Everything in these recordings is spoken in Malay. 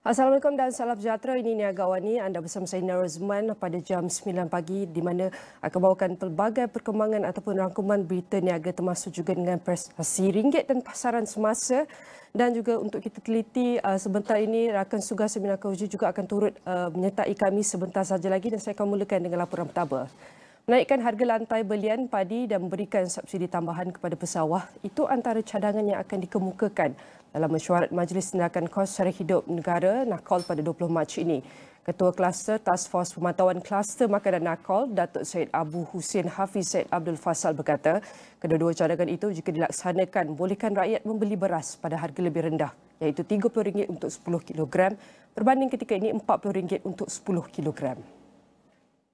Assalamualaikum dan salam sejahtera. Ini Niaga AWANI. Anda bersama saya Rozman pada jam 9 pagi di mana akan bawakan pelbagai perkembangan ataupun rangkuman berita niaga termasuk juga dengan prestasi ringgit dan pasaran semasa. Dan juga untuk kita teliti sebentar ini rakan tugas seminar Kaoosji juga akan turut menyertai kami sebentar saja lagi dan saya akan mulakan dengan laporan pertama. Menaikkan harga lantai belian padi dan memberikan subsidi tambahan kepada pesawah itu antara cadangan yang akan dikemukakan dalam mesyuarat Majlis Tindakan Kos Sara Hidup Negara NACCOL pada 20 Mac ini. Ketua Kluster Task Force Pemantauan Kluster Makanan NACCOL, Datuk Syed Abu Hussein Hafiz Syed Abdul Fasal berkata, kedua-dua cadangan itu jika dilaksanakan bolehkan rakyat membeli beras pada harga lebih rendah iaitu RM30 untuk 10 kg berbanding ketika ini RM40 untuk 10 kg.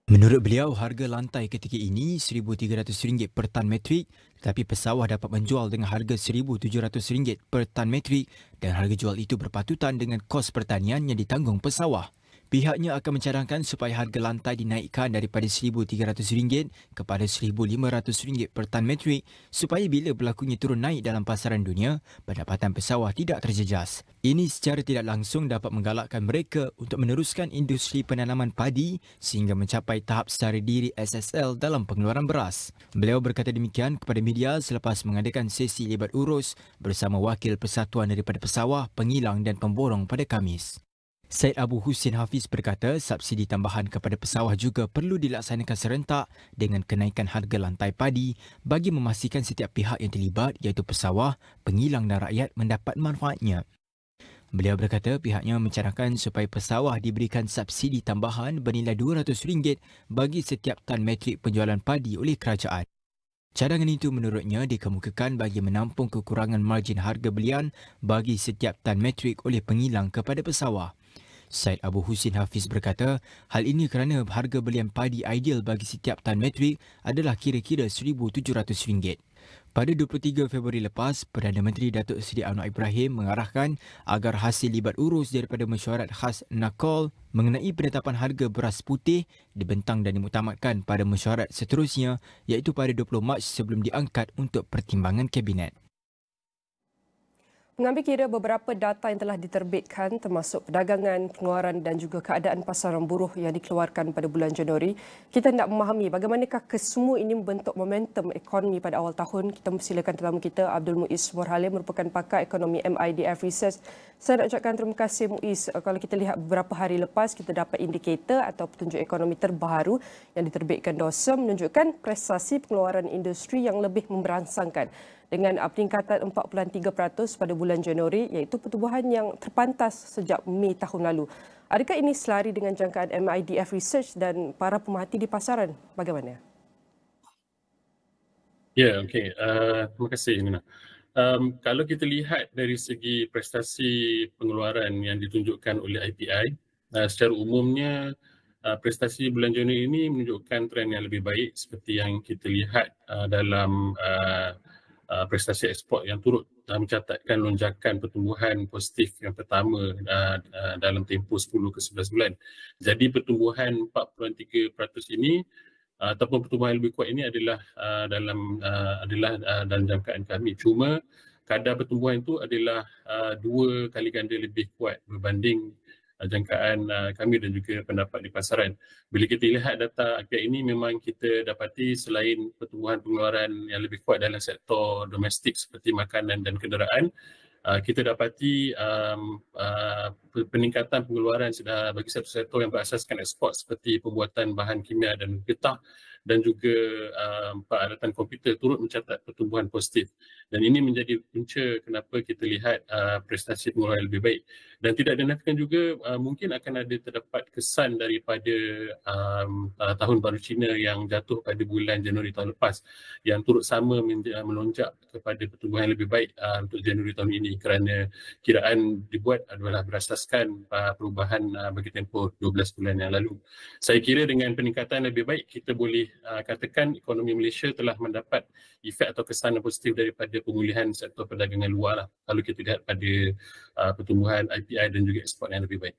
Menurut beliau, harga lantai ketika ini RM1,300 per tan metrik tetapi pesawah dapat menjual dengan harga RM1,700 per tan metrik dan harga jual itu berpatutan dengan kos pertanian yang ditanggung pesawah. Pihaknya akan mencadangkan supaya harga lantai dinaikkan daripada RM1,300 kepada RM1,500 per tan metrik supaya bila berlakunya turun naik dalam pasaran dunia, pendapatan pesawah tidak terjejas. Ini secara tidak langsung dapat menggalakkan mereka untuk meneruskan industri penanaman padi sehingga mencapai tahap setara diri SSL dalam pengeluaran beras. Beliau berkata demikian kepada media selepas mengadakan sesi libat urus bersama wakil persatuan daripada pesawah, pengilang dan pemborong pada Khamis. Syed Abu Hussein Hafiz berkata subsidi tambahan kepada pesawah juga perlu dilaksanakan serentak dengan kenaikan harga lantai padi bagi memastikan setiap pihak yang terlibat iaitu pesawah, pengilang dan rakyat mendapat manfaatnya. Beliau berkata pihaknya mencadangkan supaya pesawah diberikan subsidi tambahan bernilai RM200 bagi setiap tan metrik penjualan padi oleh kerajaan. Cadangan itu menurutnya dikemukakan bagi menampung kekurangan margin harga belian bagi setiap tan metrik oleh pengilang kepada pesawah. Syed Abu Hussein Hafiz berkata, hal ini kerana harga belian padi ideal bagi setiap tan metrik adalah kira-kira RM1,700. Pada 23 Februari lepas, Perdana Menteri Datuk Seri Anwar Ibrahim mengarahkan agar hasil libat urus daripada mesyuarat khas NACCOL mengenai penetapan harga beras putih dibentang dan dimuktamadkan pada mesyuarat seterusnya iaitu pada 20 Mac sebelum diangkat untuk pertimbangan Kabinet. Mengambil kira beberapa data yang telah diterbitkan termasuk perdagangan, pengeluaran dan juga keadaan pasaran buruh yang dikeluarkan pada bulan Januari, kita hendak memahami bagaimanakah kesemua ini membentuk momentum ekonomi pada awal tahun. Kita mempersilakan tetamu kita Abdul Muiz Borhalim merupakan pakar ekonomi MIDF Research. Saya nak ucapkan terima kasih Muiz. Kalau kita lihat beberapa hari lepas, kita dapat indikator atau petunjuk ekonomi terbaru yang diterbitkan DOSM menunjukkan prestasi pengeluaran industri yang lebih memberangsangkan dengan peningkatan 4.3% pada bulan Januari iaitu pertumbuhan yang terpantas sejak Mei tahun lalu. Adakah ini selari dengan jangkaan MIDF Research dan para pemerhati di pasaran? Bagaimana? Ya, okey. Terima kasih, Nina. Kalau kita lihat dari segi prestasi pengeluaran yang ditunjukkan oleh IPI, secara umumnya prestasi bulan Januari ini menunjukkan trend yang lebih baik seperti yang kita lihat dalam prestasi ekspor yang turut mencatatkan lonjakan pertumbuhan positif yang pertama dalam tempoh 10 ke 11 bulan. Jadi pertumbuhan 4.3% ini ataupun pertumbuhan yang lebih kuat ini adalah dalam jangkaan kami. Cuma kadar pertumbuhan itu adalah 2 kali ganda lebih kuat berbanding jangkaan kami dan juga pendapat di pasaran. Bila kita lihat data API ini, memang kita dapati selain pertumbuhan pengeluaran yang lebih kuat dalam sektor domestik seperti makanan dan kenderaan, kita dapati peningkatan pengeluaran bagi sektor yang berasaskan ekspor seperti pembuatan bahan kimia dan getah dan juga peralatan komputer turut mencatat pertumbuhan positif. Dan ini menjadi punca kenapa kita lihat prestasi pengeluaran lebih baik. Dan tidak dinafikan juga mungkin akan ada terdapat kesan daripada tahun baru Cina yang jatuh pada bulan Januari tahun lepas yang turut sama melonjak kepada pertumbuhan yang lebih baik untuk Januari tahun ini kerana kiraan dibuat adalah berasaskan perubahan bagi tempoh 12 bulan yang lalu. Saya kira dengan peningkatan lebih baik kita boleh katakan ekonomi Malaysia telah mendapat efek atau kesan yang positif daripada pemulihan sektor perdagangan luar lah, kalau kita lihat pada pertumbuhan IPI dan juga ekspor yang lebih baik.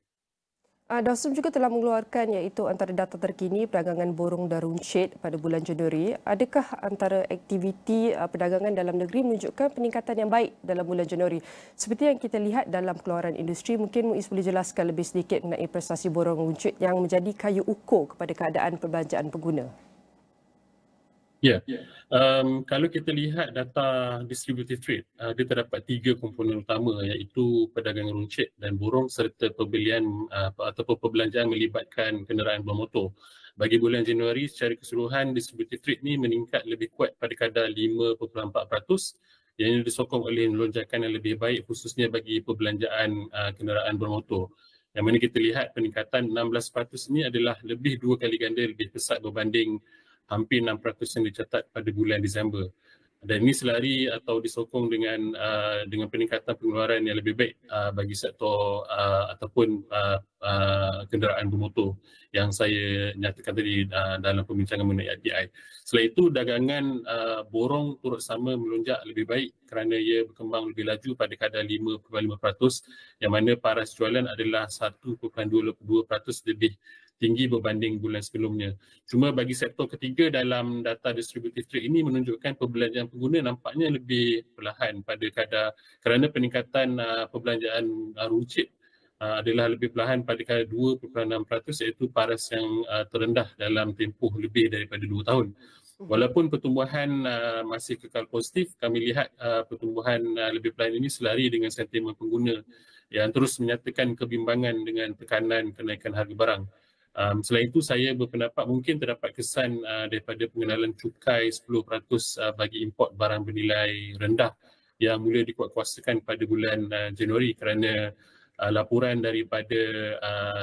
Dawsum juga telah mengeluarkan iaitu antara data terkini perdagangan borong dan runcit pada bulan Januari. Adakah antara aktiviti perdagangan dalam negeri menunjukkan peningkatan yang baik dalam bulan Januari? Seperti yang kita lihat dalam keluaran industri, mungkin Muiz boleh jelaskan lebih sedikit mengenai prestasi borong runcit yang menjadi kayu ukur kepada keadaan perbelanjaan pengguna. Ya, kalau kita lihat data distributive trade, dia terdapat 3 komponen utama iaitu perdagangan runcit dan borong serta pembelian ataupun perbelanjaan melibatkan kenderaan bermotor. Bagi bulan Januari secara keseluruhan distributive trade ni meningkat lebih kuat pada kadar 5.4% yang disokong oleh lonjakan yang lebih baik khususnya bagi perbelanjaan kenderaan bermotor. Yang mana kita lihat peningkatan 16% ini adalah lebih 2 kali ganda lebih pesat berbanding hampir 6% yang dicatat pada bulan Disember. Dan ini selari atau disokong dengan peningkatan pengeluaran yang lebih baik bagi sektor ataupun kenderaan bermotor yang saya nyatakan tadi dalam pembincangan mengenai RTI. Selain itu, dagangan borong turut sama melonjak lebih baik kerana ia berkembang lebih laju pada kadar 5.5% yang mana paras jualan adalah 1.22% lebih tinggi berbanding bulan sebelumnya. Cuma bagi sektor ketiga dalam data distributive trade ini menunjukkan perbelanjaan pengguna nampaknya lebih perlahan pada kadar kerana peningkatan perbelanjaan runcit adalah lebih perlahan pada kadar 2.6% iaitu paras yang terendah dalam tempoh lebih daripada 2 tahun. Walaupun pertumbuhan masih kekal positif, kami lihat pertumbuhan lebih perlahan ini selari dengan sentimen pengguna yang terus menyatakan kebimbangan dengan tekanan kenaikan harga barang. Selain itu, saya berpendapat mungkin terdapat kesan daripada pengenalan cukai 10% bagi import barang bernilai rendah yang mula dikuatkuasakan pada bulan Januari kerana laporan daripada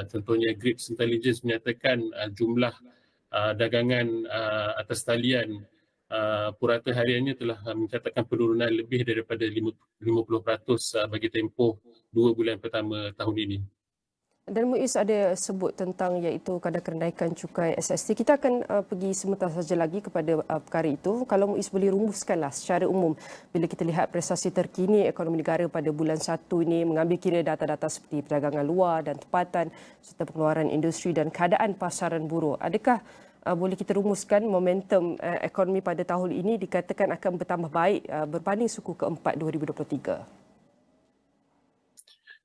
contohnya Grips Intelligence menyatakan jumlah dagangan atas talian purata hariannya telah mencatatkan penurunan lebih daripada 50% bagi tempoh 2 bulan pertama tahun ini. Dan Muiz ada sebut tentang iaitu kadar kenaikan cukai SST. Kita akan pergi sebentar saja lagi kepada perkara itu. Kalau Muiz boleh rumuskanlah secara umum bila kita lihat prestasi terkini ekonomi negara pada bulan 1 ini mengambil kira data-data seperti perdagangan luar dan tempatan serta pengeluaran industri dan keadaan pasaran buruh. Adakah boleh kita rumuskan momentum ekonomi pada tahun ini dikatakan akan bertambah baik berbanding suku keempat 2023?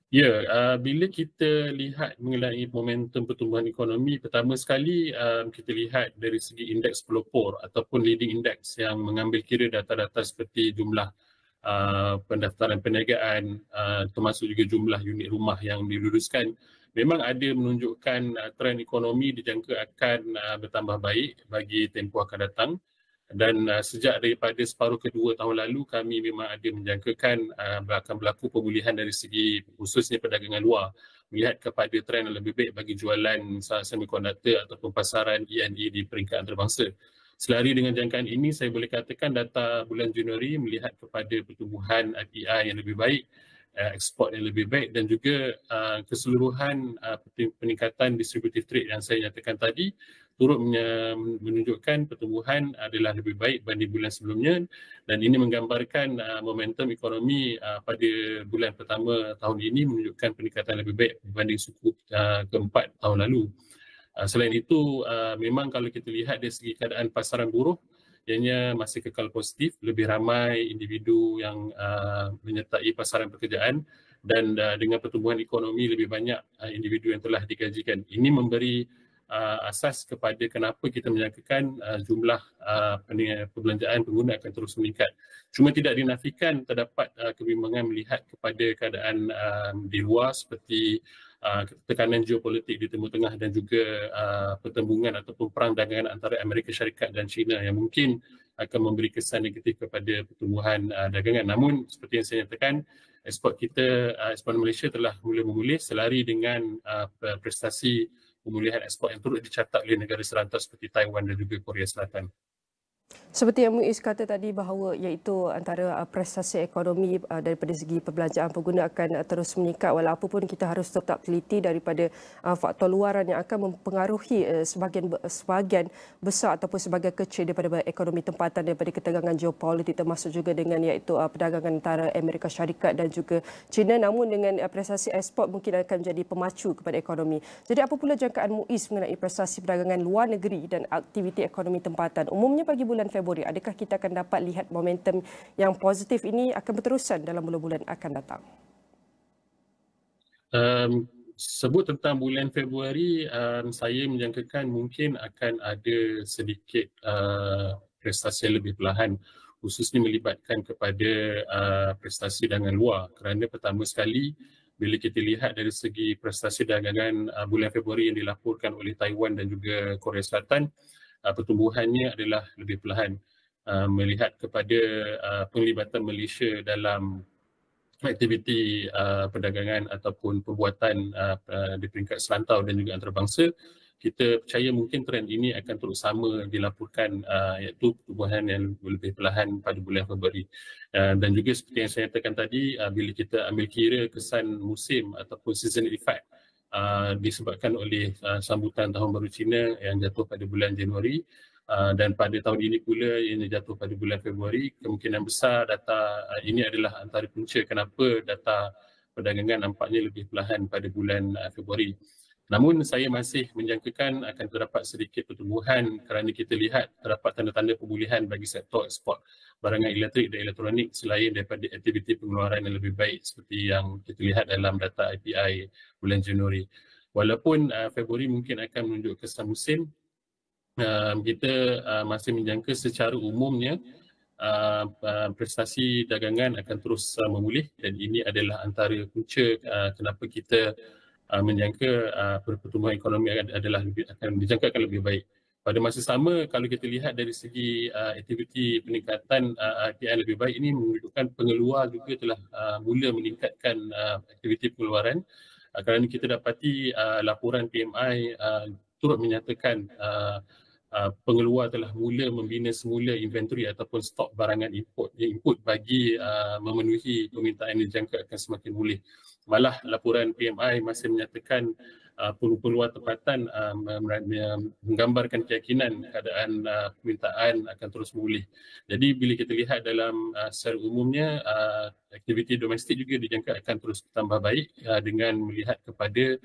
Ya, bila kita lihat mengenai momentum pertumbuhan ekonomi, pertama sekali kita lihat dari segi indeks pelopor ataupun leading index yang mengambil kira data-data seperti jumlah pendaftaran perniagaan termasuk juga jumlah unit rumah yang diluluskan, memang ada menunjukkan trend ekonomi dijangka akan bertambah baik bagi tempoh akan datang. Dan sejak daripada separuh kedua tahun lalu kami memang ada menjangkakan akan berlaku pemulihan dari segi khususnya perdagangan luar melihat kepada trend yang lebih baik bagi jualan semikonduktor ataupun pasaran E&E di peringkat antarabangsa. Selari dengan jangkaan ini saya boleh katakan data bulan Januari melihat kepada pertumbuhan RTI yang lebih baik, ekspor yang lebih baik dan juga keseluruhan peningkatan distributive trade yang saya nyatakan tadi turut menunjukkan pertumbuhan adalah lebih baik banding bulan sebelumnya dan ini menggambarkan momentum ekonomi pada bulan pertama tahun ini menunjukkan peningkatan lebih baik berbanding suku keempat tahun lalu. Selain itu, memang kalau kita lihat dari segi keadaan pasaran buruh, ianya masih kekal positif, lebih ramai individu yang menyertai pasaran pekerjaan dan dengan pertumbuhan ekonomi lebih banyak individu yang telah digajikan. Ini memberi asas kepada kenapa kita menyangkakan jumlah perbelanjaan pengguna akan terus meningkat. Cuma tidak dinafikan terdapat kebimbangan melihat kepada keadaan di luar seperti tekanan geopolitik di Timur Tengah dan juga pertembungan ataupun perang dagangan antara Amerika Syarikat dan China yang mungkin akan memberi kesan negatif kepada pertumbuhan dagangan. Namun seperti yang saya nyatakan, ekspor Malaysia telah mula memulih selari dengan prestasi pemulihan ekspor yang turut dicatat oleh negara serantau seperti Taiwan dan juga Korea Selatan. Seperti yang Muiz kata tadi bahawa iaitu antara prestasi ekonomi daripada segi perbelanjaan pengguna akan terus meningkat, walaupun kita harus tetap teliti daripada faktor luaran yang akan mempengaruhi sebahagian besar ataupun sebahagian kecil daripada ekonomi tempatan, daripada ketegangan geopolitik, termasuk juga dengan iaitu perdagangan antara Amerika Syarikat dan juga China. Namun dengan prestasi ekspor mungkin akan menjadi pemacu kepada ekonomi. Jadi apa pula jangkaan Muiz mengenai prestasi perdagangan luar negeri dan aktiviti ekonomi tempatan umumnya bagi bulan Februari? Adakah kita akan dapat lihat momentum yang positif ini akan berterusan dalam bulan-bulan akan datang? Sebut tentang bulan Februari, saya menjangkakan mungkin akan ada sedikit prestasi yang lebih perlahan, khususnya melibatkan kepada prestasi dagangan luar. Kerana pertama sekali, bila kita lihat dari segi prestasi dagangan bulan Februari yang dilaporkan oleh Taiwan dan juga Korea Selatan, pertumbuhannya adalah lebih perlahan. Melihat kepada penglibatan Malaysia dalam aktiviti perdagangan ataupun perbuatan di peringkat selantau dan juga antarabangsa, kita percaya mungkin trend ini akan terus sama dilaporkan, iaitu pertumbuhan yang lebih perlahan pada bulan Februari. Dan juga seperti yang saya katakan tadi, bila kita ambil kira kesan musim ataupun seasonal effect disebabkan oleh sambutan Tahun Baru Cina yang jatuh pada bulan Januari, dan pada tahun ini pula yang jatuh pada bulan Februari, kemungkinan besar data ini adalah antara punca kenapa data perdagangan nampaknya lebih perlahan pada bulan Februari. Namun saya masih menjangkakan akan terdapat sedikit pertumbuhan kerana kita lihat terdapat tanda-tanda pemulihan bagi sektor ekspor barangan elektrik dan elektronik selain daripada aktiviti pengeluaran yang lebih baik seperti yang kita lihat dalam data IPI bulan Januari. Walaupun Februari mungkin akan menunjuk kesan musim, kita masih menjangka secara umumnya prestasi dagangan akan terus memulih, dan ini adalah antara punca kenapa kita menjangka pertumbuhan ekonomi akan dijangkakan lebih baik. Pada masa sama, kalau kita lihat dari segi aktiviti peningkatan IPI lebih baik, ini menunjukkan pengeluar juga telah mula meningkatkan aktiviti pengeluaran, kerana kita dapati laporan PMI turut menyatakan pengeluar telah mula membina semula inventory ataupun stok barangan input bagi memenuhi permintaan yang dijangka akan semakin pulih. Malah laporan PMI masih menyatakan peluang tempatan menggambarkan keyakinan keadaan permintaan akan terus memulih. Jadi bila kita lihat dalam secara umumnya, aktiviti domestik juga dijangka akan terus bertambah baik dengan melihat kepada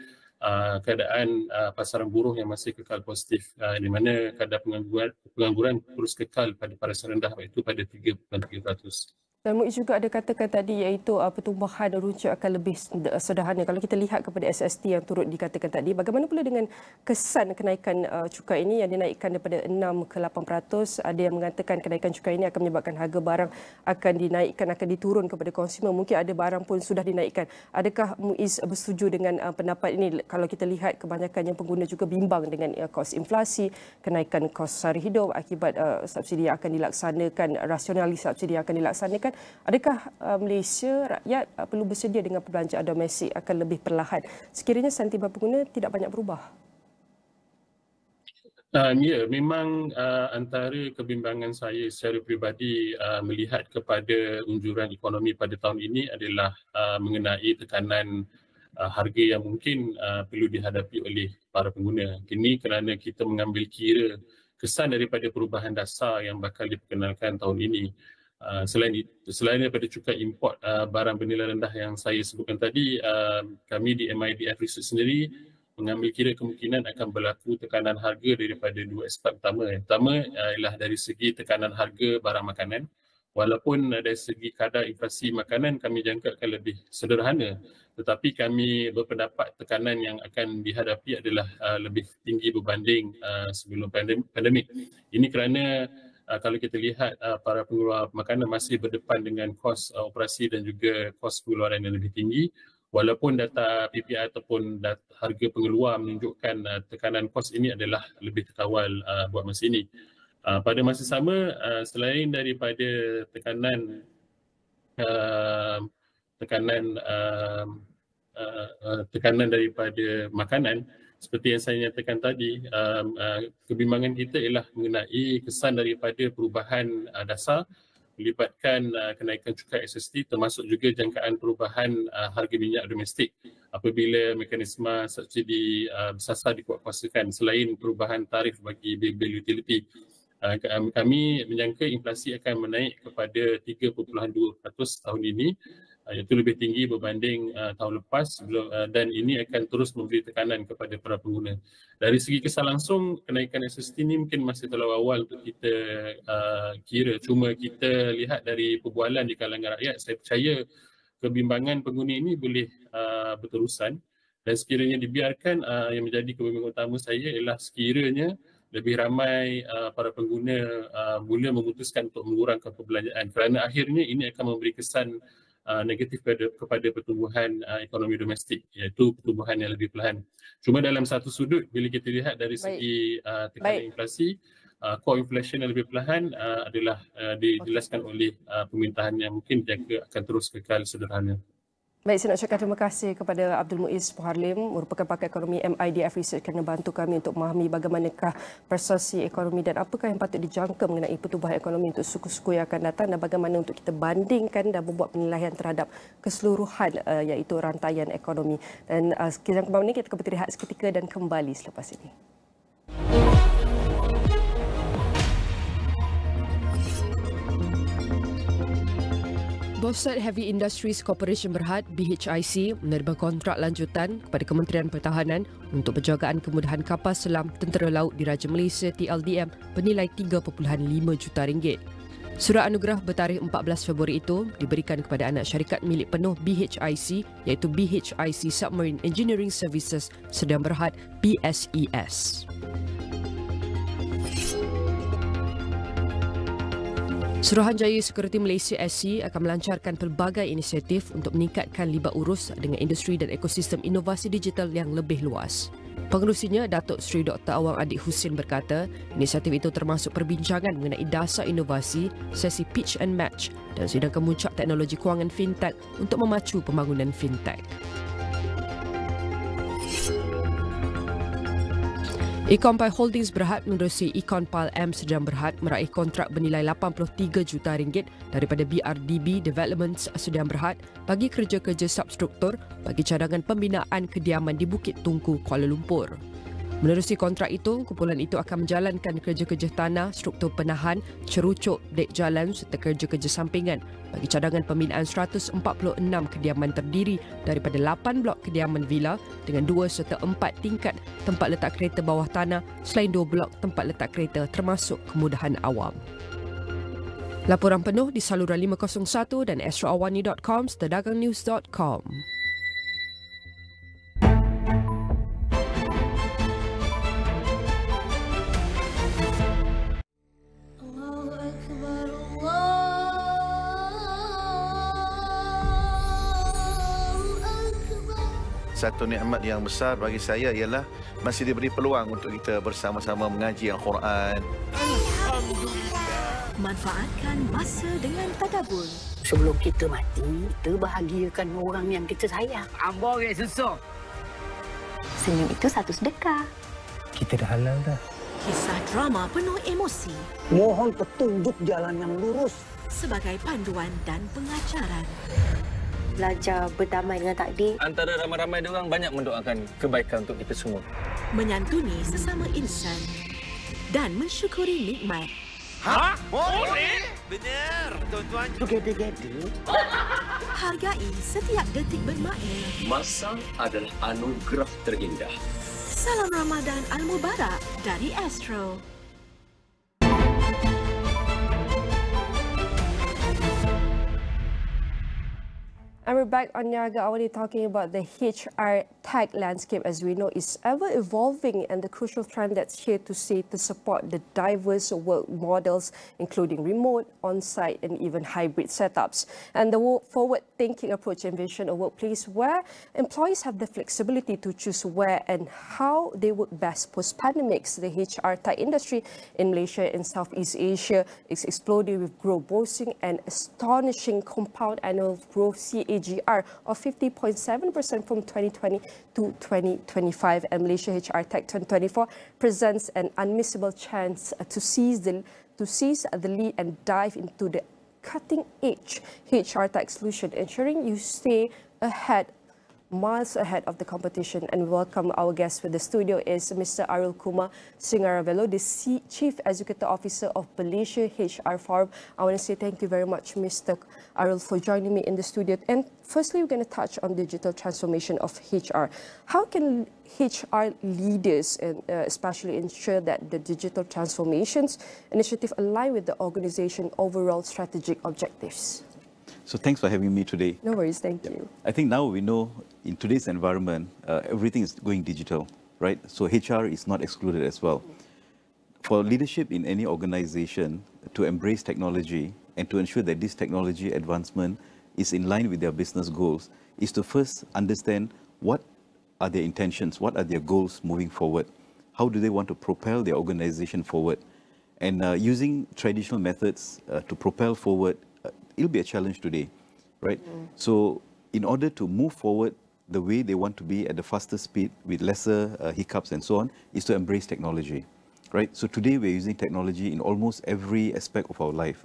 keadaan pasaran buruh yang masih kekal positif, di mana kadar pengangguran terus kekal pada pasaran rendah, iaitu pada 3.3%. Dan Muiz juga ada katakan tadi iaitu pertumbuhan runcit akan lebih sederhana. Kalau kita lihat kepada SST yang turut dikatakan tadi, bagaimana pula dengan kesan kenaikan cukai ini yang dinaikkan daripada 6 ke 8%? Ada yang mengatakan kenaikan cukai ini akan menyebabkan harga barang akan dinaikkan, akan diturun kepada konsumer. Mungkin ada barang pun sudah dinaikkan. Adakah Muiz bersetuju dengan pendapat ini? Kalau kita lihat kebanyakan yang pengguna juga bimbang dengan kos inflasi, kenaikan kos sara hidup akibat subsidi yang akan dilaksanakan, rasionalisasi subsidi yang akan dilaksanakan. Adakah Malaysia rakyat perlu bersedia dengan perbelanjaan domestik akan lebih perlahan sekiranya sentimen pengguna tidak banyak berubah? Ya, memang antara kebimbangan saya secara peribadi melihat kepada unjuran ekonomi pada tahun ini adalah mengenai tekanan harga yang mungkin perlu dihadapi oleh para pengguna. Kini kerana kita mengambil kira kesan daripada perubahan dasar yang bakal diperkenalkan tahun ini. Selain daripada cukai import barang bernilai rendah yang saya sebutkan tadi, kami di MIDF Research sendiri mengambil kira kemungkinan akan berlaku tekanan harga daripada dua aspek utama. Yang pertama ialah dari segi tekanan harga barang makanan. Walaupun dari segi kadar inflasi makanan kami jangka akan lebih sederhana, tetapi kami berpendapat tekanan yang akan dihadapi adalah lebih tinggi berbanding sebelum pandemik. Ini kerana kalau kita lihat para pengeluar makanan masih berdepan dengan kos operasi dan juga kos pengeluaran yang lebih tinggi, walaupun data PPI ataupun harga pengeluar menunjukkan tekanan kos ini adalah lebih terkawal buat masa ini. Pada masa sama, selain daripada tekanan daripada makanan, seperti yang saya nyatakan tadi, kebimbangan kita ialah mengenai kesan daripada perubahan dasar melibatkan kenaikan cukai SST termasuk juga jangkaan perubahan harga minyak domestik apabila mekanisme subsidi bersasar dikuatkuasakan selain perubahan tarif bagi bil utility. Kami menyangka inflasi akan menaik kepada 3.2% tahun ini, iaitu lebih tinggi berbanding tahun lepas, dan ini akan terus memberi tekanan kepada para pengguna. Dari segi kesan langsung, kenaikan SST ini mungkin masih terlalu awal untuk kita kira. Cuma kita lihat dari perbualan di kalangan rakyat, saya percaya kebimbangan pengguna ini boleh berterusan, dan sekiranya dibiarkan, yang menjadi kebimbangan utama saya ialah sekiranya lebih ramai para pengguna mula memutuskan untuk mengurangkan perbelanjaan, kerana akhirnya ini akan memberi kesan negatif kepada pertumbuhan ekonomi domestik, iaitu pertumbuhan yang lebih perlahan. Cuma dalam satu sudut, bila kita lihat dari segi tekanan inflasi, core inflation yang lebih perlahan adalah dijelaskan oleh pemerintahan yang mungkin dijaga akan terus kekal sederhana. Baik, saya nak ucapkan terima kasih kepada Abdul Muiz Poharlim, merupakan pakar ekonomi MIDF Research, kerana bantu kami untuk memahami bagaimanakah prestasi ekonomi dan apakah yang patut dijangka mengenai pertumbuhan ekonomi untuk suku-suku yang akan datang dan bagaimana untuk kita bandingkan dan membuat penilaian terhadap keseluruhan iaitu rantaian ekonomi. Dan sekiranya kembali ini kita akan berhenti seketika dan kembali selepas ini. Bauxite Heavy Industries Corporation Berhad (BHIC) menerima kontrak lanjutan kepada Kementerian Pertahanan untuk penjagaan kemudahan kapal selam Tentera Laut Diraja Malaysia TLDM bernilai RM3.5 juta. Surat anugerah bertarikh 14 Februari itu diberikan kepada anak syarikat milik penuh BHIC iaitu BHIC Submarine Engineering Services Sdn Bhd BSES. Suruhanjaya Sekuriti Malaysia SC akan melancarkan pelbagai inisiatif untuk meningkatkan libat urus dengan industri dan ekosistem inovasi digital yang lebih luas. Pengerusinya, Datuk Seri Dr. Awang Adik Husin berkata, inisiatif itu termasuk perbincangan mengenai dasar inovasi, sesi pitch and match dan sidang kemuncak teknologi kewangan fintech untuk memacu pembangunan fintech. Econpal Holdings Berhad menerusi Econpal M Sdn Bhd meraih kontrak bernilai RM83 juta daripada BRDB Developments Sdn Bhd bagi kerja-kerja substruktur bagi cadangan pembinaan kediaman di Bukit Tungku, Kuala Lumpur. Menerusi kontrak itu, kumpulan itu akan menjalankan kerja-kerja tanah, struktur penahan, cerucuk, dek jalan serta kerja-kerja sampingan bagi cadangan pembinaan 146 kediaman terdiri daripada 8 blok kediaman villa dengan 2 serta 4 tingkat tempat letak kereta bawah tanah selain 2 blok tempat letak kereta termasuk kemudahan awam. Laporan penuh di saluran 501 dan astroawani.com serta dagangnews.com. Satu nikmat yang besar bagi saya ialah masih diberi peluang untuk kita bersama-sama mengaji Al-Quran. Alhamdulillah. Manfaatkan masa dengan tadabbur. Sebelum kita mati, kita bahagiakan orang yang kita sayang. Abang yang susah. Senyum itu satu sedekah. Kita dah halal dah. Kisah drama penuh emosi. Mohon petunjuk jalan yang lurus. Sebagai panduan dan pengajaran. Belajar berdamai dengan takdir. Antara ramai-ramai diorang banyak mendoakan kebaikan untuk kita semua. Menyantuni sesama insan dan mensyukuri nikmat. Ha? Boleh? Benar, tuan-tuan. Together. Hargai setiap detik bermakna. Masa adalah anugerah terindah. Salam Ramadan Al-Mubarak dari Astro. And we're back on Niaga Awani talking about the HR tech landscape, as we know, is ever evolving, and the crucial trend that's here to stay to support the diverse work models, including remote, on-site, and even hybrid setups. And the forward-thinking approach envision a workplace where employees have the flexibility to choose where and how they work best post-pandemics. The HR tech industry in Malaysia and Southeast Asia is exploding with growth, boasting an astonishing compound annual growth CAGR of 50.7% from 2020 to 2025. And Malaysia HR Tech 2024 presents an unmissable chance to seize the lead and dive into the cutting-edge HR tech solution, ensuring you stay miles ahead of the competition. And welcome our guest for the studio is Mr. Arul Kumar Singaravelo, the Chief Executive Officer of Malaysia HR Forum. I want to say thank you very much, Mr. Arul, for joining me in the studio. And firstly, we're going to touch on digital transformation of HR. How can HR leaders especially ensure that the digital transformations initiative align with the organization's overall strategic objectives? So thanks for having me today. No worries, thank you. I think now we know in today's environment, everything is going digital, right? So HR is not excluded as well. For leadership in any organization to embrace technology and to ensure that this technology advancement is in line with their business goals is to first understand what are their intentions, what are their goals moving forward, how do they want to propel their organization forward. And using traditional methods to propel forward, it'll be a challenge today, right? So in order to move forward the way they want to be at the faster speed with lesser hiccups and so on, is to embrace technology, right? So today we're using technology in almost every aspect of our life.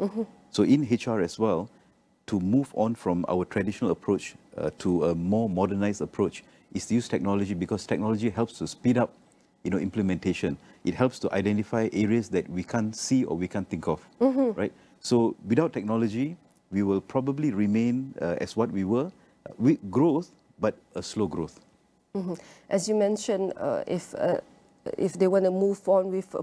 So in HR as well, to move on from our traditional approach to a more modernized approach is to use technology, because technology helps to speed up implementation. It helps to identify areas that we can't see or we can't think of, right? So without technology, we will probably remain as what we were, with growth, but a slow growth. As you mentioned, if they want to move on with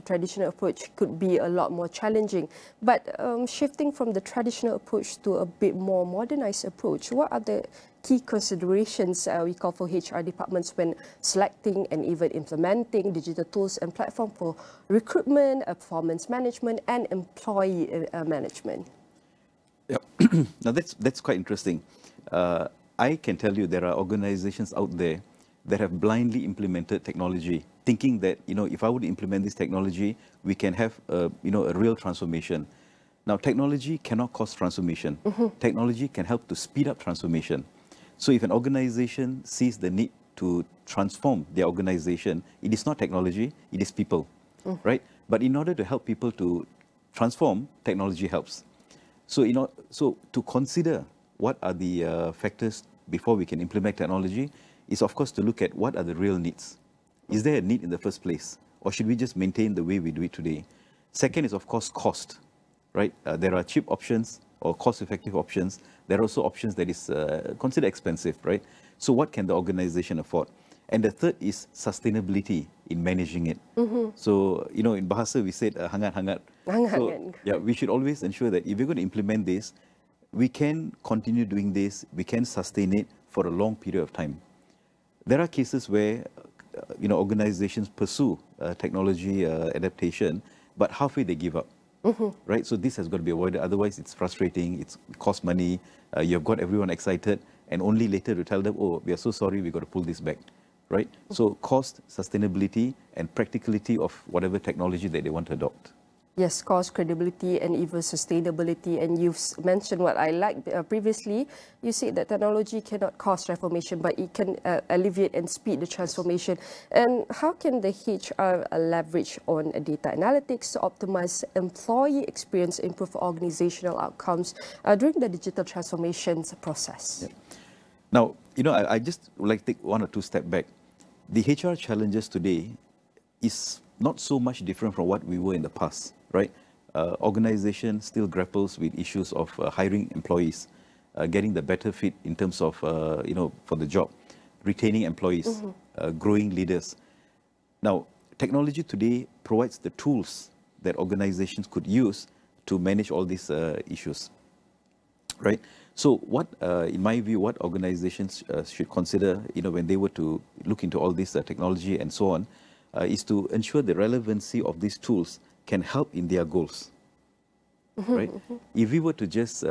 traditional approach could be a lot more challenging. But shifting from the traditional approach to a bit more modernized approach, what are the key considerations we call for HR departments when selecting and even implementing digital tools and platform for recruitment, performance management, and employee management? Yeah. Now that's quite interesting. I can tell you there are organizations out there that have blindly implemented technology, thinking that if I would implement this technology, we can have a real transformation. Now, technology cannot cause transformation. Technology can help to speed up transformation. So if an organization sees the need to transform their organization, it is not technology, it is people, right? But in order to help people to transform, technology helps. So, so to consider what are the factors before we can implement technology is, of course, to look at what are the real needs. Is there a need in the first place? Or should we just maintain the way we do it today? Second is, of course, cost, right? There are cheap options or cost-effective options. There are also options that is considered expensive, right? So what can the organization afford? And the third is sustainability in managing it. So, in Bahasa we said hangat-hangat. So, yeah, we should always ensure that if we're going to implement this, we can continue doing this, we can sustain it for a long period of time. There are cases where, organizations pursue technology adaptation, but halfway they give up, right? So this has got to be avoided. Otherwise, it's frustrating, it costs money, you've got everyone excited, and only later to tell them, oh, we are so sorry, we've got to pull this back, right? So cost, sustainability, and practicality of whatever technology that they want to adopt. Yes, cost, credibility, and even sustainability. And you've mentioned what I liked previously. You said that technology cannot cause transformation, but it can alleviate and speed the transformation. And how can the HR leverage on data analytics to optimize employee experience, improve organizational outcomes during the digital transformations process? Yeah. Now, I just would like to take one or two steps back. The HR challenges today is not so much different from what we were in the past, right? Organization still grapples with issues of hiring employees, getting the better fit in terms of, for the job, retaining employees, growing leaders. Now, technology today provides the tools that organizations could use to manage all these issues, right? So what, in my view, what organizations should consider, when they were to look into all this technology and so on, is to ensure the relevancy of these tools can help in their goals, right? If we were to just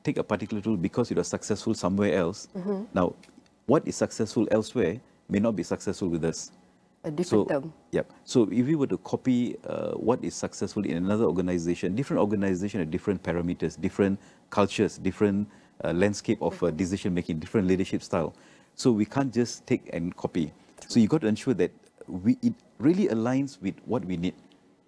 take a particular tool because it was successful somewhere else, now, what is successful elsewhere may not be successful with us. A different term. Yeah. So if we were to copy what is successful in another organization, different organization have different parameters, different cultures, different landscape of decision making, different leadership style. So we can't just take and copy. So you got to ensure that it really aligns with what we need.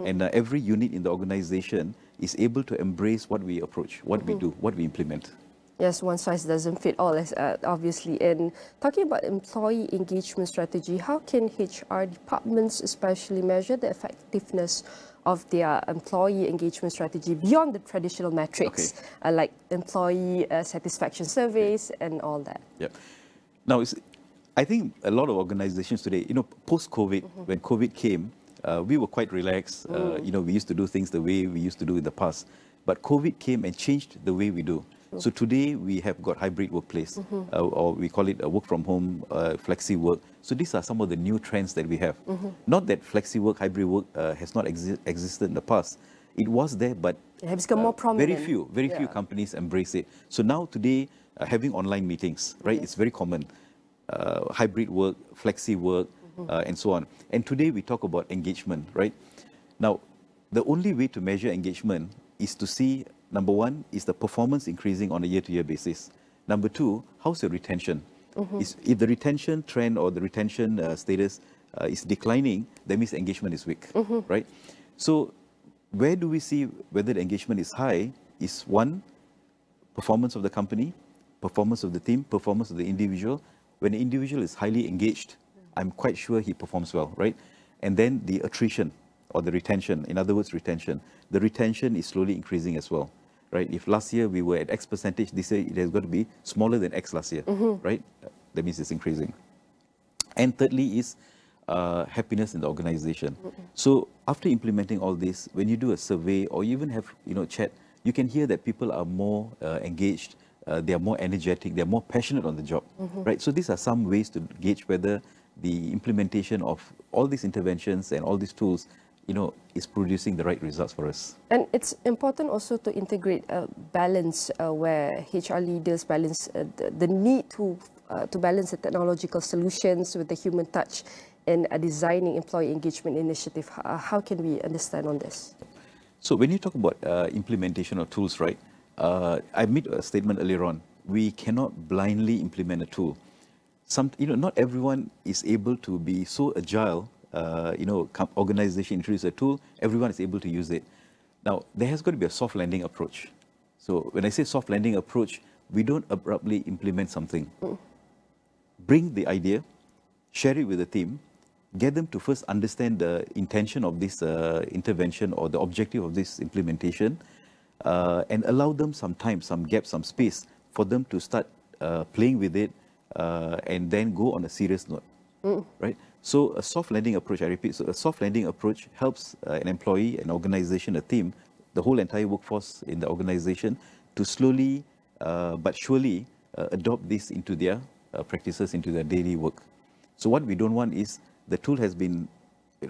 And every unit in the organization is able to embrace what we approach, what we do, what we implement. Yes, one size doesn't fit all, obviously. And talking about employee engagement strategy, how can HR departments especially measure the effectiveness of their employee engagement strategy beyond the traditional metrics, like employee satisfaction surveys and all that? Yeah. Now, I think a lot of organizations today, post-COVID, when COVID came, we were quite relaxed. We used to do things the way we used to do in the past. But COVID came and changed the way we do. So today we have got hybrid workplace, or we call it work from home, flexi work. So these are some of the new trends that we have. Not that flexi work, hybrid work has not existed in the past. It was there, but it has become more prominent. Very few companies embrace it. So now today, having online meetings, right? It's very common. Hybrid work, flexi work, and so on. And today we talk about engagement, right? Now, the only way to measure engagement is to see, number one, is the performance increasing on a year-to-year basis? Number two, how's your retention? If the retention trend or the retention status is declining, that means engagement is weak, right? So where do we see whether the engagement is high is one, performance of the company, performance of the team, performance of the individual. When the individual is highly engaged, I'm quite sure he performs well, right? And then the attrition or the retention, in other words, retention. The retention is slowly increasing as well, right? If last year we were at X percentage, this year it has got to be smaller than X last year, right? That means it's increasing. And thirdly is happiness in the organization. So after implementing all this, when you do a survey or you even have chat, you can hear that people are more engaged, they are more energetic, they are more passionate on the job, right? So these are some ways to gauge whether the implementation of all these interventions and all these tools, is producing the right results for us. And it's important also to integrate a balance where HR leaders balance the need to balance the technological solutions with the human touch in designing employee engagement initiative. How can we understand on this? So when you talk about implementation of tools, right, I made a statement earlier on, we cannot blindly implement a tool. Not everyone is able to be so agile. Organization introduce a tool, everyone is able to use it. Now, there has got to be a soft landing approach. So when I say soft landing approach, we don't abruptly implement something. Bring the idea, share it with the team, get them to first understand the intention of this intervention or the objective of this implementation, and allow them some time, some gap, some space for them to start playing with it, and then go on a serious note, right? So a soft landing approach, I repeat, so a soft landing approach helps an employee, an organization, a team, the whole entire workforce in the organization to slowly but surely adopt this into their practices, into their daily work. So what we don't want is the tool has been,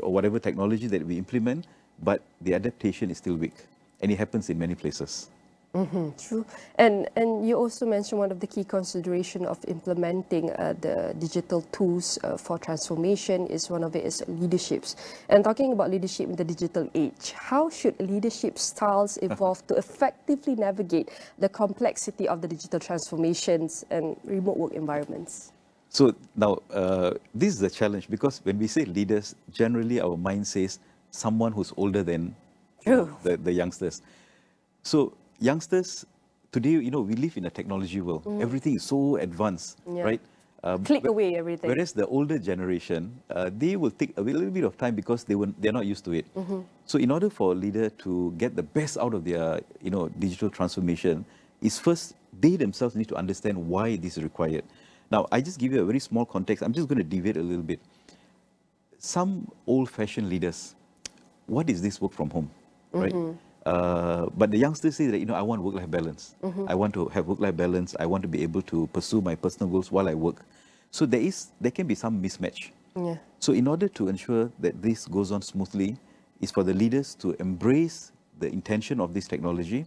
or whatever technology that we implement, but the adaptation is still weak. And it happens in many places. True. And you also mentioned one of the key consideration of implementing the digital tools for transformation is one of it is leaderships. And talking about leadership in the digital age, how should leadership styles evolve to effectively navigate the complexity of the digital transformations and remote work environments? So now, this is a challenge because when we say leaders, generally our mind says someone who's older than the youngsters. So youngsters, today, we live in a technology world. Everything is so advanced, right? Click away everything. Whereas the older generation, they will take a little bit of time because they're not used to it. So in order for a leader to get the best out of their, digital transformation, is first, they themselves need to understand why this is required. Now, I just give you a very small context. I'm just going to deviate a little bit. Some old-fashioned leaders, what is this work from home, right? But the youngsters say that, I want work-life balance. I want to have work-life balance. I want to be able to pursue my personal goals while I work. So there can be some mismatch. So in order to ensure that this goes on smoothly, is for the leaders to embrace the intention of this technology.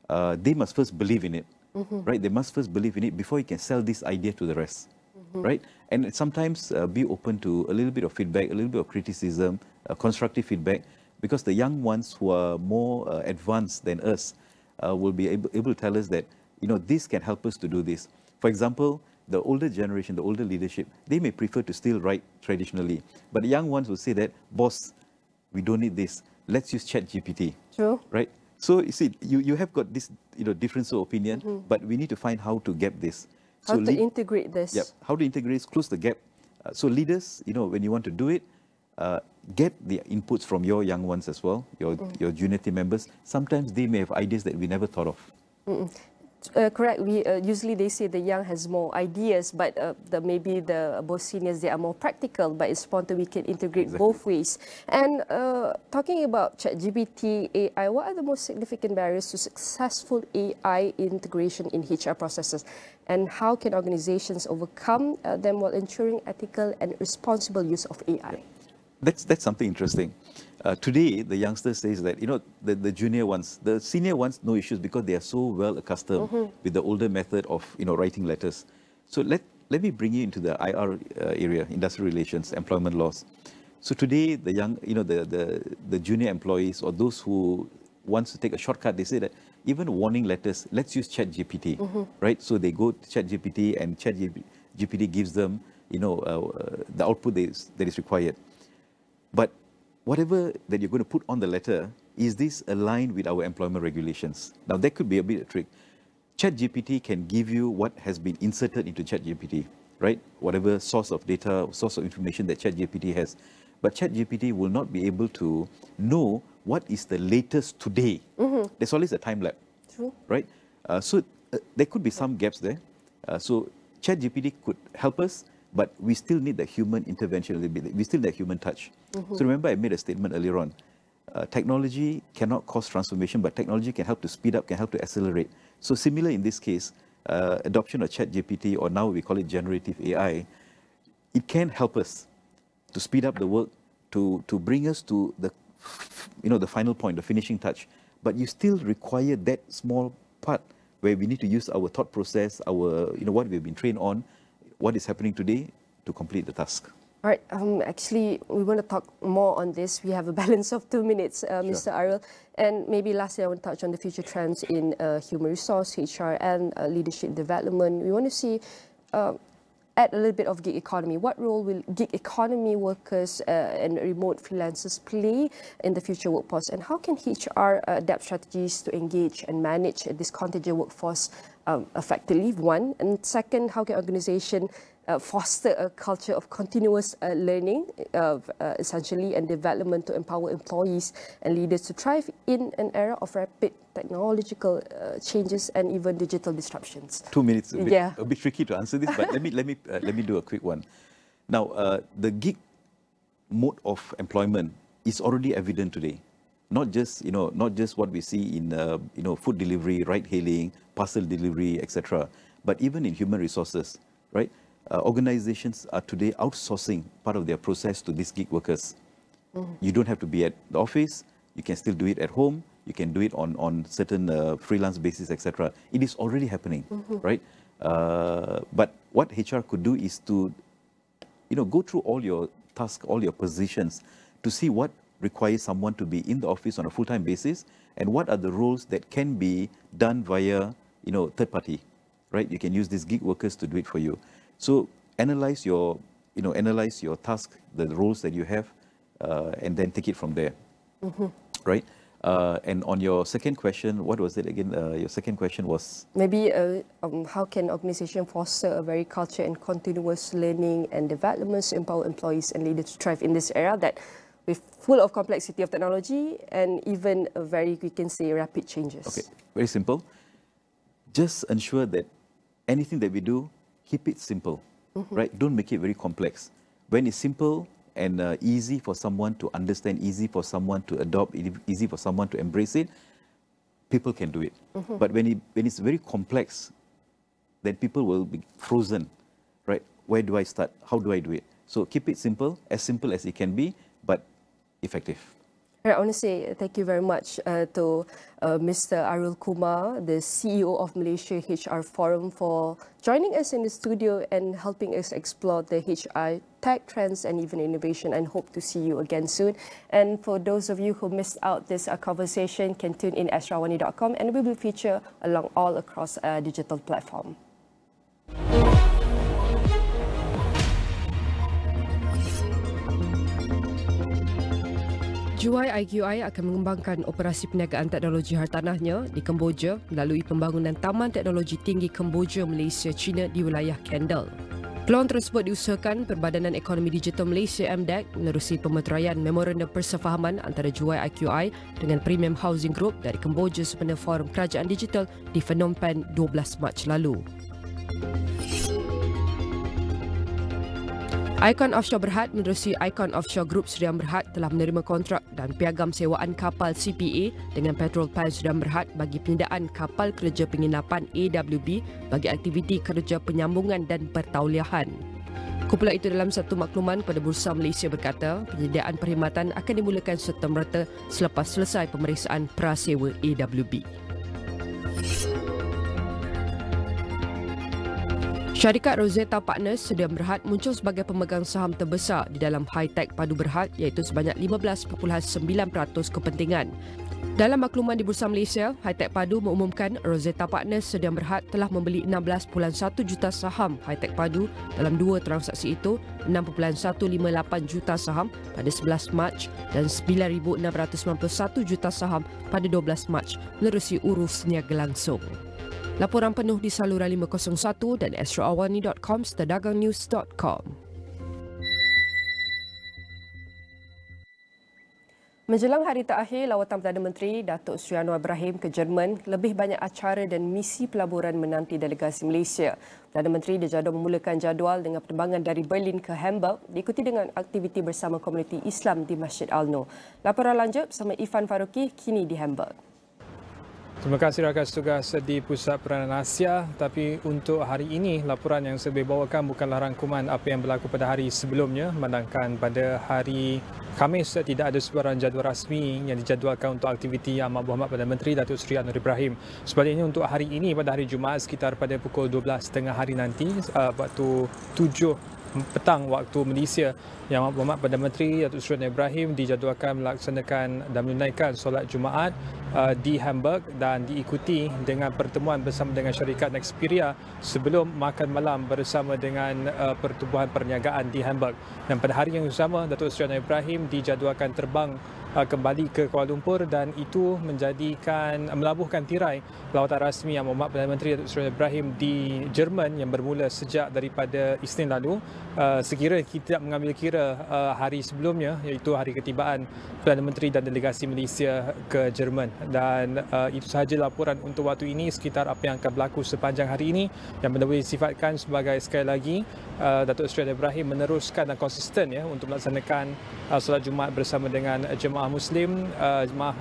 They must first believe in it, right? They must first believe in it before you can sell this idea to the rest, right? And sometimes be open to a little bit of feedback, a little bit of criticism, constructive feedback, because the young ones who are more advanced than us will be able to tell us that this can help us to do this. For example, the older generation, the older leadership, they may prefer to still write traditionally. But the young ones will say that, boss, we don't need this. Let's use ChatGPT. True. Right? So you see, you have got this difference of opinion, but we need to find how to gap this. How to integrate this. Yep. How to integrate, close the gap. So leaders, when you want to do it, get the inputs from your young ones as well, your junior team members. Sometimes they may have ideas that we never thought of. Correct. We usually they say the young has more ideas, but maybe the both seniors, they are more practical. But it's important we can integrate both ways. And talking about ChatGPT, AI, what are the most significant barriers to successful AI integration in HR processes? And how can organizations overcome them while ensuring ethical and responsible use of AI? That's something interesting. Today, the youngsters says that, the junior ones, the senior ones, no issues because they are so well accustomed with the older method of, writing letters. So let me bring you into the IR area, industrial relations, employment laws. So today, the young, the junior employees or those who wants to take a shortcut, they say that even warning letters, let's use ChatGPT, right? So they go to ChatGPT and ChatGPT gives them, the output that is required. But whatever that you're going to put on the letter, is this aligned with our employment regulations? Now, that could be a bit of a trick. ChatGPT can give you what has been inserted into ChatGPT, right? Whatever source of data, source of information that ChatGPT has. But ChatGPT will not be able to know what is the latest today. There's always a time lapse, right? So there could be some gaps there. So ChatGPT could help us, but we still need the human intervention a little bit. We still need human touch. So remember, I made a statement earlier on. Technology cannot cause transformation, but technology can help to speed up, can help to accelerate. So similar in this case, adoption of ChatGPT, or now we call it generative AI, it can help us to speed up the work, to bring us to the, the final point, the finishing touch. But you still require that small part where we need to use our thought process, our, what we've been trained on, what is happening today to complete the task. All right. Actually, we want to talk more on this. We have a balance of 2 minutes, Mr. Ariel. And maybe lastly, I want to touch on the future trends in human resource, HR, and leadership development. We want to see, add a little bit of gig economy. What role will gig economy workers and remote freelancers play in the future workforce? And how can HR adapt strategies to engage and manage this contingent workforce effectively, one? And second, how can organization foster a culture of continuous learning, essentially, and development to empower employees and leaders to thrive in an era of rapid technological changes and even digital disruptions? 2 minutes, a bit tricky to answer this, but let me do a quick one. Now, the gig mode of employment is already evident today. Not just what we see in food delivery, ride-hailing, parcel delivery, etc., but even in human resources, right? Organizations are today outsourcing part of their process to these gig workers. You don't have to be at the office. You can still do it at home. You can do it on certain freelance basis, etc. It is already happening, right? But what HR could do is to, go through all your tasks, all your positions, to see what requires someone to be in the office on a full-time basis, and what are the roles that can be done via, third party, right? You can use these gig workers to do it for you. So analyze your task, the roles that you have, and then take it from there, right? And on your second question, what was it again? Your second question was? Maybe how can organization foster a very culture and continuous learning and development to empower employees and leaders to thrive in this era that with full of complexity of technology and even a very, we can say, rapid changes? Okay, very simple. Just ensure that anything that we do, keep it simple, right? Don't make it very complex. When it's simple and easy for someone to understand, easy for someone to adopt, easy for someone to embrace it, people can do it. But when it's very complex, then people will be frozen, right? Where do I start? How do I do it? So keep it simple as it can be, but effective. I want to say thank you very much to Mr. Arul Kumar, the CEO of Malaysia HR Forum, for joining us in the studio and helping us explore the HR tech trends and even innovation, and hope to see you again soon. And for those of you who missed out this conversation, can tune in at AWANI.com, and we will feature along all across digital platform. JUI IQI akan mengembangkan operasi perniagaan teknologi hartanahnya di Kemboja melalui pembangunan Taman Teknologi Tinggi Kemboja, Malaysia, China di wilayah Kendal. Peluang tersebut diusahakan Perbadanan Ekonomi Digital Malaysia MDEC menerusi pemeteraian Memorandum Persefahaman antara JUI IQI dengan Premium Housing Group dari Kemboja sempena Forum Kerajaan Digital di Phnom Penh 12 Mac lalu. Icon Offshore Berhad menerusi Icon Offshore Group Sdn Berhad telah menerima kontrak dan piagam sewaan kapal CPA dengan Petrol Pan Sdn Berhad bagi penyediaan kapal kerja penginapan AWB bagi aktiviti kerja penyambungan dan pertauliahan. Kumpulan itu dalam satu makluman kepada Bursa Malaysia berkata, penyediaan perkhidmatan akan dimulakan serta-merta selepas selesai pemeriksaan prasewa AWB. Syarikat Rosetta Partners Sdn Berhad muncul sebagai pemegang saham terbesar di dalam high-tech padu Berhad, iaitu sebanyak 15.9% kepentingan. Dalam makluman di Bursa Malaysia, high-tech padu mengumumkan Rosetta Partners Sdn Berhad telah membeli 16.1 juta saham high-tech padu dalam dua transaksi itu, 6.158 juta saham pada 11 Mac dan 9.691 juta saham pada 12 Mac menerusi urus niaga langsung. Laporan penuh di saluran 501 dan astroawani.com serta dagangnews.com. Menjelang hari terakhir lawatan Perdana Menteri Datuk Seri Anwar Ibrahim ke Jerman, lebih banyak acara dan misi pelaburan menanti delegasi Malaysia. Perdana Menteri dijadual memulakan jadual dengan penerbangan dari Berlin ke Hamburg, diikuti dengan aktiviti bersama komuniti Islam di Masjid Al-Nur. Laporan lanjut bersama Irfan Faruqi kini di Hamburg. Terima kasih rakan tugas di Pusat Peranan Asia. Tapi untuk hari ini, laporan yang saya bawakan bukanlah rangkuman apa yang berlaku pada hari sebelumnya, melainkan pada hari Khamis tidak ada sebarang jadual rasmi yang dijadualkan untuk aktiviti Yang Amat Berhormat Perdana Menteri Datuk Seri Anwar Ibrahim. Sebaliknya untuk hari ini, pada hari Jumaat sekitar pada pukul 12.30 hari nanti, waktu 7 petang waktu Malaysia, Yang Amat Berhormat Perdana Menteri Datuk Seri Anwar Ibrahim dijadualkan melaksanakan dan menunaikan solat Jumaat di Hamburg dan diikuti dengan pertemuan bersama dengan syarikat Nexperia sebelum makan malam bersama dengan Pertubuhan Perniagaan di Hamburg. Dan pada hari yang sama, Datuk Seri Anwar Ibrahim dijadualkan terbang kembali ke Kuala Lumpur dan itu melabuhkan tirai lawatan rasmi Yang Amat Perdana Menteri Datuk Seri Ibrahim di Jerman yang bermula sejak daripada Isnin lalu, sekira kita tidak mengambil kira hari sebelumnya, iaitu hari ketibaan Perdana Menteri dan delegasi Malaysia ke Jerman. Dan itu sahaja laporan untuk waktu ini sekitar apa yang akan berlaku sepanjang hari ini, yang boleh disifatkan sebagai sekali lagi Datuk Seri Ibrahim meneruskan dan konsisten untuk melaksanakan solat Jumaat bersama dengan jemaah Muslim, jemaah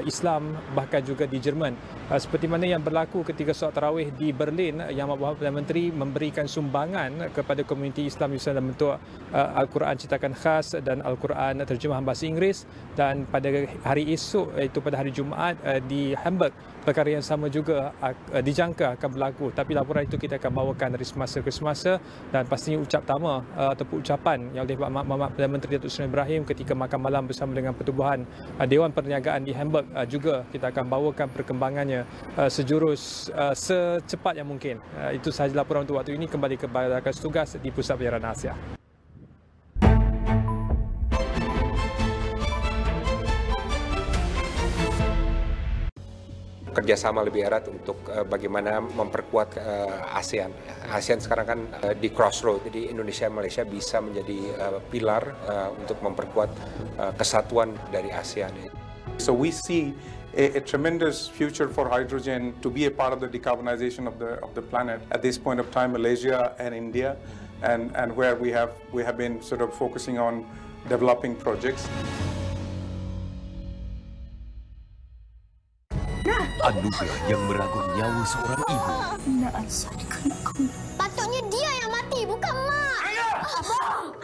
Islam, bahkan juga di Jerman. Seperti mana yang berlaku ketika solat tarawih di Berlin, Yang Amat Berhormat Perdana Menteri memberikan sumbangan kepada komuniti Islam dalam bentuk Al-Quran cetakan khas dan Al-Quran terjemahan bahasa Inggeris. Dan pada hari esok, iaitu pada hari Jumaat di Hamburg, perkara yang sama juga dijangka akan berlaku. Tapi laporan itu kita akan bawakan dari semasa ke semasa, dan pastinya ataupun ucapan yang oleh Yang Amat Berhormat Perdana Menteri Datuk Seri Ibrahim ketika makan malam bersama dengan Pertubuhan Dewan Perniagaan di Hamburg juga kita akan bawakan perkembangannya secepat yang mungkin. Itu sahaja laporan untuk waktu ini. Kembali kepada rakan tugas di Pusat Penyiaran Asia. Kerjasama lebih erat untuk bagaimana memperkuat ASEAN. ASEAN sekarang kan di crossroad, jadi Indonesia dan Malaysia bisa menjadi pilar untuk memperkuat kesatuan dari ASEAN. So we see a tremendous future for hydrogen to be a part of the decarbonization of the planet. At this point of time, Malaysia and India, and where we have been sort of focusing on developing projects. Anugerah yang meragut nyawa seorang ibu. Nak asal kanku. Patutnya dia yang mati, bukan mak.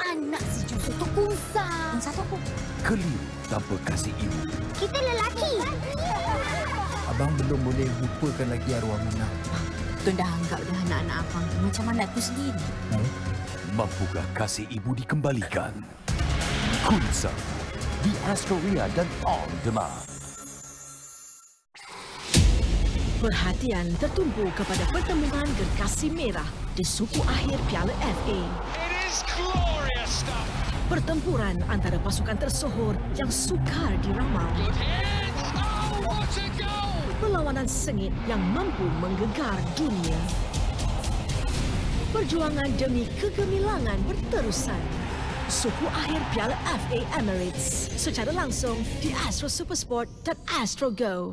Anak si Jujur tu kungsang. Yang satu apa? Keliru tanpa kasih ibu. Kita lelaki. Abang belum boleh lupakan lagi arwah Munah. Tuan dah anggap dah anak-anak abang macam anakku sendiri. Mampukah kasih ibu dikembalikan? Kunsa di Astroria dan On Demand. Perhatian tertumpu kepada pertemuan gergasi merah di suku akhir Piala FA. Pertempuran antara pasukan tersohor yang sukar diramal. Perlawanan sengit yang mampu menggegar dunia. Perjuangan demi kegemilangan berterusan. Suku akhir Piala FA Emirates secara langsung di Astro Supersport dan Astro Go.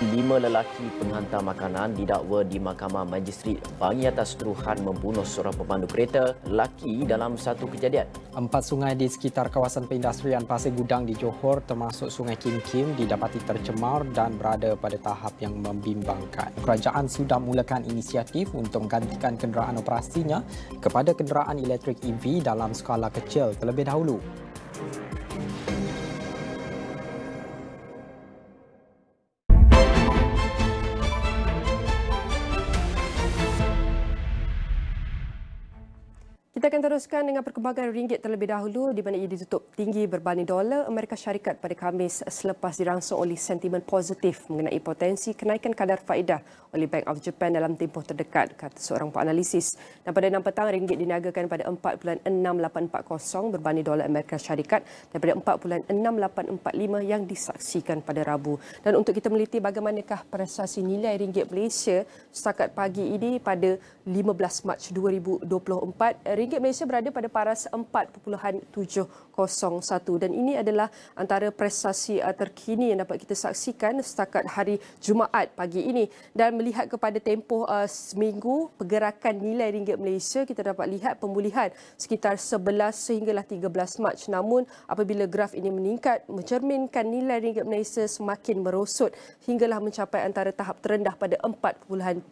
5 lelaki penghantar makanan didakwa di Mahkamah Magistrate Bangi atas tuduhan membunuh seorang pemandu kereta lelaki dalam satu kejadian. 4 sungai di sekitar kawasan perindustrian Pasir Gudang di Johor termasuk Sungai Kim Kim didapati tercemar dan berada pada tahap yang membimbangkan. Kerajaan sudah mulakan inisiatif untuk menggantikan kenderaan operasinya kepada kenderaan elektrik EV dalam skala kecil terlebih dahulu. Kita akan teruskan dengan perkembangan ringgit terlebih dahulu di mana ia ditutup tinggi berbanding dolar Amerika Syarikat pada Khamis selepas dirangsang oleh sentimen positif mengenai potensi kenaikan kadar faedah oleh Bank of Japan dalam tempoh terdekat, kata seorang penganalisis. Dan pada 6 petang, ringgit diniagakan pada 4.6840 berbanding dolar Amerika Syarikat daripada 4.6845 yang disaksikan pada Rabu. Dan untuk kita meliti bagaimanakah prestasi nilai ringgit Malaysia setakat pagi ini pada 15 Mac 2024, ringgit Malaysia berada pada paras 4.701 dan ini adalah antara prestasi terkini yang dapat kita saksikan setakat hari Jumaat pagi ini. Dan melihat kepada tempoh seminggu pergerakan nilai ringgit Malaysia, kita dapat lihat pemulihan sekitar 11 sehinggalah 13 Mac. Namun apabila graf ini meningkat, mencerminkan nilai ringgit Malaysia semakin merosot hinggalah mencapai antara tahap terendah pada 4.701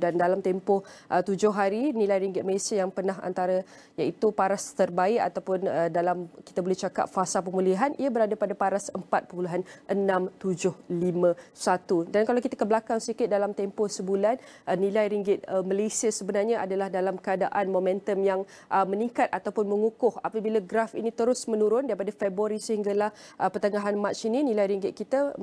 dan dalam tempoh 7 hari nilai ringgit Malaysia yang pernah antara iaitu paras terbaik ataupun dalam kita boleh cakap fasa pemulihan, ia berada pada paras 4.6751. Dan kalau kita ke belakang sikit dalam tempoh sebulan, nilai ringgit Malaysia sebenarnya adalah dalam keadaan momentum yang meningkat ataupun mengukuh. Apabila graf ini terus menurun daripada Februari sehinggalah pertengahan Mac ini, nilai ringgit kita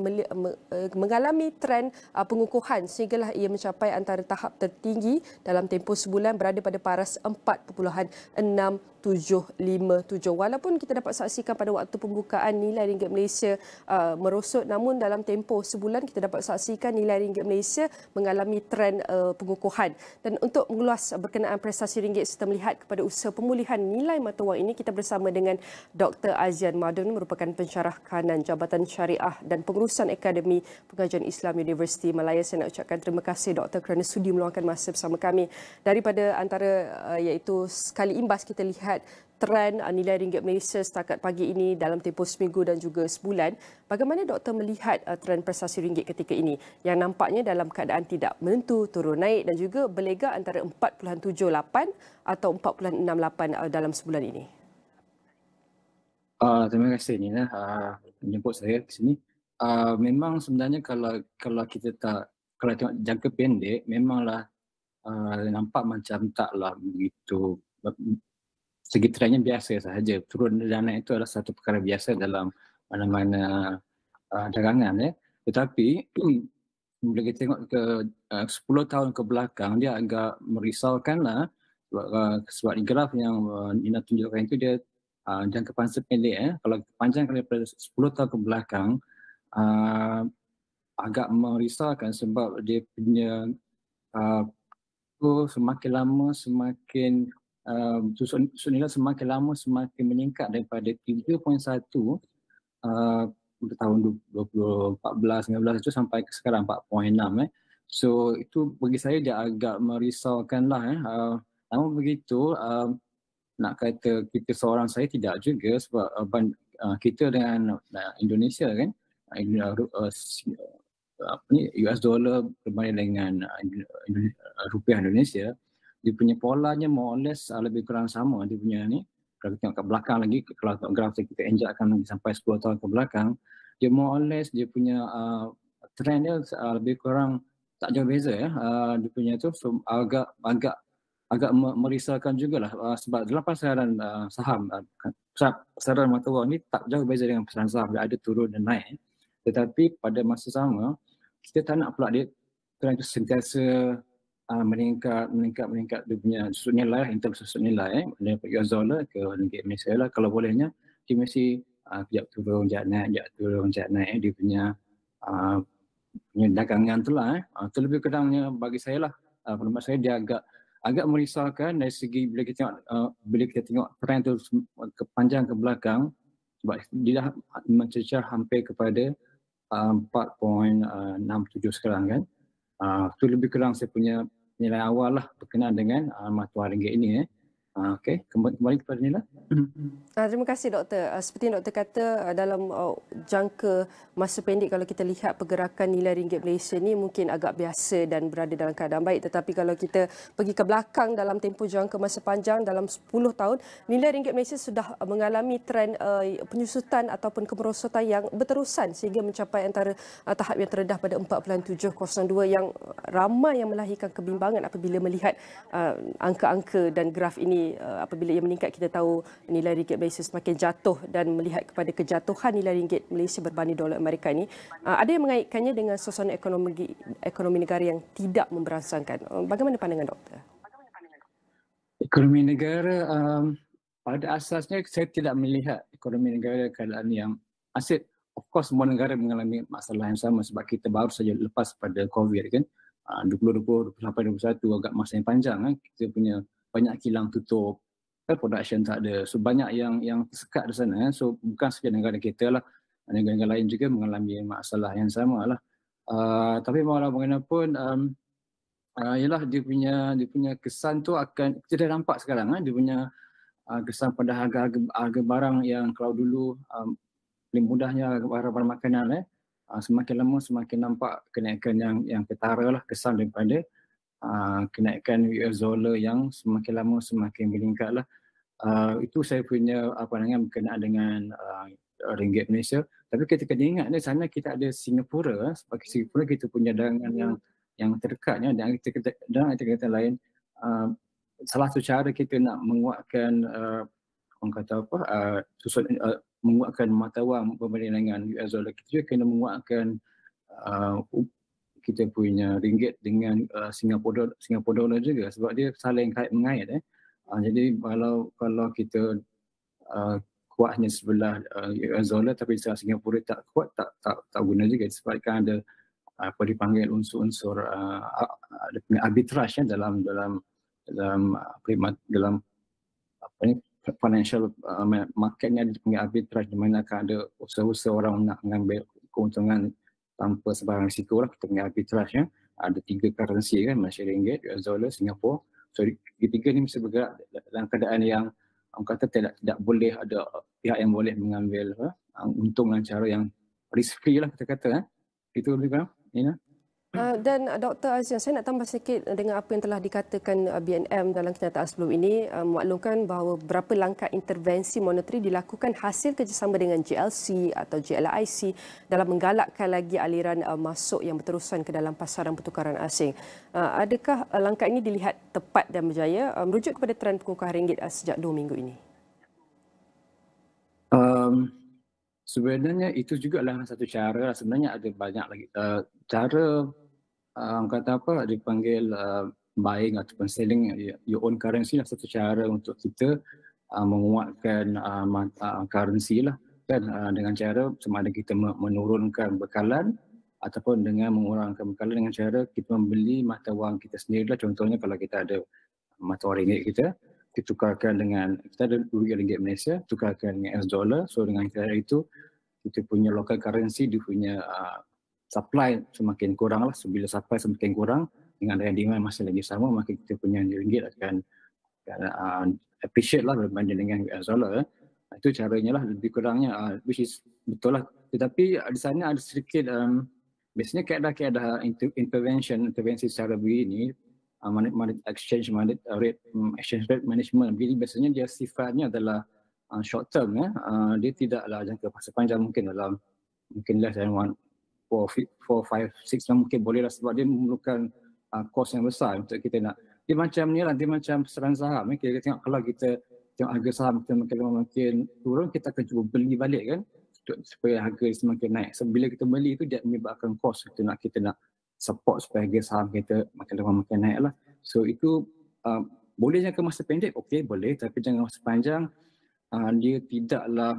mengalami trend pengukuhan sehinggalah ia mencapai antara tahap tertinggi dalam tempoh sebulan berada pada paras 4.6757. Walaupun kita dapat saksikan pada waktu pembukaan nilai ringgit Malaysia merosot, namun dalam tempoh sebulan kita dapat saksikan nilai ringgit Malaysia mengalami trend pengukuhan. Dan untuk mengulas berkenaan prestasi ringgit serta melihat kepada usaha pemulihan nilai mata wang ini, kita bersama dengan Dr. Azian Madun, merupakan pensyarah kanan Jabatan Syariah dan Pengurusan Akademi Pengajian Islam Universiti Malaya. Saya nak ucapkan terima kasih Doktor kerana sudi meluangkan masa bersama kami. Daripada antara iaitu sekali imbas kita lihat trend nilai ringgit Malaysia setakat pagi ini dalam tempoh seminggu dan juga sebulan, bagaimana doktor melihat trend prestasi ringgit ketika ini yang nampaknya dalam keadaan tidak menentu, turun naik dan juga berlega antara 4.78 atau 4.68 dalam sebulan ini? Terima kasih Nina menjemput saya ke sini. Memang sebenarnya kalau kita kalau tengok jangka pendek, memanglah nampak macam taklah begitu, segi trennya biasa sahaja. Turun dan naik itu adalah satu perkara biasa dalam mana-mana dagangan. Tetapi bila kita tengok ke 10 tahun ke belakang, dia agak merisaukan lah, sebab graf yang Nina tunjukkan itu dia jangka masa pendek. Kalau panjang daripada 10 tahun ke belakang, agak merisaukan sebab dia punya semakin lama semakin nilai semakin lama semakin meningkat daripada 3.1 pada tahun 2014-15 itu sampai ke sekarang 4.6. So itu bagi saya dia agak merisaukan lah. Namun begitu nak kata kita seorang saya tidak juga sebab kita dengan Indonesia kan, US dollar berbanding dengan rupiah Indonesia, dia punya polanya more or less lebih kurang sama. Dia punya ni, kalau kita tengok kat belakang lagi, kalau tengok grafik kita injakkan lagi sampai 10 tahun ke belakang, dia more or less dia punya trend dia lebih kurang tak jauh beza ya. Dia punya tu so, agak merisaukan jugalah sebab dalam pasaran saham, pasaran mata wang ni tak jauh beza dengan pasaran saham, dia ada turun dan naik. Tetapi pada masa sama kita tak nak pula dia trend itu sentiasa meningkat dia punya susut nilai, susut nilai daripada US dollar ke ringgit Malaysia lah. Kalau bolehnya dia mesti kejap turun, kejap naik, dia punya dagangan tu lah. Itu lebih kurangnya bagi saya lah. Pendapat saya dia agak merisaukan dari segi bila kita tengok trend tu panjang ke belakang, sebab dia dah mencecah hampir kepada 4.67 sekarang kan. Itu lebih kurang saya punya nilai awal lah berkenaan dengan mata wang ringgit ini. Okey, kembali kepada Nila. Terima kasih doktor. Seperti yang doktor kata, dalam jangka masa pendek kalau kita lihat pergerakan nilai ringgit Malaysia ni mungkin agak biasa dan berada dalam keadaan baik, tetapi kalau kita pergi ke belakang dalam tempoh jangka masa panjang dalam 10 tahun, nilai ringgit Malaysia sudah mengalami trend penyusutan ataupun kemerosotan yang berterusan sehingga mencapai antara tahap yang terendah pada 4.702 yang ramai yang melahirkan kebimbangan apabila melihat angka-angka dan graf ini. Apabila ia meningkat, kita tahu nilai ringgit Malaysia semakin jatuh, dan melihat kepada kejatuhan nilai ringgit Malaysia berbanding dolar Amerika ini, ada yang mengaitkannya dengan suasana ekonomi negara yang tidak memberansangkan. Bagaimana pandangan doktor? Ekonomi negara pada asasnya saya tidak melihat ekonomi negara keadaan yang asyik. Of course semua negara mengalami masalah yang sama sebab kita baru saja lepas pada COVID kan. 2020 sampai 2021 agak masa yang panjang kan. Kita punya banyak kilang tutup, production tak ada. So banyak yang tersekat di sana. So bukan saja negara kita lah, negara-negara lain juga mengalami masalah yang sama lah. Tapi walau bagaimanapun, ialah dia punya kesan tu akan kita dah nampak sekarang. Dia punya kesan pada harga barang yang kalau dulu lebih mudahnya barang makanan, semakin lama semakin nampak kenaikan yang ketara lah, kesan daripada kenaikan US dollar yang semakin lama semakin meningkat lah. Itu saya punya berkenaan dengan ringgit Malaysia. Tapi kita kena ingat di sana kita ada Singapura. Sebagai Singapura kita punya dagangan yang terdekatnya, dan kita lain. Salah satu cara kita nak menguatkan menguatkan mata wang berbanding dengan US dollar, kita juga kena menguatkan kita punya ringgit dengan Singapura dollar juga, sebab dia saling kait-mengait. Jadi kalau kita kuatnya sebelah US dollar tapi sebelah Singapura tak kuat, tak guna juga, sebab kan ada apa dipanggil unsur-unsur arbitrage dalam financial marketnya, dipanggil arbitrage, di mana akan ada usaha-usaha orang nak mengambil keuntungan tanpa sebarang risiko lah. Kita punya arbitrage ada 3 currency kan, Malaysia ringgit, US dollar, Singapura. So ketiga ni mesti bergerak dalam keadaan yang orang kata tidak boleh ada pihak yang boleh mengambil untung dengan cara yang risk free lah kita kata. Itu lebih kurang. Dan Dr. Aziz, saya nak tambah sikit dengan apa yang telah dikatakan BNM dalam kenyataan sebelum ini, memaklumkan bahawa beberapa langkah intervensi moneteri dilakukan hasil kerjasama dengan GLC atau GLIC dalam menggalakkan lagi aliran masuk yang berterusan ke dalam pasaran pertukaran asing. Adakah langkah ini dilihat tepat dan berjaya merujuk kepada trend pengukuhan ringgit sejak 2 minggu ini? Sebenarnya itu juga lah satu cara. Sebenarnya ada banyak lagi cara, kata apa, dipanggil buying ataupun selling your own currency lah, satu cara untuk kita menguatkan currency lah kan, dengan cara sama ada kita menurunkan bekalan ataupun dengan mengurangkan bekalan dengan cara kita membeli mata wang kita sendiri lah. Contohnya kalau kita ada mata wang ringgit kita tukarkan dengan, kita ada ringgit Malaysia, tukarkan dengan US dollar. So dengan cara itu kita punya local currency, dia punya supply semakin kurang lah. So bila supply semakin kurang dengan demand masih lagi sama, maka kita punya ringgit akan appreciate lah berbanding dengan US dollar. Itu caranya lah lebih kurangnya, which is betul lah. Tetapi di sana ada sedikit biasanya keadaan intervensi secara begini exchange rate management. Jadi biasanya dia sifatnya adalah short term, dia tidaklah jangka masa panjang, mungkin less than 4, 5, 6 mungkin boleh lah, sebab dia memerlukan kos yang besar untuk kita nak. Dia macam ni lah, dia macam pesanan saham. Kita tengok kalau kita tengok harga saham kita makin turun, kita akan cuba beli balik kan, supaya harga semakin naik. So, bila kita beli itu dia menyebabkan kos kita nak support supaya harga saham kita makin lama makin naik lah. So itu boleh jangka masa pendek, okey boleh, tapi jangka masa panjang dia tidaklah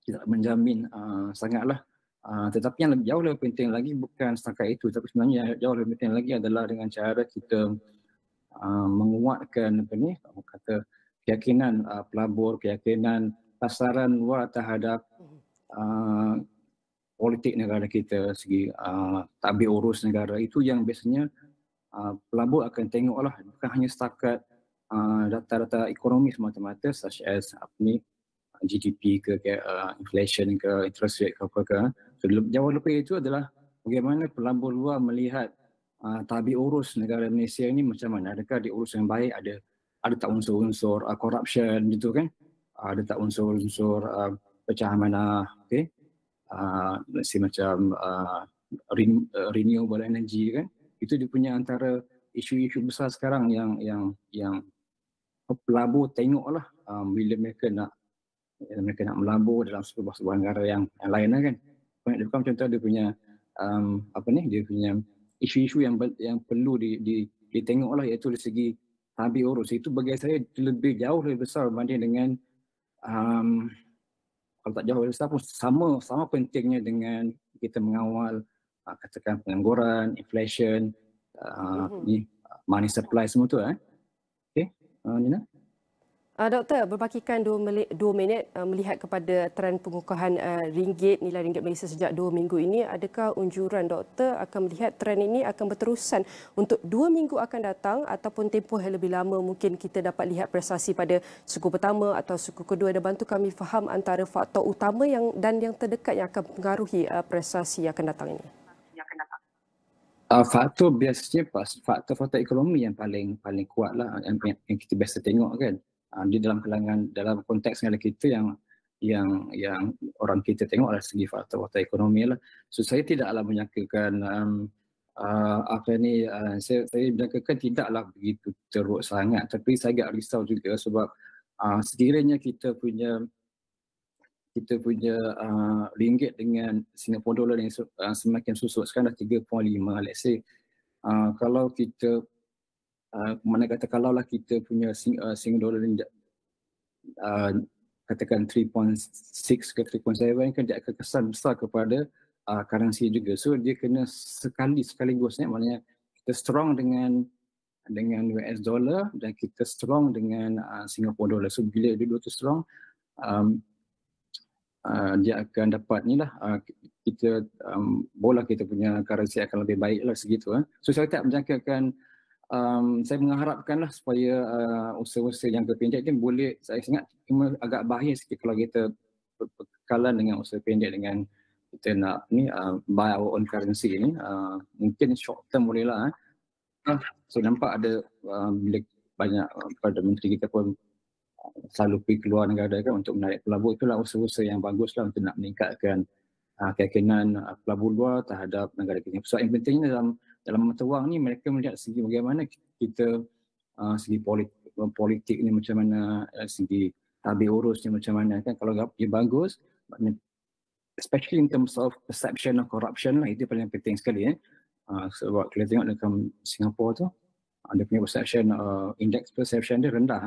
tidak menjamin sangatlah. Tetapi yang jauh lebih penting lagi bukan setakat itu, tapi sebenarnya jauh lebih penting lagi adalah dengan cara kita menguatkan keyakinan pelabur, keyakinan pasaran luar terhadap politik negara kita, segi tadbir urus negara. Itu yang biasanya pelabur akan tengoklah, bukan hanya setakat data-data ekonomi semata-mata, such as GDP ke inflation ke interest rate ke apa ke. So, jauh lebih itu adalah bagaimana pelabur luar melihat tadbir urus negara Malaysia ini macam mana. Adakah diurus yang baik, ada tak unsur-unsur corruption gitu kan, ada tak unsur-unsur pecahan manah, okey, macam renewable energy kan. Itu dia punya antara isu-isu besar sekarang yang pelabur tengoklah bila mereka nak melabur dalam sebuah negara yang lain lah kan. Contoh dia punya dia punya isu-isu yang perlu ditengoklah, iaitu dari segi tadbir urus. Itu bagi saya jauh lebih besar berbanding dengan kalau tak jauh lebih besar pun sama pentingnya dengan kita mengawal katakan pengangguran, inflation, money supply semua tu. Okey, Nina. Doktor, berbakikan 2 minit melihat kepada trend pengukuhan nilai ringgit Malaysia sejak 2 minggu ini, adakah unjuran doktor akan melihat trend ini akan berterusan untuk 2 minggu akan datang ataupun tempoh yang lebih lama mungkin kita dapat lihat prestasi pada suku pertama atau suku kedua, dan bantu kami faham antara faktor utama yang terdekat yang akan mempengaruhi prestasi yang akan datang ini? Faktor biasanya faktor ekonomi yang paling kuat lah, yang kita biasa tengok kan. Di dalam konteks negara kita yang orang kita tengok adalah segi faktor ekonomi lah. So saya tidaklah menyangkakan saya menyangkakan tidaklah begitu teruk sangat, tapi saya agak risau juga sebab sekiranya kita punya ringgit dengan Singapore dollar yang semakin susut, sekarang dah 3.5, let's say kalau kita kalaulah kita punya Singapore dollar katakan 3.6 ke 3.7 kan, dia akan kesan besar kepada currency juga. So dia kena sekaligus maknanya kita strong dengan US dollar dan kita strong dengan Singapore dollar. So bila dua tu strong, dia akan dapat kita bola kita punya currency akan lebih baik lah segitu. So saya tak menjangkakan, saya mengharapkanlah supaya usaha-usaha jangka pendek ni boleh, saya ingat cuma agak bahaya sikit kalau kita berkekalan dengan usaha pendek dengan kita nak buy our own currency ni. Mungkin short term boleh lah. So nampak ada bila banyak Perdana Menteri kita pun selalu pergi keluar negara kan untuk menarik pelabur, itulah usaha-usaha yang bagus lah untuk nak meningkatkan keyakinan pelabur luar terhadap negara kita. So yang pentingnya dalam mata wang ni mereka melihat segi bagaimana kita segi politik ni macam mana, segi tadbir urus ni macam mana kan. Kalau dia bagus, especially in terms of perception of corruption lah, itu paling penting sekali. Sebab kita tengok dekat Singapura tu, dia punya perception, index perception dia rendah,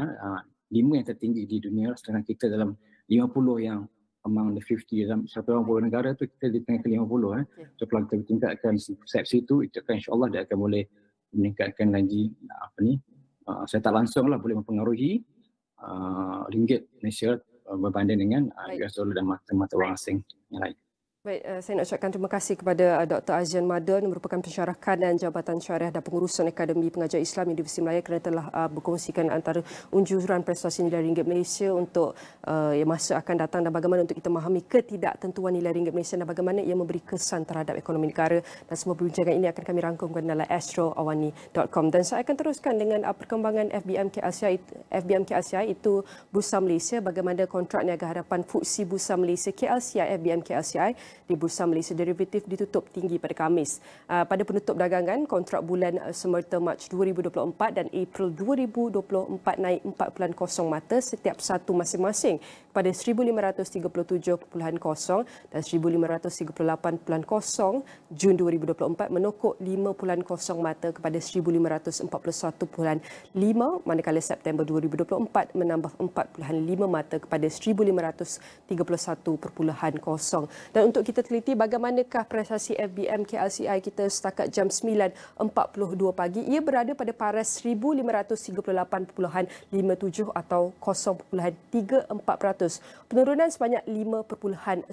5 yang tertinggi di dunia, sedangkan kita dalam 50 yang among the 50 dalam 180 negara tu, kita di tengah ke 50. So kalau kita tingkatkan persepsi itu kan insyaAllah dia akan boleh meningkatkan lagi saya tak langsung lah boleh mempengaruhi ringgit Malaysia berbanding dengan US dollar dan mata wang asing yang lain. Baik, saya nak ucapkan terima kasih kepada Dr. Azzian Madan, merupakan pensyarah kanan Jabatan Syariah dan Pengurusan Akademi Pengajar Islam Universiti Melaya, kerana telah berkongsikan antara unjuran prestasi nilai ringgit Malaysia untuk masa akan datang dan bagaimana untuk kita memahami ketidaktentuan nilai ringgit Malaysia dan bagaimana ia memberi kesan terhadap ekonomi negara. Dan semua perbincangan ini akan kami rangkumkan dalam astroawani.com. Dan saya akan teruskan dengan perkembangan FBM KLCI itu Bursa Malaysia, bagaimana kontrak niaga hadapan FTSE Bursa Malaysia KLCI FBM KLCI di Bursa Malaysia Derivatif ditutup tinggi pada Khamis. Pada penutup dagangan, kontrak bulan semerta Mac 2024 dan April 2024 naik 4.0 mata setiap satu masing-masing kepada 1537.0 dan 1538.0 Jun 2024, menokok 5.0 mata kepada 1541.5, manakala September 2024 menambah 4.5 mata kepada 1531.0. Dan untuk kita teliti bagaimanakah prestasi FBM KLCI kita setakat jam 9.42 pagi, ia berada pada paras 1538.57 atau 0.34%. Penurunan sebanyak 5.18.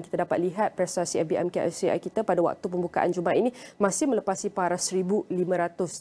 Kita dapat lihat prestasi FBM KLCI kita pada waktu pembukaan Jumaat ini masih melepasi paras 1,500,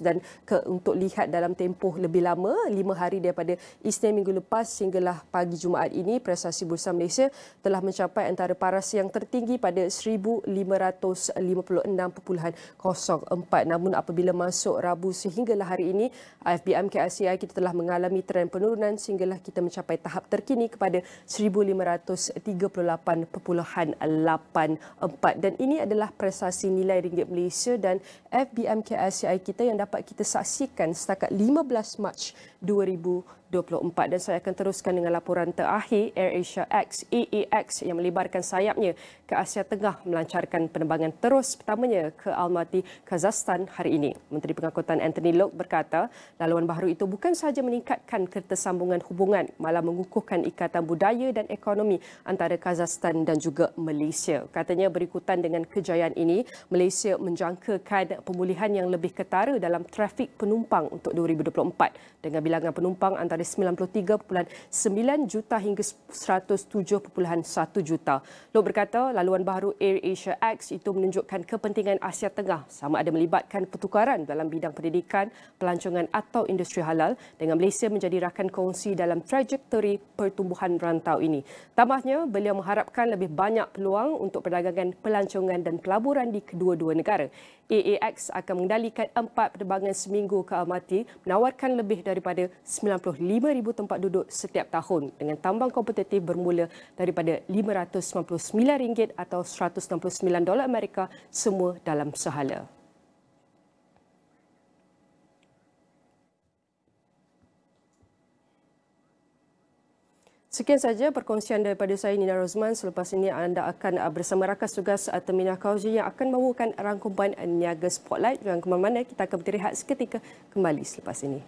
dan untuk lihat dalam tempoh lebih lama 5 hari daripada Isnin minggu lepas sehinggalah pagi Jumaat ini, prestasi Bursa Malaysia telah mencapai antara paras yang tertinggi pada 1,556.04. Namun apabila masuk Rabu sehinggalah hari ini, FBM KLCI kita telah mengalami trend penurunan sehinggalah kita mencapai tahap terkini kepada 1,538.84. Dan ini adalah prestasi nilai ringgit Malaysia dan FBM KLCI kita yang dapat kita saksikan setakat 15 Mac 2024. Dan saya akan teruskan dengan laporan terakhir. AirAsia X AAX yang melebarkan sayapnya ke Asia Tengah melancarkan penerbangan terus pertamanya ke Almaty, Kazakhstan hari ini. Menteri Pengangkutan Anthony Loke berkata, laluan baharu itu bukan sahaja meningkatkan ketersambungan hubungan, malah mengukuhkan ikatan budaya dan ekonomi antara Kazakhstan dan juga Malaysia. Katanya berikutan dengan kejayaan ini, Malaysia menjangkakan pemulihan yang lebih ketara dalam trafik penumpang untuk 2024 dengan bilangan penumpang antara 93.9 juta hingga 107.1 juta. Loke berkata, laluan baharu AirAsia X itu menunjukkan kepentingan Asia Tengah sama ada melibatkan pertukaran dalam bidang pendidikan, pelancongan atau industri halal, dengan Malaysia menjadi rakan kongsi dalam trajektori pertumbuhan rantau ini. Tambahnya, beliau mengharapkan lebih banyak peluang untuk perdagangan, pelancongan dan pelaburan di kedua-dua negara. AAX akan mengendalikan 4 penerbangan seminggu ke Almaty, menawarkan lebih daripada 95,000 tempat duduk setiap tahun dengan tambang kompetitif bermula daripada RM599 atau $169 Amerika, semua dalam sehala. Sekian saja perkongsian daripada saya, Nina Rozman. Selepas ini anda akan bersama rakan tugas Tehmina Kaoosji yang akan membawakan rangkuman Niaga Spotlight. Jangan ke mana-mana, kita akan beristirahat seketika, kembali selepas ini.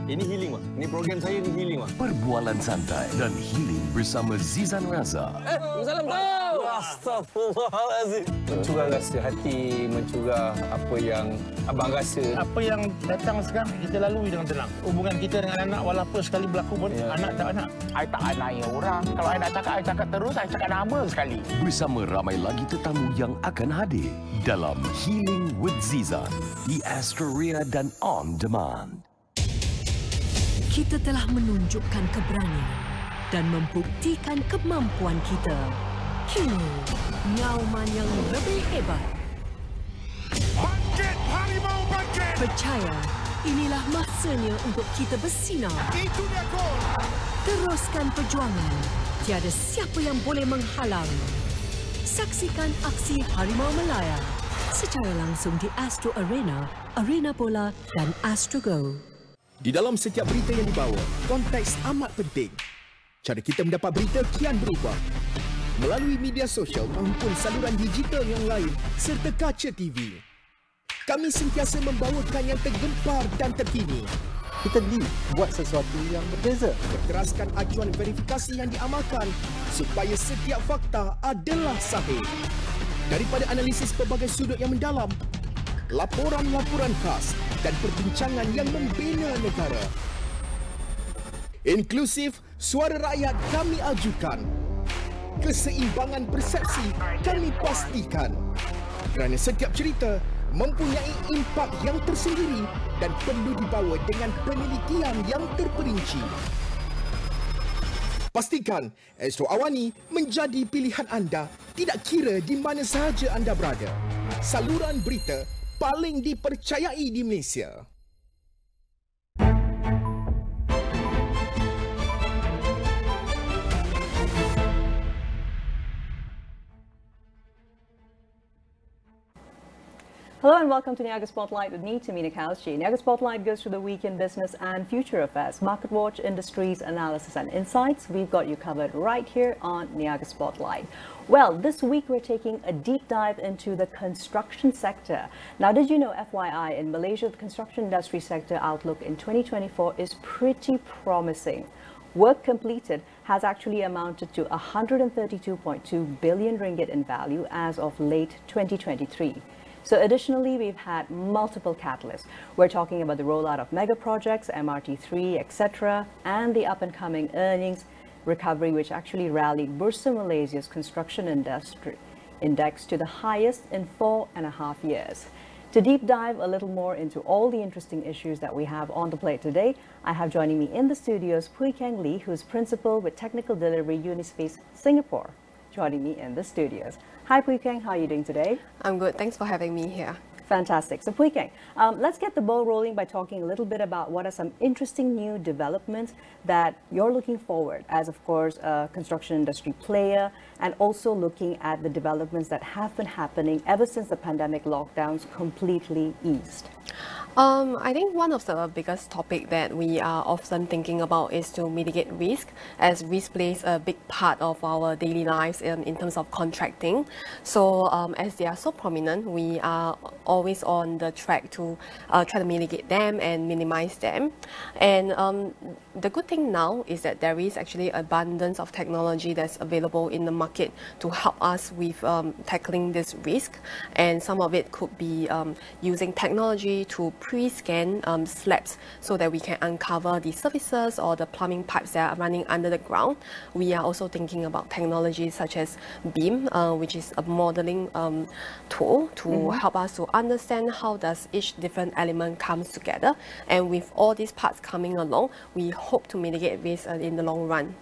Ini healing, Mak. Ini program saya, ini healing, Mak. Perbualan santai dan healing bersama Zizan Raza. Salam kau! Astagfirullahalazim. Mencurah rasa hati, mencurah apa yang abang rasa. Apa yang datang sekarang kita lalui dengan tenang. Hubungan kita dengan anak walaupun sekali berlaku pun anak tak anak. I tak anai orang. Kalau I nak cakap, I cakap terus, I cakap nama sekali. Bersama ramai lagi tetamu yang akan hadir dalam Healing with Zizan di Astroria dan On Demand. Kita telah menunjukkan keberanian dan membuktikan kemampuan kita. Kini, ngauman yang lebih hebat. Bangkit, harimau bangkit! Percaya, inilah masanya untuk kita bersinar. Itu dia gol! Teruskan perjuangan. Tiada siapa yang boleh menghalang. Saksikan aksi Harimau Melaya secara langsung di Astro Arena, Arena Bola dan Astro Go. Di dalam setiap berita yang dibawa, konteks amat penting. Cara kita mendapat berita kian berubah. Melalui media sosial maupun saluran digital yang lain serta kaca TV. Kami sentiasa membawakan yang tergempar dan terkini. Kita ni buat sesuatu yang berbeza. Berteraskan acuan verifikasi yang diamalkan supaya setiap fakta adalah sahih. Daripada analisis pelbagai sudut yang mendalam, laporan-laporan khas dan perbincangan yang membina negara. Inklusif, suara rakyat kami ajukan. Keseimbangan persepsi kami pastikan. Kerana setiap cerita mempunyai impak yang tersendiri dan perlu dibawa dengan penelitian yang terperinci. Pastikan Astro AWANI menjadi pilihan anda tidak kira di mana sahaja anda berada. Saluran berita paling dipercayai di Malaysia. Hello and welcome to Niaga Spotlight with me, Tehmina Kaoosji. Niaga Spotlight goes through the week in business and future affairs, market watch, industries, analysis and insights. We've got you covered right here on Niaga Spotlight. Well, this week we're taking a deep dive into the construction sector. Now, did you know, FYI, in Malaysia, the construction industry sector outlook in 2024 is pretty promising. Work completed has actually amounted to 132.2 billion ringgit in value as of late 2023. So additionally, we've had multiple catalysts. We're talking about the rollout of mega projects, MRT3, etc., and the up-and-coming earnings recovery, which actually rallied Bursa Malaysia's construction industry index to the highest in 4.5 years. To deep dive a little more into all the interesting issues that we have on the plate today, I have joining me in the studios Pui Keng Lee, who's principal with Technical Delivery Unispace Singapore, joining me in the studios. Hi Pui Keng, how are you doing today? I'm good, thanks for having me here. Fantastic. So Pui Keng, let's get the ball rolling by talking a little bit about what are some interesting new developments that you're looking forward as, of course, a construction industry player, and also looking at the developments that have been happening ever since the pandemic lockdowns completely eased. I think one of the biggest topic that we are often thinking about is to mitigate risk, as risk plays a big part of our daily lives in terms of contracting. So as they are so prominent, we are always on the track to try to mitigate them and minimize them. And the good thing now is that there is actually abundance of technology that's available in the market to help us with tackling this risk. And some of it could be using technology to pre-scan slabs so that we can uncover the surfaces or the plumbing pipes that are running under the ground. We are also thinking about technologies such as BIM, which is a modeling tool to help us to understand how does each different element comes together. And with all these parts coming along, we hope to mitigate risk in the long run.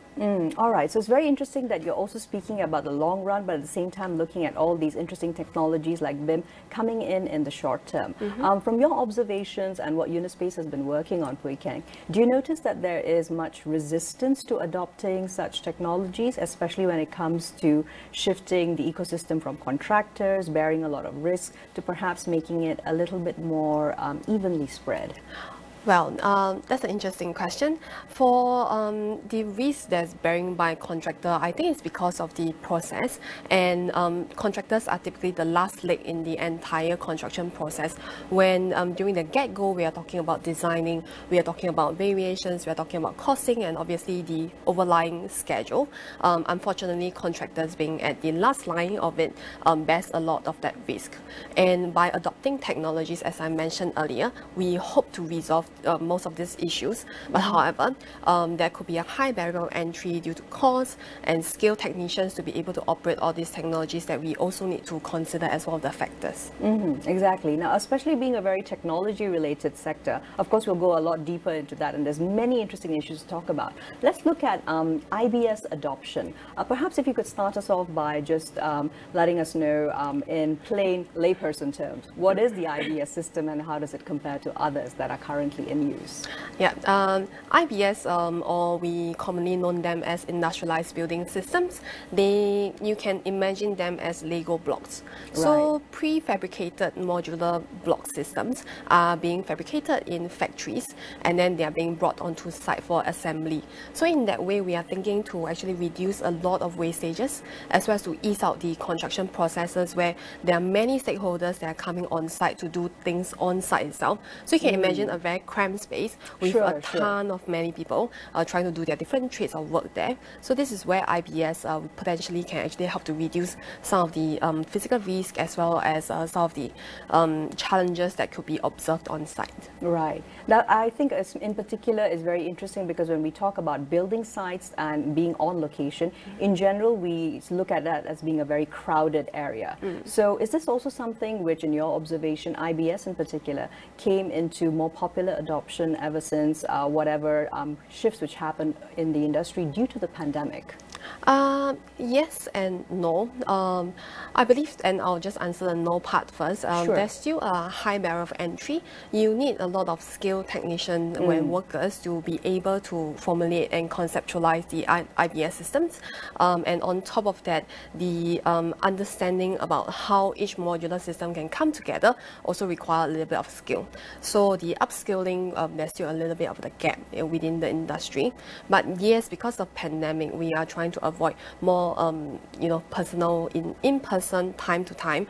All right, so it's very interesting that you're also speaking about the long run, but at the same time looking at all these interesting technologies like BIM coming in the short term. From your observations and what Unispace has been working on, Pui Keng, do you notice that there is much resistance to adopting such technologies, especially when it comes to shifting the ecosystem from contractors, bearing a lot of risk, to perhaps making it a little bit more evenly spread? Well, that's an interesting question. For the risk that's bearing by contractor, I think it's because of the process, and contractors are typically the last leg in the entire construction process. When during the get-go, we are talking about designing, we are talking about variations, we are talking about costing, and obviously the overlying schedule. Unfortunately, contractors being at the last line of it bears a lot of that risk. And by adopting technologies, as I mentioned earlier, we hope to resolve most of these issues, but however, there could be a high barrier of entry due to cost and skilled technicians to be able to operate all these technologies that we also need to consider as one of the factors. Exactly. Now, especially being a very technology-related sector, of course, we'll go a lot deeper into that, and there's many interesting issues to talk about. Let's look at IBS adoption. Perhaps if you could start us off by just letting us know in plain layperson terms, what is the IBS system and how does it compare to others that are currently in use? Yeah, IBS, or we commonly know them as industrialized building systems, you can imagine them as Lego blocks. So prefabricated modular block systems are being fabricated in factories, and then they are being brought onto site for assembly. So in that way, we are thinking to actually reduce a lot of wastages, as well as to ease out the construction processes where there are many stakeholders that are coming on site to do things on site itself. So you can imagine a very cramped space with a ton of many people trying to do their different trades of work there. So this is where IBS potentially can actually help to reduce some of the physical risk as well as some of the challenges that could be observed on site. Right. That I think in particular is very interesting because when we talk about building sites and being on location, in general we look at that as being a very crowded area. So is this also something which in your observation, IBS in particular, came into more popular adoption ever since whatever shifts which happened in the industry due to the pandemic? Yes and no. I believe, and I'll just answer the no part first. There's still a high barrier of entry. You need a lot of skilled technicians and workers to be able to formulate and conceptualize the IBS systems. And on top of that, the understanding about how each modular system can come together also require a little bit of skill. So the upskilling, there's still a little bit of the gap within the industry. But yes, because of pandemic, we are trying to avoid more personal in-person time to time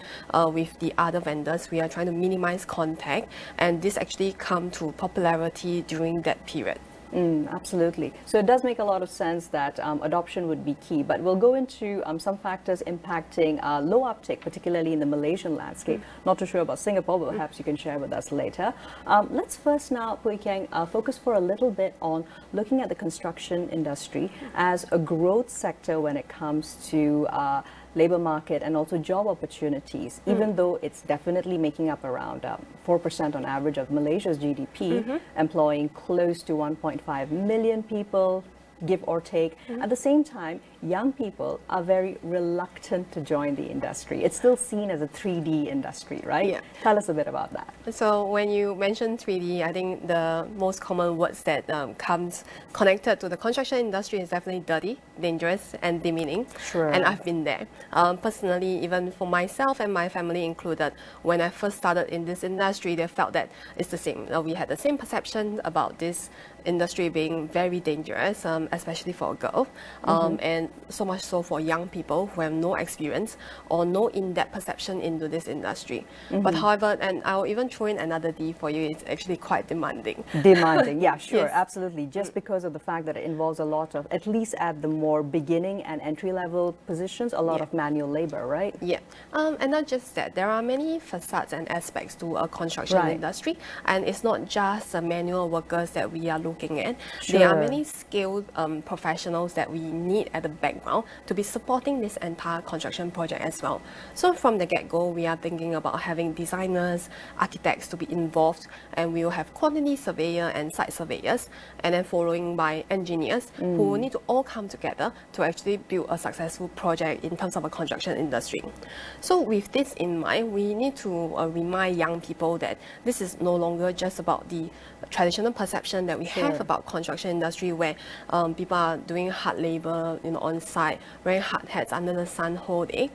with the other vendors. We are trying to minimize contact, and this actually come to popularity during that period. Absolutely. So it does make a lot of sense that adoption would be key, but we'll go into some factors impacting low uptake, particularly in the Malaysian landscape. Not too sure about Singapore, but perhaps you can share with us later. Let's first now, Puy Keng, focus for a little bit on looking at the construction industry as a growth sector when it comes to labor market and also job opportunities, even though it's definitely making up around 4% on average of Malaysia's GDP, employing close to 1.5 million people, give or take. At the same time, young people are very reluctant to join the industry. It's still seen as a 3D industry, right? Yeah. Tell us a bit about that. So when you mention 3D, I think the most common words that comes connected to the construction industry is definitely dirty, dangerous, and demeaning. Sure. And I've been there. Personally, even for myself and my family included, when I first started in this industry, they felt that it's the same. We had the same perception about this industry being very dangerous, especially for a girl, and so much so for young people who have no experience or no in-depth perception into this industry. But however, and I'll even throw in another D for you, it's actually quite demanding. Demanding, yeah, sure, Yes. Absolutely. Just because of the fact that it involves a lot of, at least at the more beginning and entry-level positions, a lot of manual labor, right? Yeah, and not just that, there are many facades and aspects to a construction industry, and it's not just the manual workers that we are looking at. There are many skilled professionals that we need at the background to be supporting this entire construction project as well. So from the get-go, we are thinking about having designers, architects to be involved, and we will have quantity surveyor and site surveyors, and then following by engineers who will need to all come together to actually build a successful project in terms of a construction industry. So with this in mind, we need to remind young people that this is no longer just about the traditional perception that we have about construction industry, where people are doing hard labor, on site, wearing hard hats under the sun whole day.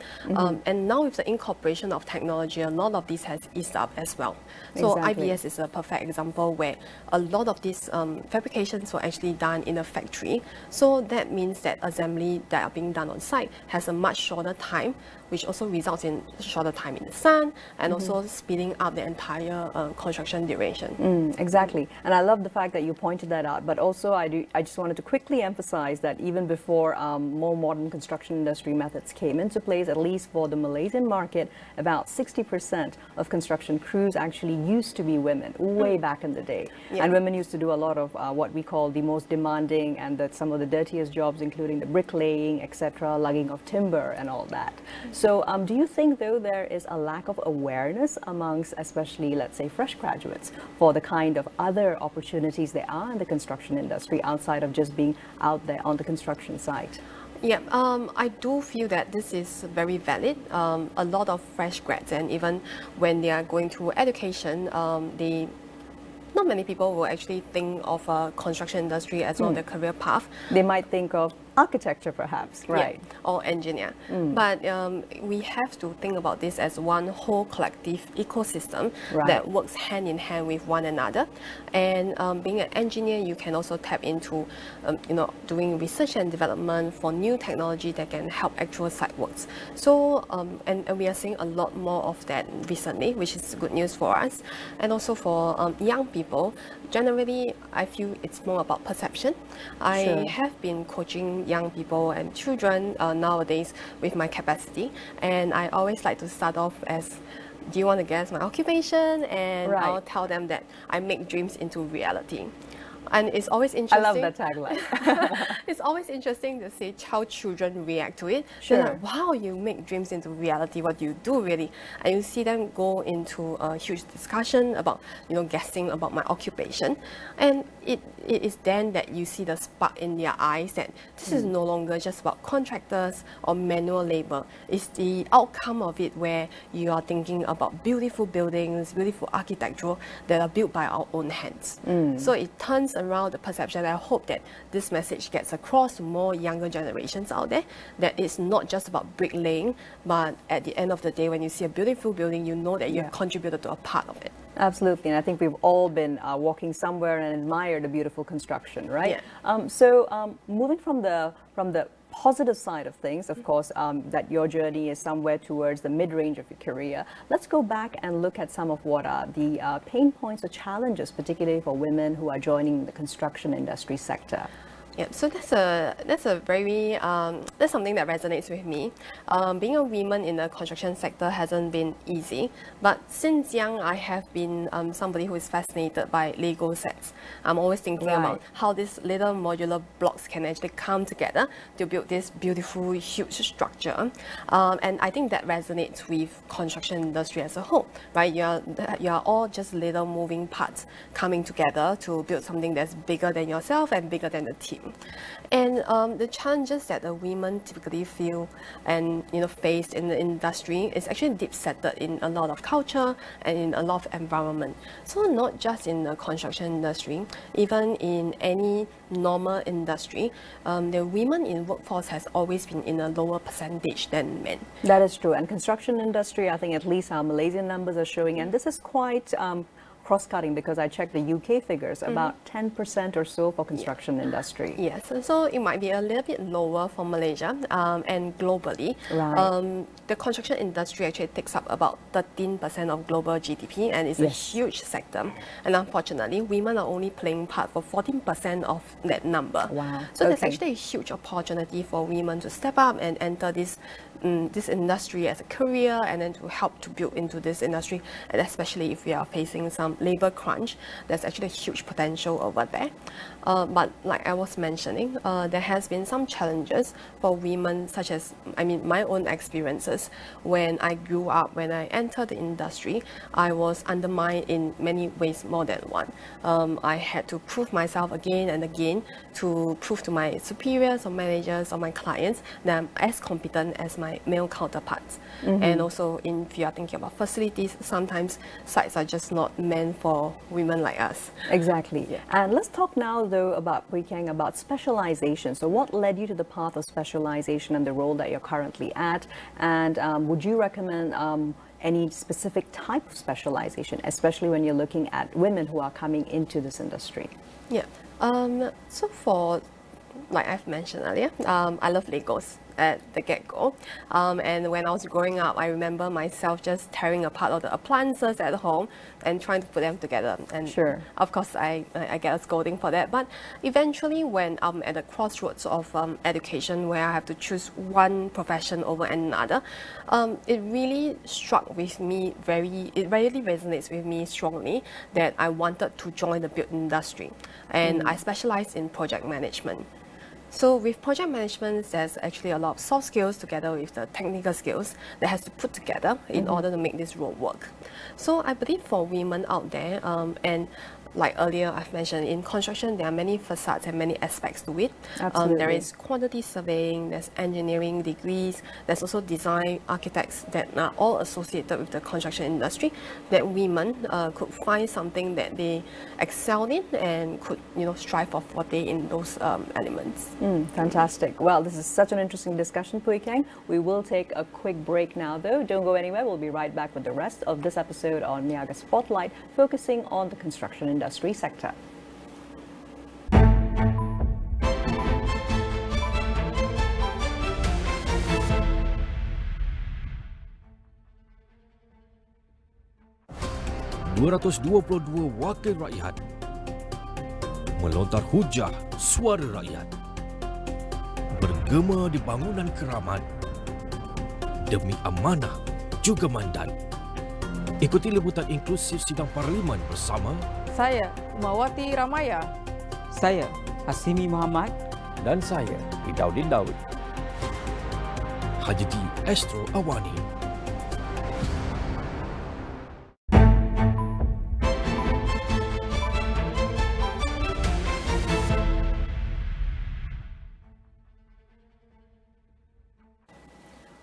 And now with the incorporation of technology, a lot of this has eased up as well. So IBS is a perfect example where a lot of these fabrications were actually done in a factory. So that means that assembly that are being done on site has a much shorter time, which also results in shorter time in the sun and also speeding up the entire construction duration. Exactly. And I love the fact that you pointed that out, but also I just wanted to quickly emphasize that even before more modern construction industry methods came into place, at least for the Malaysian market, about 60% of construction crews actually used to be women way back in the day. And women used to do a lot of what we call the most demanding and some of the dirtiest jobs, including the bricklaying, etc., lugging of timber and all that. So do you think, though, there is a lack of awareness amongst, especially, let's say, fresh graduates for the kind of other opportunities there are in the construction industry outside of just being out there on the construction site? Yeah, I do feel that this is very valid. A lot of fresh grads, and even when they are going through education, not many people will actually think of a construction industry as one of their career path. They might think of architecture, perhaps, right? Yeah, or engineer. But we have to think about this as one whole collective ecosystem that works hand in hand with one another. And being an engineer, you can also tap into, doing research and development for new technology that can help actual site works. So, and we are seeing a lot more of that recently, which is good news for us. And also for young people go. Generally, I feel it's more about perception. I have been coaching young people and children nowadays with my capacity, and I always like to start off as, do you want to guess my occupation? And I'll tell them that I make dreams into reality. And it's always interesting. I love that tagline. It's always interesting to see how children react to it. Sure. They're like, wow, you make dreams into reality. What do you do really? And you see them go into a huge discussion about, guessing about my occupation. And it is then that you see the spark in their eyes that this is no longer just about contractors or manual labor. It's the outcome of it where you are thinking about beautiful buildings, beautiful architecture that are built by our own hands. So it turns around the perception. I hope that this message gets across to more younger generations out there, that it's not just about bricklaying, but at the end of the day, when you see a beautiful building, you know that you've contributed to a part of it. Absolutely, and I think we've all been walking somewhere and admired the beautiful construction, right? So moving from the positive side of things, of course, that your journey is somewhere towards the mid-range of your career. Let's go back and look at some of what are the pain points or challenges, particularly for women who are joining the construction industry sector. Yeah, so that's something that resonates with me. Being a woman in the construction sector hasn't been easy, but since young I have been somebody who is fascinated by Lego sets. I'm always thinking about how these little modular blocks can actually come together to build this beautiful, huge structure. And I think that resonates with construction industry as a whole, right? You are all just little moving parts coming together to build something that's bigger than yourself and bigger than the team. And the challenges that the women typically feel and face in the industry is actually deep-seated in a lot of culture and in a lot of environment. So not just in the construction industry, even in any normal industry, the women in workforce has always been in a lower percentage than men. That is true. And construction industry, I think at least our Malaysian numbers are showing, and this is quite cross-cutting because I checked the UK figures, about 10% or so for construction industry. Yes, so it might be a little bit lower for Malaysia and globally. The construction industry actually takes up about 13% of global GDP and it's a huge sector. And unfortunately, women are only playing part for 14% of that number. Wow. So there's actually a huge opportunity for women to step up and enter this industry as a career and then to help to build into this industry, and especially if we are facing some labor crunch, there's actually a huge potential over there. But like I was mentioning, there has been some challenges for women, such as, my own experiences. When I grew up, when I entered the industry, I was undermined in many ways more than one. I had to prove myself again and again to prove to my superiors or managers or my clients that I'm as competent as my male counterparts. And also, if you are thinking about facilities, sometimes sites are just not meant for women like us. Exactly. And let's talk now though about specialization. So what led you to the path of specialization and the role that you're currently at? And would you recommend any specific type of specialization, especially when you're looking at women who are coming into this industry? Yeah. So for, like I've mentioned earlier, I love Legos at the get-go. And when I was growing up, I remember myself just tearing apart all the appliances at home and trying to put them together. And of course, I get a scolding for that. But eventually, when I'm at the crossroads of education, where I have to choose one profession over another, it really struck with me it really resonates with me strongly that I wanted to join the build industry. And I specialized in project management. So with project management, there's actually a lot of soft skills together with the technical skills that has to put together in order to make this role work. So I believe for women out there, and like earlier I've mentioned, in construction there are many facades and many aspects to it. There is quantity surveying, there's engineering degrees, there's also design architects that are all associated with the construction industry, that women could find something that they excel in and could strive for forte in those elements. Fantastic. Well, this is such an interesting discussion, Pui Kang. We will take a quick break now though. Don't go anywhere. We'll be right back with the rest of this episode on Niaga Spotlight, focusing on the construction industry sector. 222 wakil rakyat melontar hujah suara rakyat, bergema di bangunan keramat demi amanah juga mandat. Ikuti liputan inklusif sidang Parlimen bersama saya, Umawati Ramaya. Saya, Hasimi Muhammad. Dan saya, Idaudin Daud. Hanya di Astro AWANI.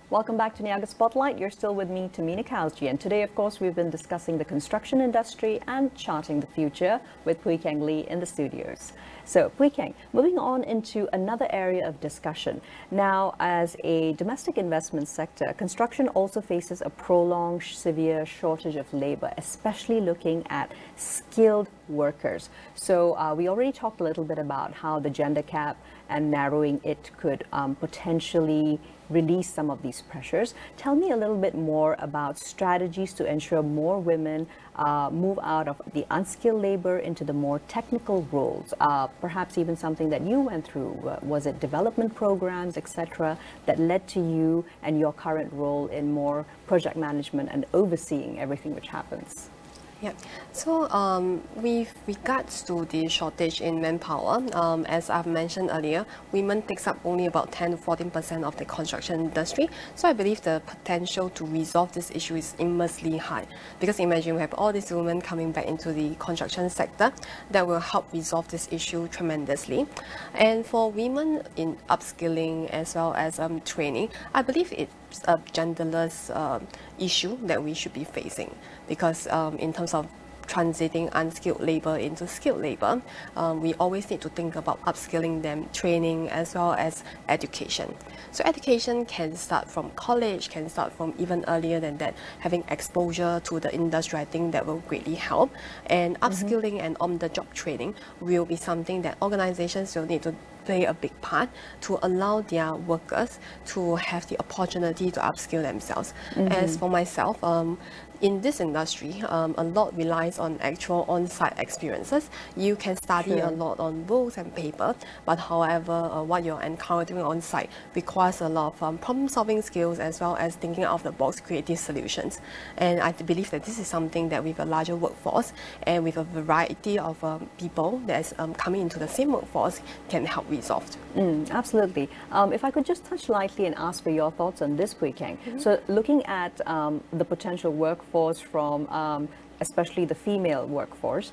Welcome back to Niaga Spotlight. You're still with me, Tehmina, and today, of course, we've been discussing the construction industry and charting the future with Pui Keng Lee in the studios. So, Pui Keng, moving on into another area of discussion. Now, as a domestic investment sector, construction also faces a prolonged, severe shortage of labor, especially looking at skilled workers. So, we already talked a little bit about how the gender gap and narrowing it could potentially release some of these pressures. Tell me a little bit more about strategies to ensure more women move out of the unskilled labor into the more technical roles. Perhaps even something that you went through. Was it development programs, etc., that led to you and your current role in more project management and overseeing everything which happens? Yeah. So with regards to the shortage in manpower, as I've mentioned earlier, women takes up only about 10 to 14% of the construction industry. So I believe the potential to resolve this issue is immensely high. Because imagine we have all these women coming back into the construction sector that will help resolve this issue tremendously. And for women in upskilling as well as training, I believe it's a genderless issue that we should be facing. Because in terms of transiting unskilled labor into skilled labor, we always need to think about upskilling them, training, as well as education. So education can start from college, can start from even earlier than that. Having exposure to the industry, I think that will greatly help. And upskilling and on-the-job training will be something that organizations will need to play a big part to allow their workers to have the opportunity to upskill themselves. As for myself, in this industry, a lot relies on actual on-site experiences. You can study a lot on books and paper, but however, what you're encountering on-site requires a lot of problem-solving skills as well as thinking out of the box, creative solutions. And I believe that this is something that with a larger workforce and with a variety of people that's coming into the same workforce can help resolve. Absolutely. If I could just touch lightly and ask for your thoughts on this, Pui Keng. So looking at the potential workforce from especially the female workforce,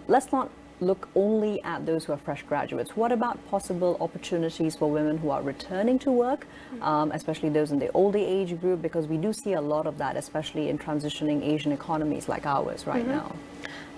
let's not look only at those who are fresh graduates. What about possible opportunities for women who are returning to work, especially those in the older age group, because we do see a lot of that, especially in transitioning Asian economies like ours right now.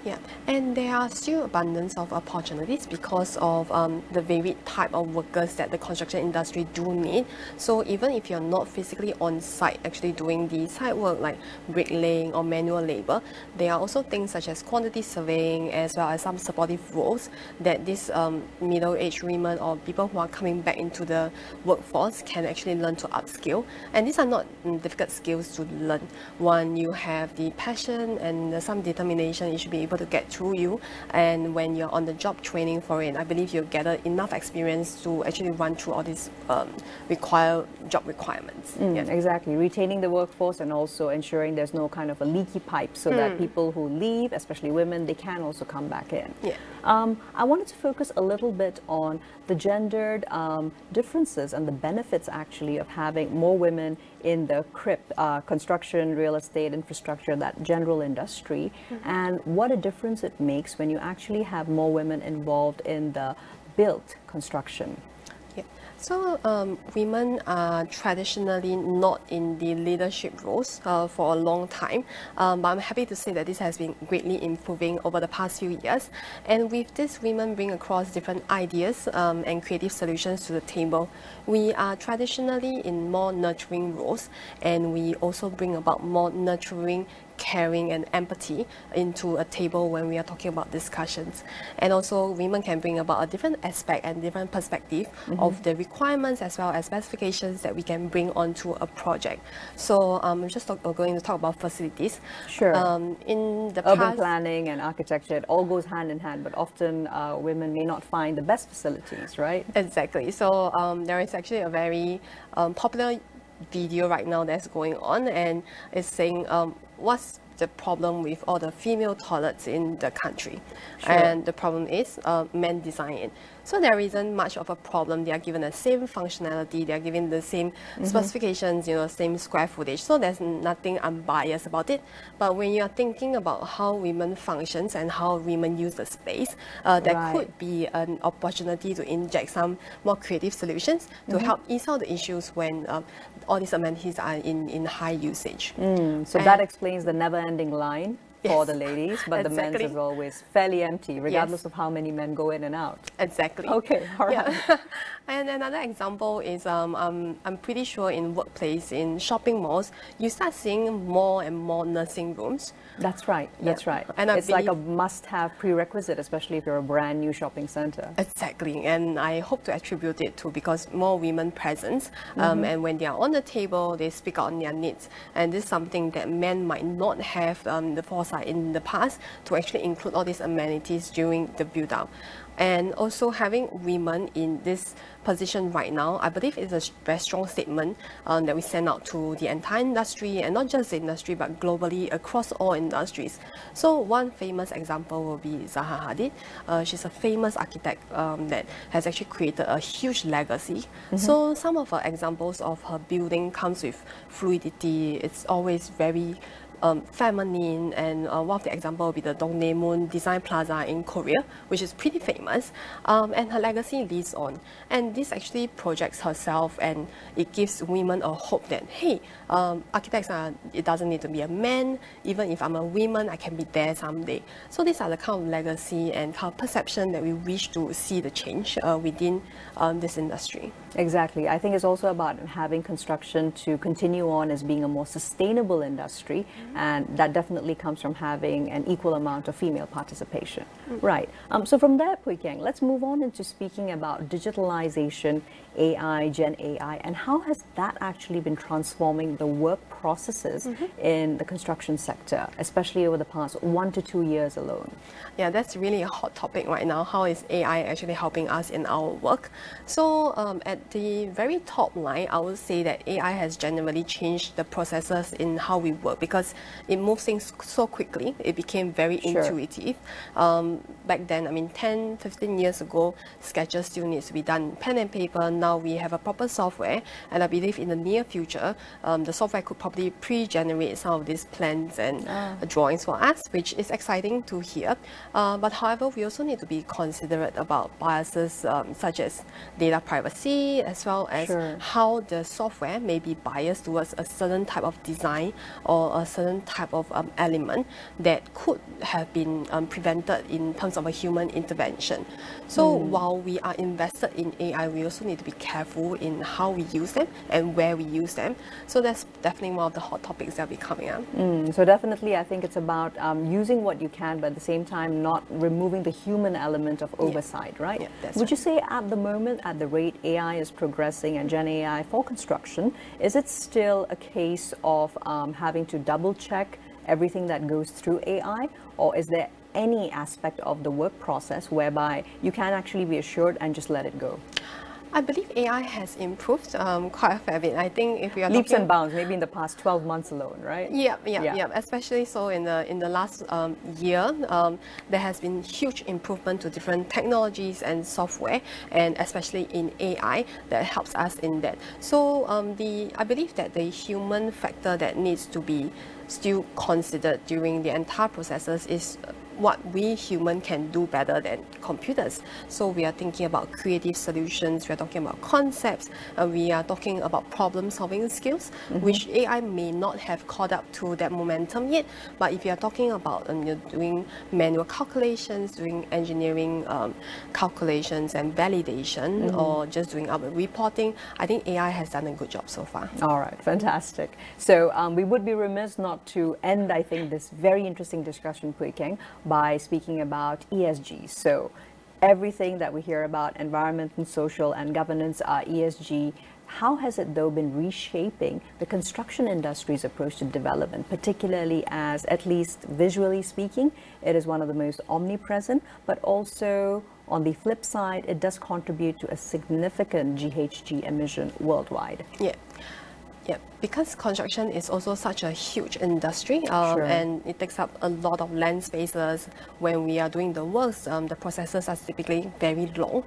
Yeah, and there are still abundance of opportunities because of the varied type of workers that the construction industry do need. So even if you're not physically on site actually doing the site work like bricklaying or manual labor, there are also things such as quantity surveying as well as some supportive roles that these middle-aged women or people who are coming back into the workforce can actually learn to upskill. And these are not difficult skills to learn. One, you have the passion and some determination, you should be able to get through you, and when you're on the job training for it, I believe you'll gather enough experience to actually run through all these job requirements. Exactly, retaining the workforce and also ensuring there's no kind of a leaky pipe so that people who leave, especially women, they can also come back in. I wanted to focus a little bit on the gendered differences and the benefits actually of having more women in the construction, real estate, infrastructure, that general industry, and what a difference it makes when you actually have more women involved in the built construction. So women are traditionally not in the leadership roles for a long time, but I'm happy to say that this has been greatly improving over the past few years. And with this, women bring across different ideas and creative solutions to the table. We are traditionally in more nurturing roles, and we also bring about more nurturing caring and empathy into a table when we are talking about discussions. And also women can bring about a different aspect and different perspective of the requirements as well as specifications that we can bring onto a project. So I'm just going to talk about facilities. Sure. In the urban planning and architecture, it all goes hand in hand, but often women may not find the best facilities, right? Exactly. So there is actually a very popular video right now that's going on, and it's saying what's the problem with all the female toilets in the country. And the problem is men design it. So there isn't much of a problem. They are given the same functionality, they are given the same specifications, you know, same square footage. So there's nothing unbiased about it. But when you are thinking about how women functions and how women use the space, there could be an opportunity to inject some more creative solutions to help ease out the issues when all these amenities are in high usage. So that explains the never-ending line for the ladies, but the men's is always fairly empty, regardless of how many men go in and out. Exactly. Okay, all right. And another example is I'm pretty sure in workplace, in shopping malls, you start seeing more and more nursing rooms. That's right. That's right. And it's like a must-have prerequisite, especially if you're a brand new shopping center. Exactly. And I hope to attribute it to because more women presence, and when they are on the table, they speak out on their needs. And this is something that men might not have the foresight in the past to actually include all these amenities during the build-up. And also having women in this position right now, I believe is a very strong statement that we send out to the entire industry, and not just the industry, but globally across all industries. So one famous example will be Zaha Hadid. She's a famous architect that has actually created a huge legacy. So some of her examples of her building comes with fluidity. It's always very feminine, and one of the examples will be the Dongdaemun Design Plaza in Korea, which is pretty famous, and her legacy lives on. And this actually projects herself, and it gives women a hope that, hey, architects it doesn't need to be a man, even if I'm a woman, I can be there someday. So these are the kind of legacy and kind of perception that we wish to see the change within this industry. Exactly. I think it's also about having construction to continue on as being a more sustainable industry, and that definitely comes from having an equal amount of female participation. Right. So from there, Pui Kiang, let's move on into speaking about digitalization, AI, Gen AI, and how has that actually been transforming the work processes in the construction sector, especially over the past 1 to 2 years alone? Yeah, that's really a hot topic right now. How is AI actually helping us in our work? So at the very top line, I would say that AI has generally changed the processes in how we work because it moves things so quickly. It became very intuitive. Back then, I mean, 10, 15 years ago, sketches still needs to be done pen and paper. Now we have a proper software, and I believe in the near future, the software could probably pre-generate some of these plans and drawings for us, which is exciting to hear. But however, we also need to be considerate about biases such as data privacy, as well as how the software may be biased towards a certain type of design or a certain type of element that could have been prevented in terms of a human intervention. So while we are invested in AI, we also need to be careful in how we use them and where we use them. So that's definitely one of the hot topics that will be coming up. So definitely, I think it's about using what you can, but at the same time, not removing the human element of oversight, right? Yeah, Would you say at the moment, at the rate AI is progressing and Gen AI for construction, is it still a case of having to double check everything that goes through AI, or is there any aspect of the work process whereby you can actually be assured and just let it go? I believe AI has improved quite a fair bit. I think if we are leaps and bounds, maybe in the past 12 months alone, right? Yeah. Especially so in the last year, there has been huge improvement to different technologies and software, and especially in AI that helps us in that. So I believe that the human factor that needs to be still considered during the entire processes is what we human can do better than computers. So we are thinking about creative solutions, we are talking about concepts, and we are talking about problem solving skills, which AI may not have caught up to that momentum yet. But if you are talking about you're doing manual calculations, doing engineering calculations and validation, or just doing our reporting, I think AI has done a good job so far. All right, fantastic. So we would be remiss not to end, I think, this very interesting discussion, Pui Keng, by speaking about ESG. So everything that we hear about environment and social and governance are ESG. How has it, though, been reshaping the construction industry's approach to development, particularly as, at least visually speaking, it is one of the most omnipresent, but also on the flip side, it does contribute to a significant GHG emission worldwide? Yeah, because construction is also such a huge industry, and it takes up a lot of land spaces. When we are doing the works, the processes are typically very long,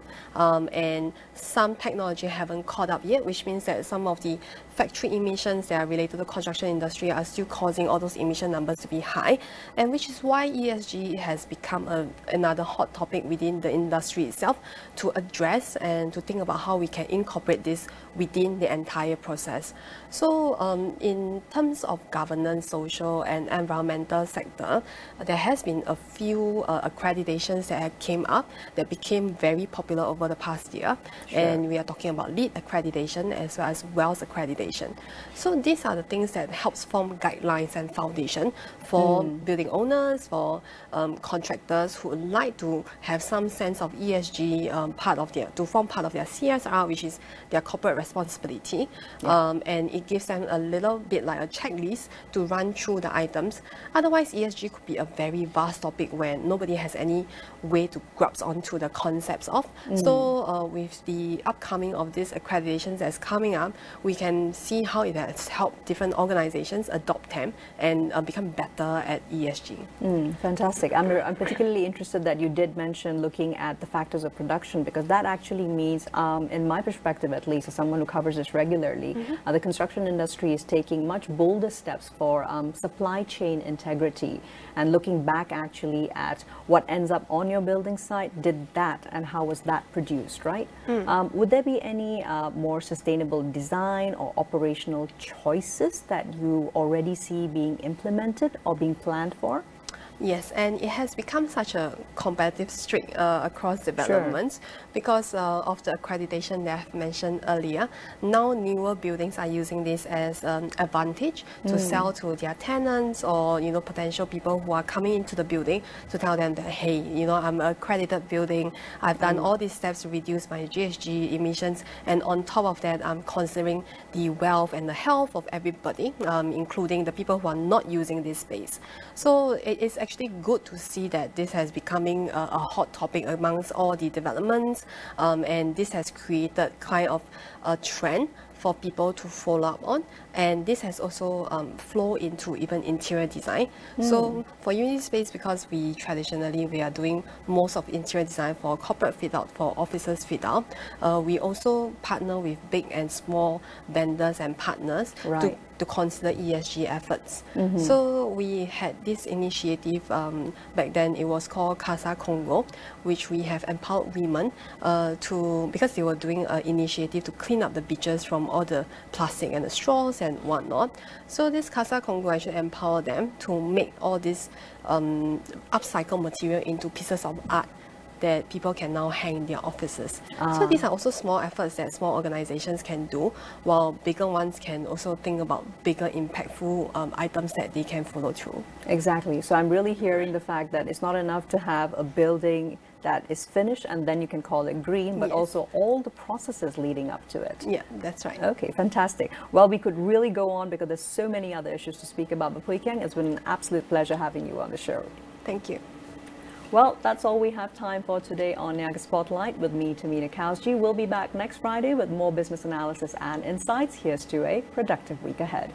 and some technology haven't caught up yet, which means that some of the factory emissions that are related to the construction industry are still causing all those emission numbers to be high, and which is why ESG has become another hot topic within the industry itself to address and to think about how we can incorporate this within the entire process. So in terms of governance, social and environmental sector, there has been a few accreditations that came up that became very popular over the past year. And we are talking about LEED accreditation as well as WELS accreditation. So these are the things that helps form guidelines and foundation for building owners, for contractors who would like to have some sense of ESG to form part of their CSR, which is their corporate responsibility. And it gives them a little bit like a checklist to run through the items. Otherwise, ESG could be a very vast topic where nobody has any way to grasp onto the concepts of. So with the upcoming of these accreditations that's coming up, we can see how it has helped different organizations adopt them and become better at ESG. Fantastic. I'm particularly interested that you did mention looking at the factors of production, because that actually means, in my perspective at least, as someone who covers this regularly, the construction industry is taking much bolder steps for supply chain integrity and looking back actually at what ends up on your building site, did that and how was that produced, right? Would there be any more sustainable design or operational choices that you already see being implemented or being planned for? Yes, and it has become such a competitive streak across developments because of the accreditation that I've mentioned earlier. Now newer buildings are using this as an advantage to sell to their tenants or potential people who are coming into the building to tell them that, hey, I'm an accredited building, I've done all these steps to reduce my GHG emissions, and on top of that, I'm considering the wealth and the health of everybody, including the people who are not using this space. So it is actually good to see that this has becoming a hot topic amongst all the developments, and this has created kind of a trend for people to follow up on, and this has also flowed into even interior design. So for Unity Space, because we are doing most of interior design for corporate fit out, for offices fit out, we also partner with big and small vendors and partners to consider ESG efforts. So we had this initiative back then. It was called Casa Congo, which we have empowered women because they were doing an initiative to clean up the beaches from all the plastic and the straws and whatnot. So this Casa Congo actually empowered them to make all this upcycled material into pieces of art that people can now hang in their offices. So these are also small efforts that small organizations can do, while bigger ones can also think about bigger impactful items that they can follow through. Exactly. So I'm really hearing the fact that it's not enough to have a building that is finished and then you can call it green, but also all the processes leading up to it. Yeah, that's right. Okay, fantastic. Well, we could really go on because there's so many other issues to speak about, but Pui Keng, it's been an absolute pleasure having you on the show. Thank you. Well, that's all we have time for today on Niaga Spotlight with me, Tehmina. Kaoosji. We'll be back next Friday with more business analysis and insights. Here's to a productive week ahead.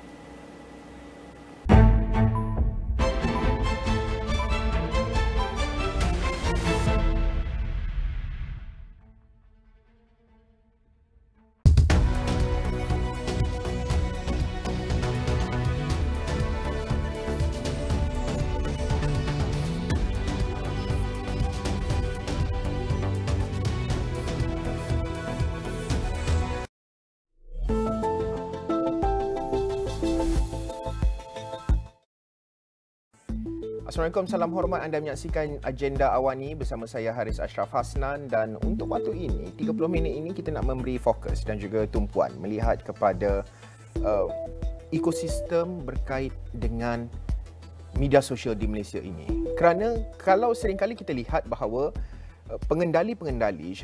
Assalamualaikum, salam hormat. Anda menyaksikan Agenda Awani bersama saya Haris Ashraf Hasnan, dan untuk waktu ini 30 minit ini kita nak memberi fokus dan juga tumpuan melihat kepada ekosistem berkait dengan media sosial di Malaysia ini. Kerana kalau seringkali kita lihat bahawa pengendali-pengendali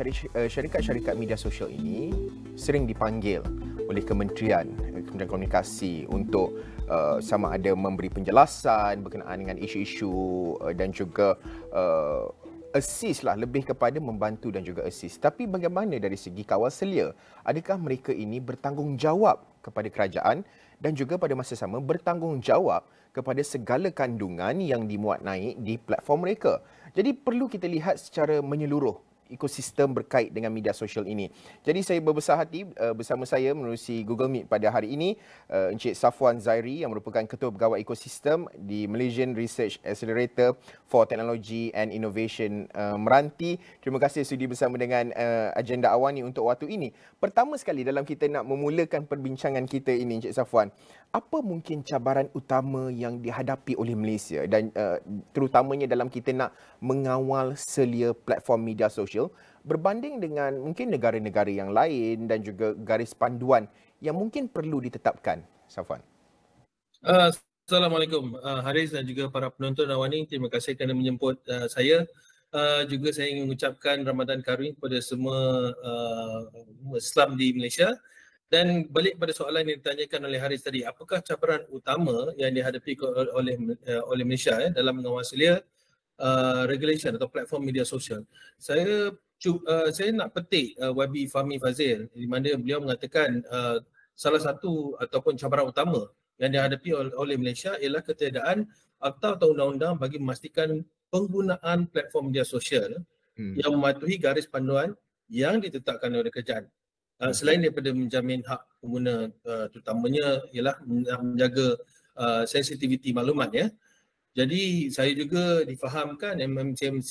syarikat-syarikat media sosial ini sering dipanggil oleh Kementerian Komunikasi untuk sama ada memberi penjelasan berkenaan dengan isu-isu dan juga assist lah, lebih kepada membantu dan juga assist. Tapi bagaimana dari segi kawal selia? Adakah mereka ini bertanggungjawab kepada kerajaan dan juga pada masa sama bertanggungjawab kepada segala kandungan yang dimuat naik di platform mereka? Jadi perlu kita lihat secara menyeluruh ekosistem berkait dengan media sosial ini. Jadi saya berbesar hati bersama saya menerusi Google Meet pada hari ini Encik Safwan Zairi yang merupakan Ketua Pegawai Ekosistem di Malaysian Research Accelerator for Technology and Innovation Meranti. Terima kasih sudi bersama dengan Agenda Awani untuk waktu ini. Pertama sekali dalam kita nak memulakan perbincangan kita ini, Encik Safwan, apa mungkin cabaran utama yang dihadapi oleh Malaysia dan terutamanya dalam kita nak mengawal selia platform media sosial berbanding dengan mungkin negara-negara yang lain dan juga garis panduan yang mungkin perlu ditetapkan, Safwan? Assalamualaikum Haris dan juga para penonton Awani. Terima kasih kerana menjemput saya. Juga saya ingin mengucapkan Ramadan Karim kepada semua Islam di Malaysia. Dan balik pada soalan yang ditanyakan oleh Haris tadi, apakah cabaran utama yang dihadapi oleh Malaysia dalam mengawal selia regulation atau platform media sosial? Saya nak petik YB Fahmi Fazil di mana beliau mengatakan salah satu ataupun cabaran utama yang dihadapi oleh Malaysia ialah ketiadaan akta atau undang-undang bagi memastikan penggunaan platform media sosial yang mematuhi garis panduan yang ditetapkan oleh kerajaan. Selain daripada menjamin hak pengguna, terutamanya ialah menjaga sensitiviti maklumat ya. Jadi saya juga difahamkan MMCMC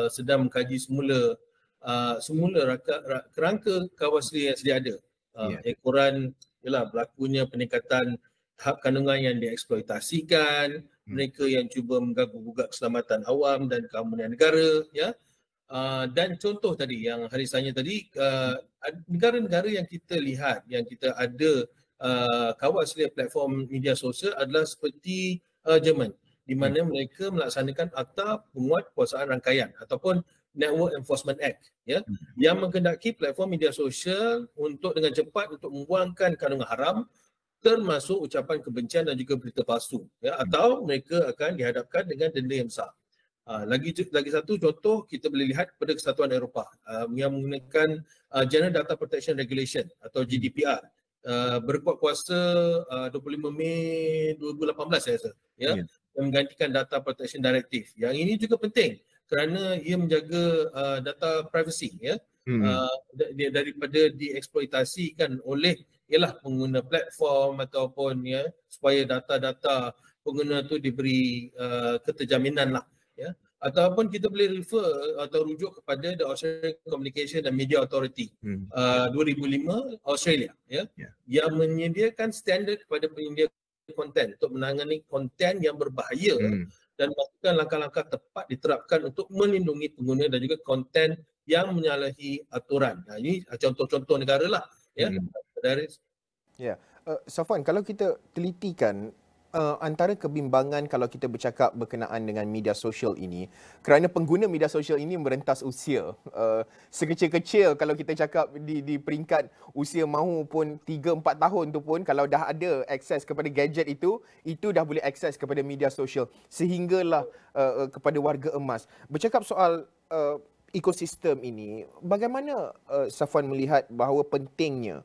sedang mengkaji semula kerangka kawal selia yang sedia ada. Ekoran ialah berlakunya peningkatan hak kandungan yang dieksploitasikan, mereka yang cuba mengganggu-gugat keselamatan awam dan keamanan negara ya. Dan contoh tadi yang Haris tanya tadi, negara-negara yang kita lihat yang kita ada kawal selia platform media sosial adalah seperti Jerman, di mana mereka melaksanakan akta penguatkuasaan rangkaian ataupun Network Enforcement Act ya, yang menghendaki platform media sosial untuk dengan cepat untuk membuangkan kandungan haram termasuk ucapan kebencian dan juga berita palsu ya, atau mereka akan dihadapkan dengan denda yang besar. Lagi satu contoh kita boleh lihat pada Kesatuan Eropah yang menggunakan General Data Protection Regulation atau GDPR berkuat kuasa 25 Mei 2018 saya rasa ya, yang menggantikan Data Protection Directive. Yang ini juga penting kerana ia menjaga data privacy ya, daripada dieksploitasikan oleh ialah pengguna platform ataupun ya, supaya data-data pengguna tu diberi keterjaminan lah ya. Ataupun kita boleh refer atau rujuk kepada the Australian Communication and Media Authority 2005 Australia ya, yang menyediakan standard kepada penyedia konten untuk menangani konten yang berbahaya dan memastikan langkah-langkah tepat diterapkan untuk melindungi pengguna dan juga konten yang menyalahi aturan. Nah, ini contoh-contoh negara lah ya. Dari Safwan, kalau kita telitikan antara kebimbangan kalau kita bercakap berkenaan dengan media sosial ini, kerana pengguna media sosial ini merentas usia. Sekecil-kecil kalau kita cakap di peringkat usia mahu pun 3-4 tahun tu pun kalau dah ada akses kepada gadget itu dah boleh akses kepada media sosial sehinggalah kepada warga emas. Bercakap soal ekosistem ini, bagaimana Safwan melihat bahawa pentingnya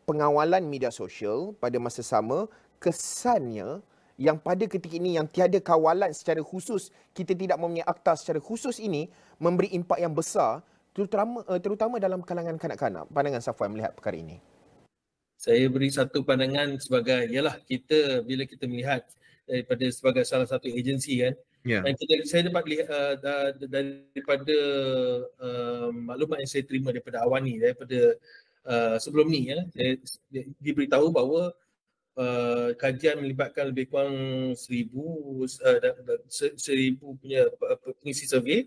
pengawalan media sosial pada masa sama, kesannya yang pada ketika ini yang tiada kawalan secara khusus, kita tidak mempunyai akta secara khusus ini memberi impak yang besar terutama dalam kalangan kanak-kanak. Pandangan Safwan melihat perkara ini? Saya beri satu pandangan sebagai ialah kita bila kita melihat daripada sebagai salah satu agensi kan, dan saya dapat lihat daripada maklumat yang saya terima daripada Awani daripada sebelum ni ya, saya diberitahu bahawa kajian melibatkan lebih kurang 1,000 punya pengisi survey.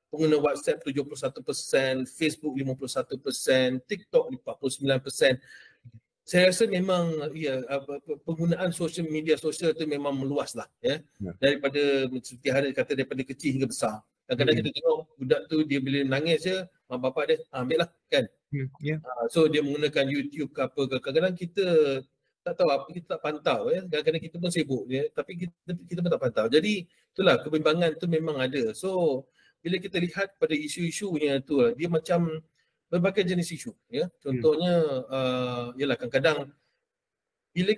Pengguna WhatsApp 71%, Facebook 51%, TikTok 49%. Saya rasa memang penggunaan media sosial itu memang meluas lah daripada seperti hari kata daripada kecil hingga besar. Kadang-kadang kita tengok budak tu dia bila menangis je, mak bapak dia ambil lah kan. So dia menggunakan YouTube ke apa ke. Kadang-kadang kita tak tahu apa, kita tak pantau Kadang-kadang kita pun sibuk tapi kita pun tak pantau. Jadi itulah kebimbangan tu memang ada. So bila kita lihat pada isu-isunya tu dia macam berbagai jenis isu Contohnya ialah kadang-kadang bila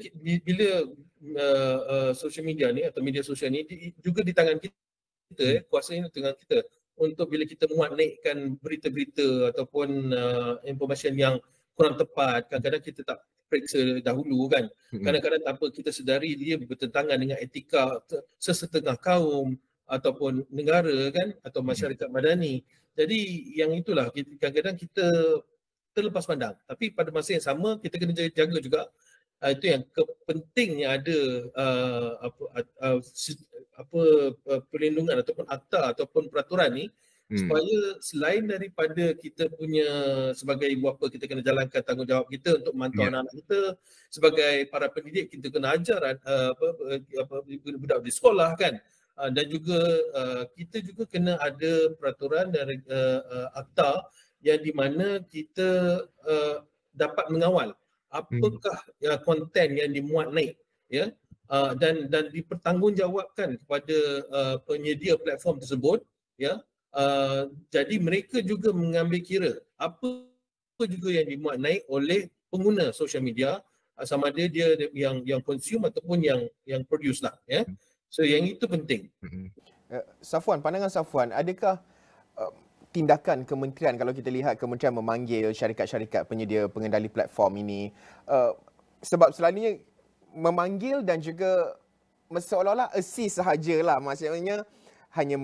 social media ni atau media sosial ni juga di tangan kita kuasa ini dengan kita untuk bila kita muat naikkan berita-berita ataupun information yang kurang tepat, kadang-kadang kita tak periksa dahulu kan. Kadang-kadang tanpa kita sedari dia bertentangan dengan etika sesetengah kaum ataupun negara kan atau masyarakat madani. Jadi yang itulah kadang-kadang kita terlepas pandang. Tapi pada masa yang sama kita kena jaga juga itu yang pentingnya ada perlindungan ataupun akta ataupun peraturan ni supaya selain daripada kita punya sebagai ibu bapa kita kena jalankan tanggungjawab kita untuk memantau anak-anak kita, sebagai para pendidik kita kena ajar budak di sekolah kan, dan juga kita juga kena ada peraturan dan akta yang di mana kita dapat mengawal apakah konten yang dimuat naik dan dipertanggungjawabkan kepada penyedia platform tersebut jadi mereka juga mengambil kira apa juga yang dimuat naik oleh pengguna social media, sama ada dia yang consume ataupun yang produce lah so yang itu penting. Safwan, pandangan Safwan, adakah tindakan kementerian, kalau kita lihat kementerian memanggil syarikat-syarikat penyedia pengendali platform ini, sebab selalunya memanggil dan juga seolah-olah assist sahajalah, maksudnya hanya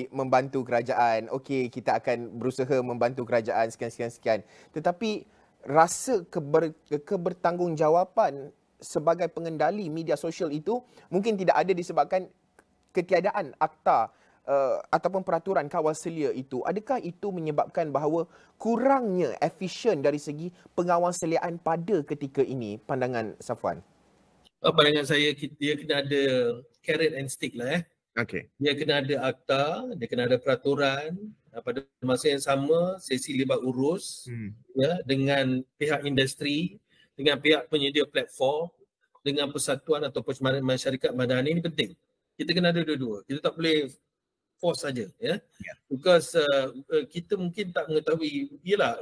membantu kerajaan. Okey, kita akan berusaha membantu kerajaan sekian. Tetapi rasa kebertanggungjawapan sebagai pengendali media sosial itu mungkin tidak ada disebabkan ketiadaan akta ataupun peraturan kawal selia itu. Adakah itu menyebabkan bahawa kurangnya efisien dari segi pengawasaliaan pada ketika ini, pandangan Safwan? Pandangan saya, dia kena ada carrot and stick lah Okay. Dia kena ada akta, dia kena ada peraturan, pada masa yang sama sesi libat urus dengan pihak industri, dengan pihak penyedia platform, dengan persatuan ataupun masyarakat madani. Ini penting. Kita kena ada dua-dua. Kita tak boleh force saja because kita mungkin tak mengetahui dia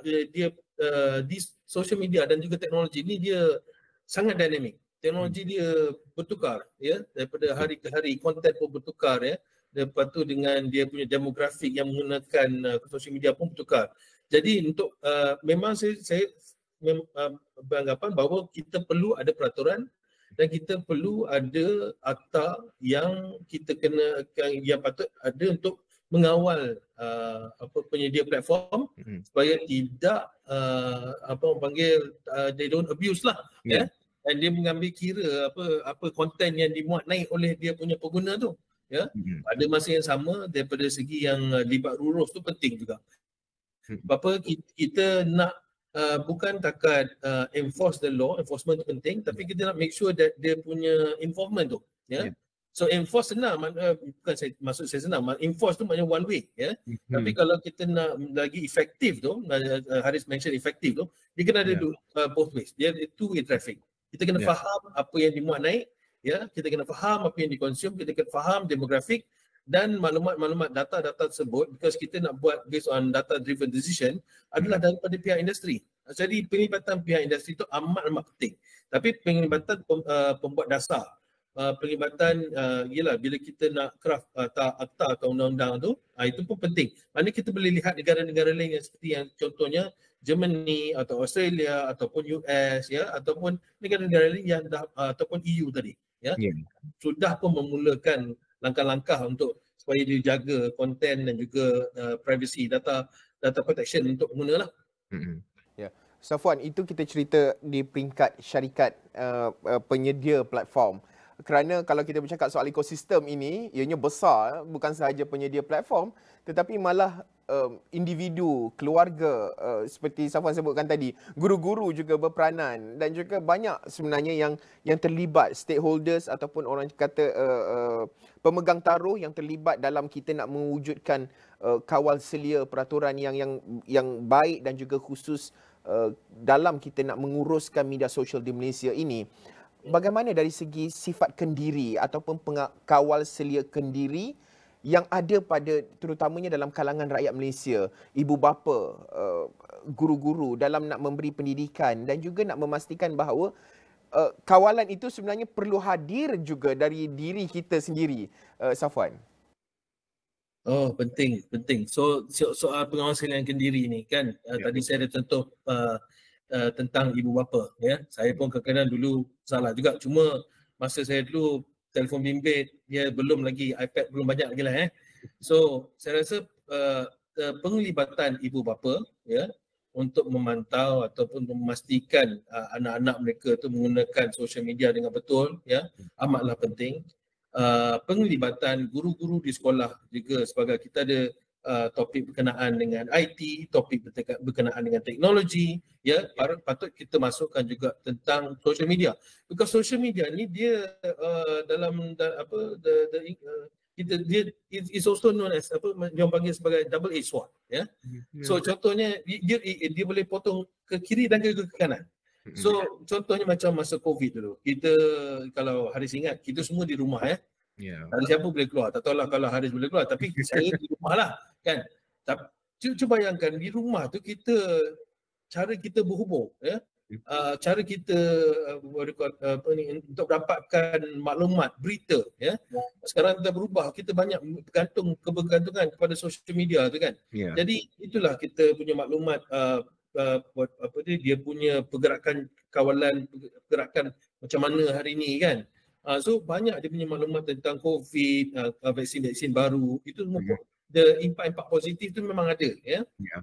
di social media dan juga teknologi ni dia sangat dinamik. Teknologi dia bertukar daripada hari ke hari, konten pun bertukar lepas tu dengan dia punya demografik yang menggunakan social media pun bertukar. Jadi untuk memang saya beranggapan bahawa kita perlu ada peraturan dan kita perlu ada akta yang kita yang patut ada untuk mengawal penyedia platform supaya tidak they don't abuse lah dan dia mengambil kira apa konten yang dimuat naik oleh dia punya pengguna tu pada masa yang sama daripada segi yang libat urus tu penting juga. Apa kita nak bukan takat enforce the law, enforcement tu penting, tapi kita nak make sure that dia punya involvement tu so enforce senang, bukan maksud saya senang, enforce tu maknanya one way tapi kalau kita nak lagi efektif tu, Haris mention efektif tu, dia kena ada both ways, dia two way traffic. Kita kena faham apa yang dimuat naik kita kena faham apa yang dikonsum, kita kena faham demografik dan maklumat-maklumat data-data tersebut, because kita nak buat based on data driven decision adalah daripada pihak industri. Jadi penglibatan pihak industri itu amat penting. Tapi penglibatan pembuat dasar, penglibatan bila kita nak craft akta atau undang-undang tu, itu pun penting. Maknanya kita boleh lihat negara-negara lain yang seperti yang contohnya Germany atau Australia ataupun US ataupun negara-negara lain yang ataupun EU tadi sudah pun memulakan langkah-langkah untuk supaya dia jaga konten dan juga privacy data protection untuk pengguna lah. Safwan, itu kita cerita di peringkat syarikat penyedia platform. Kerana kalau kita bercakap soal ekosistem ini, ianya besar, bukan sahaja penyedia platform, tetapi malah individu, keluarga, seperti Safwan sebutkan tadi, guru-guru juga berperanan dan juga banyak sebenarnya yang terlibat, stakeholders ataupun orang kata pemegang taruh yang terlibat dalam kita nak mewujudkan kawal selia peraturan yang baik dan juga khusus dalam kita nak menguruskan media sosial di Malaysia ini. Bagaimana dari segi sifat kendiri ataupun kawal selia kendiri yang ada pada terutamanya dalam kalangan rakyat Malaysia, ibu bapa, guru-guru dalam nak memberi pendidikan dan juga nak memastikan bahawa kawalan itu sebenarnya perlu hadir juga dari diri kita sendiri, Safwan. Oh, penting. So soal pengawasan yang kendiri ni kan, tadi saya ada contoh tentang ibu bapa, ya. Saya pun kadang-kadang dulu salah juga, cuma masa saya dulu telefon bimbit, dia belum lagi, iPad belum banyak lagi lah. So saya rasa penglibatan ibu bapa, ya, untuk memantau ataupun memastikan anak-anak mereka tu menggunakan social media dengan betul, ya, amatlah penting. Penglibatan guru-guru di sekolah juga, sebagai kita ada topik berkenaan dengan IT, topik berkenaan dengan teknologi, ya, patut kita masukkan juga tentang social media. Because social media ni dia dia is also known as dia panggil sebagai double edged sword, ya. So contohnya dia boleh potong ke kiri dan ke kanan. So contohnya macam masa COVID dulu. Kita kalau Haris ingat, kita semua di rumah, ya. Haris siapa boleh keluar? Tak tahulah kalau Haris boleh keluar, tapi saya di rumah lah, kan. Cuba bayangkan di rumah tu cara kita berhubung, ya. Cara kita untuk dapatkan maklumat, berita, ya. Sekarang kita berubah, kita banyak kebergantungan kepada social media tu, kan. Jadi itulah kita punya maklumat, dia punya pergerakan kawalan, pergerakan macam mana hari ni, kan. So banyak dia punya maklumat tentang COVID, vaksin-vaksin baru, itu the impact positif tu memang ada, ya.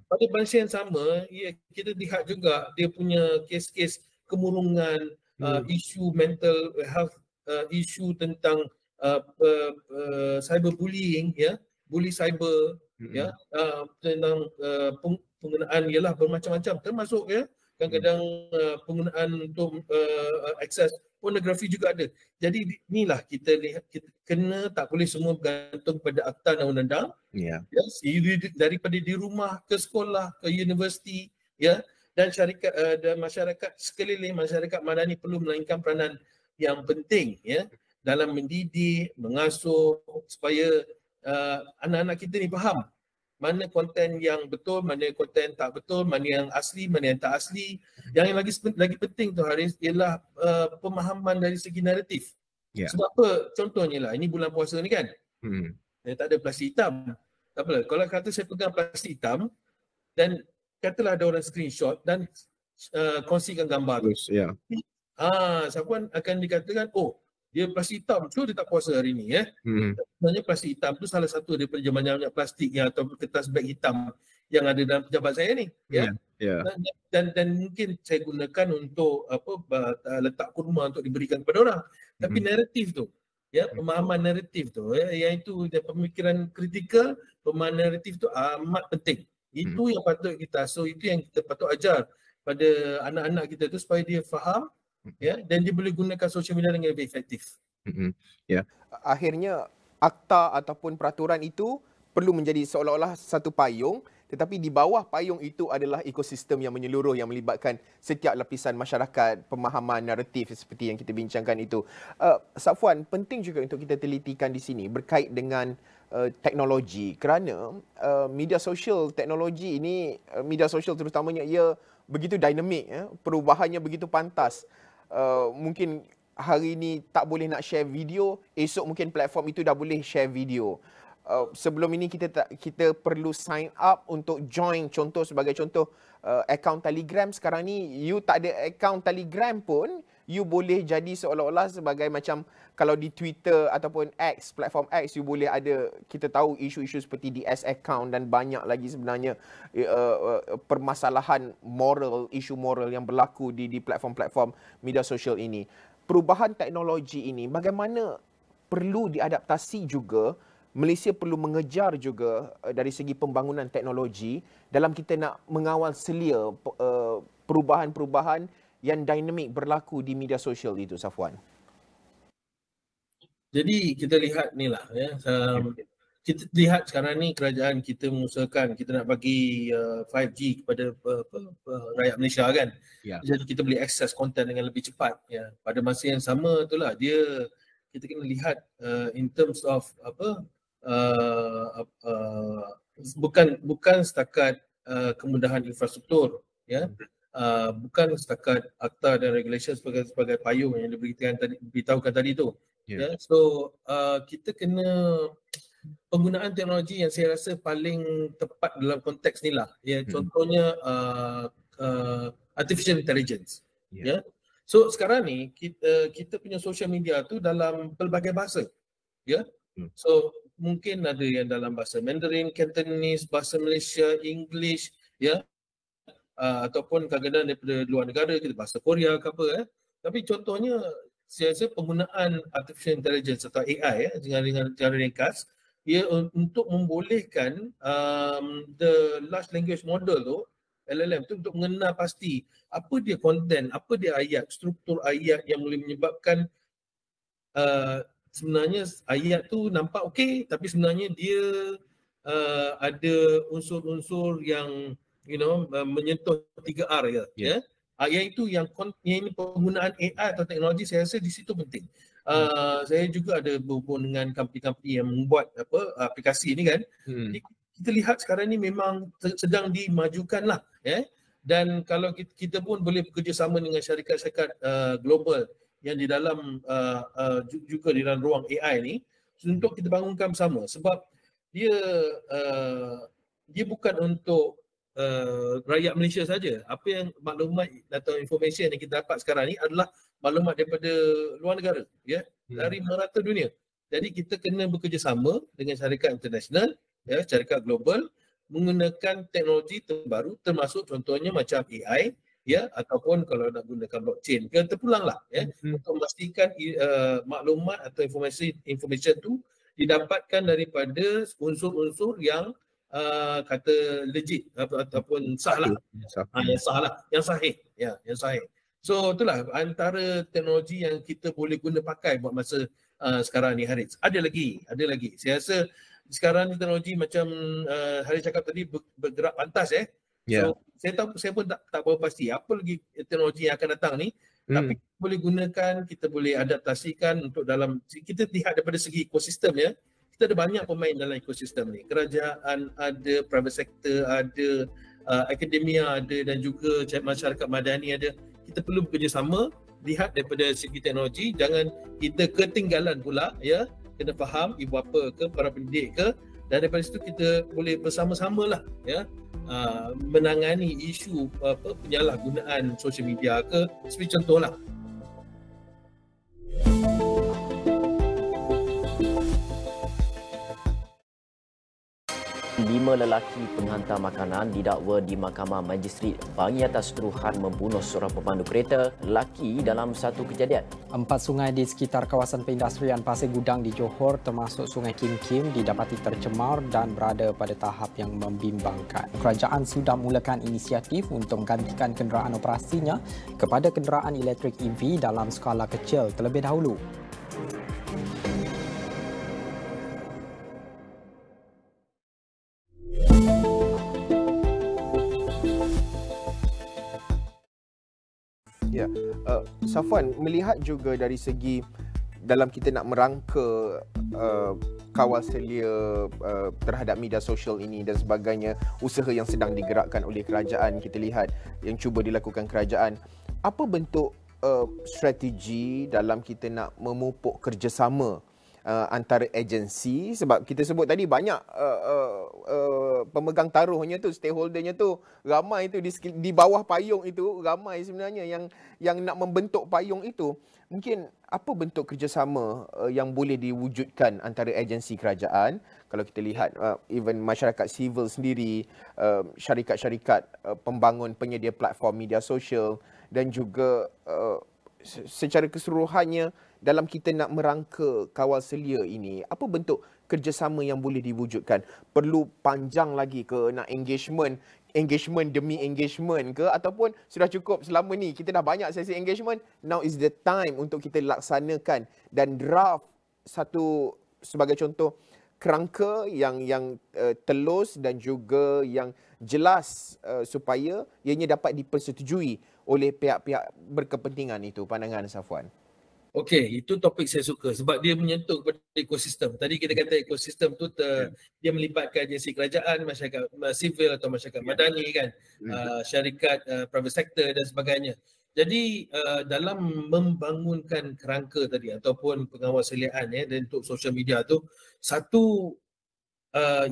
Pada masa yang sama, kita lihat juga dia punya kes-kes kemurungan, isu mental health, isu tentang cyberbullying, ya, bully cyber, ya, tentang penggunaan ialah bermacam-macam, termasuk, ya, kadang-kadang penggunaan untuk akses pornografi juga ada. Jadi inilah kita lihat, kita kena tak boleh semua bergantung pada akta dan undang-undang. Ya, daripada di rumah ke sekolah ke universiti, ya, dan syarikat dan masyarakat sekeliling, masyarakat madani perlu memainkan peranan yang penting, ya, dalam mendidik, mengasuh supaya anak-anak kita ni faham mana konten yang betul, mana konten tak betul, mana yang asli, mana yang tak asli. Yang lagi penting tu Haris ialah pemahaman dari segi naratif. Sebab apa? Contohnya lah, ini bulan puasa ni, kan. Tak ada plastik hitam. Tak apalah. Kalau kata saya pegang plastik hitam dan katalah ada orang screenshot dan kongsikan gambar tu. Siapa akan dikatakan, oh, dia plastik hitam, so dia tak puasa hari ni, ya. Sebenarnya plastik hitam tu salah satu daripada banyak plastik yang atau kertas beg hitam yang ada dalam pejabat saya ni, ya. Dan mungkin saya gunakan untuk letak kurma untuk diberikan kepada orang. Tapi naratif tu, ya, pemahaman naratif tu, ya, iaitu pemikiran kritikal, pemahaman naratif tu amat penting. Itu yang patut kita, so itu yang kita patut ajar pada anak-anak kita tu supaya dia faham, ya, dan dia boleh gunakan social media dengan lebih efektif. Akhirnya akta ataupun peraturan itu perlu menjadi seolah-olah satu payung, tetapi di bawah payung itu adalah ekosistem yang menyeluruh yang melibatkan setiap lapisan masyarakat, pemahaman naratif seperti yang kita bincangkan itu. Safwan, penting juga untuk kita telitikan di sini berkait dengan teknologi, kerana media sosial, teknologi ini, media sosial terutamanya, ia begitu dinamik, ya, perubahannya begitu pantas. Mungkin hari ini tak boleh nak share video, esok mungkin platform itu dah boleh share video. Sebelum ini kita perlu sign up untuk join, sebagai contoh account Telegram. Sekarang ni you tak ada account Telegram pun, you boleh jadi seolah-olah sebagai macam kalau di Twitter ataupun X, platform X, you boleh ada, kita tahu isu-isu seperti DS account dan banyak lagi sebenarnya permasalahan moral, isu moral yang berlaku di platform-platform media sosial ini. Perubahan teknologi ini bagaimana perlu diadaptasi juga. Malaysia perlu mengejar juga dari segi pembangunan teknologi dalam kita nak mengawal selia perubahan-perubahan yang dinamik berlaku di media sosial itu, Safwan. Jadi kita lihat ni lah ya. Kita lihat sekarang ni kerajaan kita mengusahakan kita nak bagi 5G kepada rakyat Malaysia kan. Ya. Jadi kita boleh akses konten dengan lebih cepat ya. Pada masa yang sama itulah kita kena lihat in terms of bukan setakat kemudahan infrastruktur ya, bukan setakat akta dan regulation sebagai payung yang diberitahukan tadi tu ya. So kita kena penggunaan teknologi yang saya rasa paling tepat dalam konteks ni lah ya. Contohnya artificial intelligence ya. So sekarang ni kita punya social media tu dalam pelbagai bahasa ya. So mungkin ada yang dalam bahasa Mandarin, Cantonese, bahasa Malaysia, English ya, ataupun kadang-kadang daripada luar negara kita bahasa Korea ke apa Tapi contohnya saya rasa penggunaan artificial intelligence atau AI dengan cara ringkas ia untuk membolehkan the large language model tu, LLM tu, untuk mengenal pasti apa dia konten, apa dia ayat, struktur ayat yang boleh menyebabkan sebenarnya ayat tu nampak okey tapi sebenarnya dia ada unsur-unsur yang menyentuh 3R ya. Yang itu yang ini penggunaan AI atau teknologi saya rasa di situ penting. Saya juga ada berhubung dengan company-company yang membuat aplikasi ni kan. Kita lihat sekarang ni memang sedang dimajukan lah ya. Dan kalau kita pun boleh bekerjasama dengan syarikat-syarikat global yang di dalam juga di dalam ruang AI ni untuk kita bangunkan bersama, sebab dia bukan untuk rakyat Malaysia saja. Apa yang maklumat atau informasi yang kita dapat sekarang ni adalah maklumat daripada luar negara ya, dari merata dunia. Jadi kita kena bekerjasama dengan syarikat international ya, syarikat global menggunakan teknologi terbaru termasuk contohnya macam AI ya, ataupun kalau nak gunakan blockchain kita terpulanglah ya, untuk memastikan maklumat atau information tu didapatkan daripada unsur-unsur yang kata legit ataupun sah lah, yang sahih ya, yang sahih. So itulah antara teknologi yang kita boleh guna pakai buat masa sekarang ni, Haris. Ada lagi. Saya rasa sekarang ni teknologi macam Haris cakap tadi bergerak pantas So saya pun tak berapa pasti apa lagi teknologi yang akan datang ni, tapi boleh gunakan, kita boleh adaptasikan untuk dalam, kita lihat daripada segi ekosistem ya. Kita ada banyak pemain dalam ekosistem ni. Kerajaan ada, private sector ada, akademia ada dan juga masyarakat madani ada. Kita perlu bekerjasama, lihat daripada segi teknologi, jangan kita ketinggalan pula ya. Kena faham ibu bapa ke, para pendidik ke, dan daripada situ kita boleh bersama-sama lah ya, menangani isu penyalahgunaan sosial media ke, seperti contohlah. Lima lelaki penghantar makanan didakwa di Mahkamah Magistrate Bangi atas tuduhan membunuh seorang pemandu kereta lelaki dalam satu kejadian. 4 sungai di sekitar kawasan perindustrian Pasir Gudang di Johor termasuk Sungai Kim Kim didapati tercemar dan berada pada tahap yang membimbangkan. Kerajaan sudah mulakan inisiatif untuk menggantikan kenderaan operasinya kepada kenderaan elektrik EV dalam skala kecil terlebih dahulu. Ya, Safwan, melihat juga dari segi dalam kita nak merangka kawal selia terhadap media sosial ini dan sebagainya, usaha yang sedang digerakkan oleh kerajaan, kita lihat yang cuba dilakukan kerajaan, apa bentuk strategi dalam kita nak memupuk kerjasama antara agensi, sebab kita sebut tadi banyak pemegang taruhnya tu, stakeholdernya tu ramai tu di bawah payung itu, ramai sebenarnya yang nak membentuk payung itu. Mungkin apa bentuk kerjasama yang boleh diwujudkan antara agensi kerajaan, kalau kita lihat even masyarakat sivil sendiri, syarikat-syarikat pembangun penyedia platform media sosial, dan juga secara keseluruhannya dalam kita nak merangka kawal selia ini, apa bentuk kerjasama yang boleh diwujudkan? Perlu panjang lagi ke nak engagement demi engagement ke, ataupun sudah cukup selama ni kita dah banyak sesi engagement, now is the time untuk kita laksanakan dan draft satu, sebagai contoh, kerangka yang telus dan juga yang jelas supaya ianya dapat dipersetujui oleh pihak-pihak berkepentingan itu. Pandangan Safwan. Okey, itu topik saya suka sebab dia menyentuh kepada ekosistem. Tadi kita kata ekosistem tu dia melibatkan agensi kerajaan, masyarakat sivil atau masyarakat madani kan, syarikat private sector dan sebagainya. Jadi dalam membangunkan kerangka tadi ataupun pengawasaliaan dan untuk social media tu, satu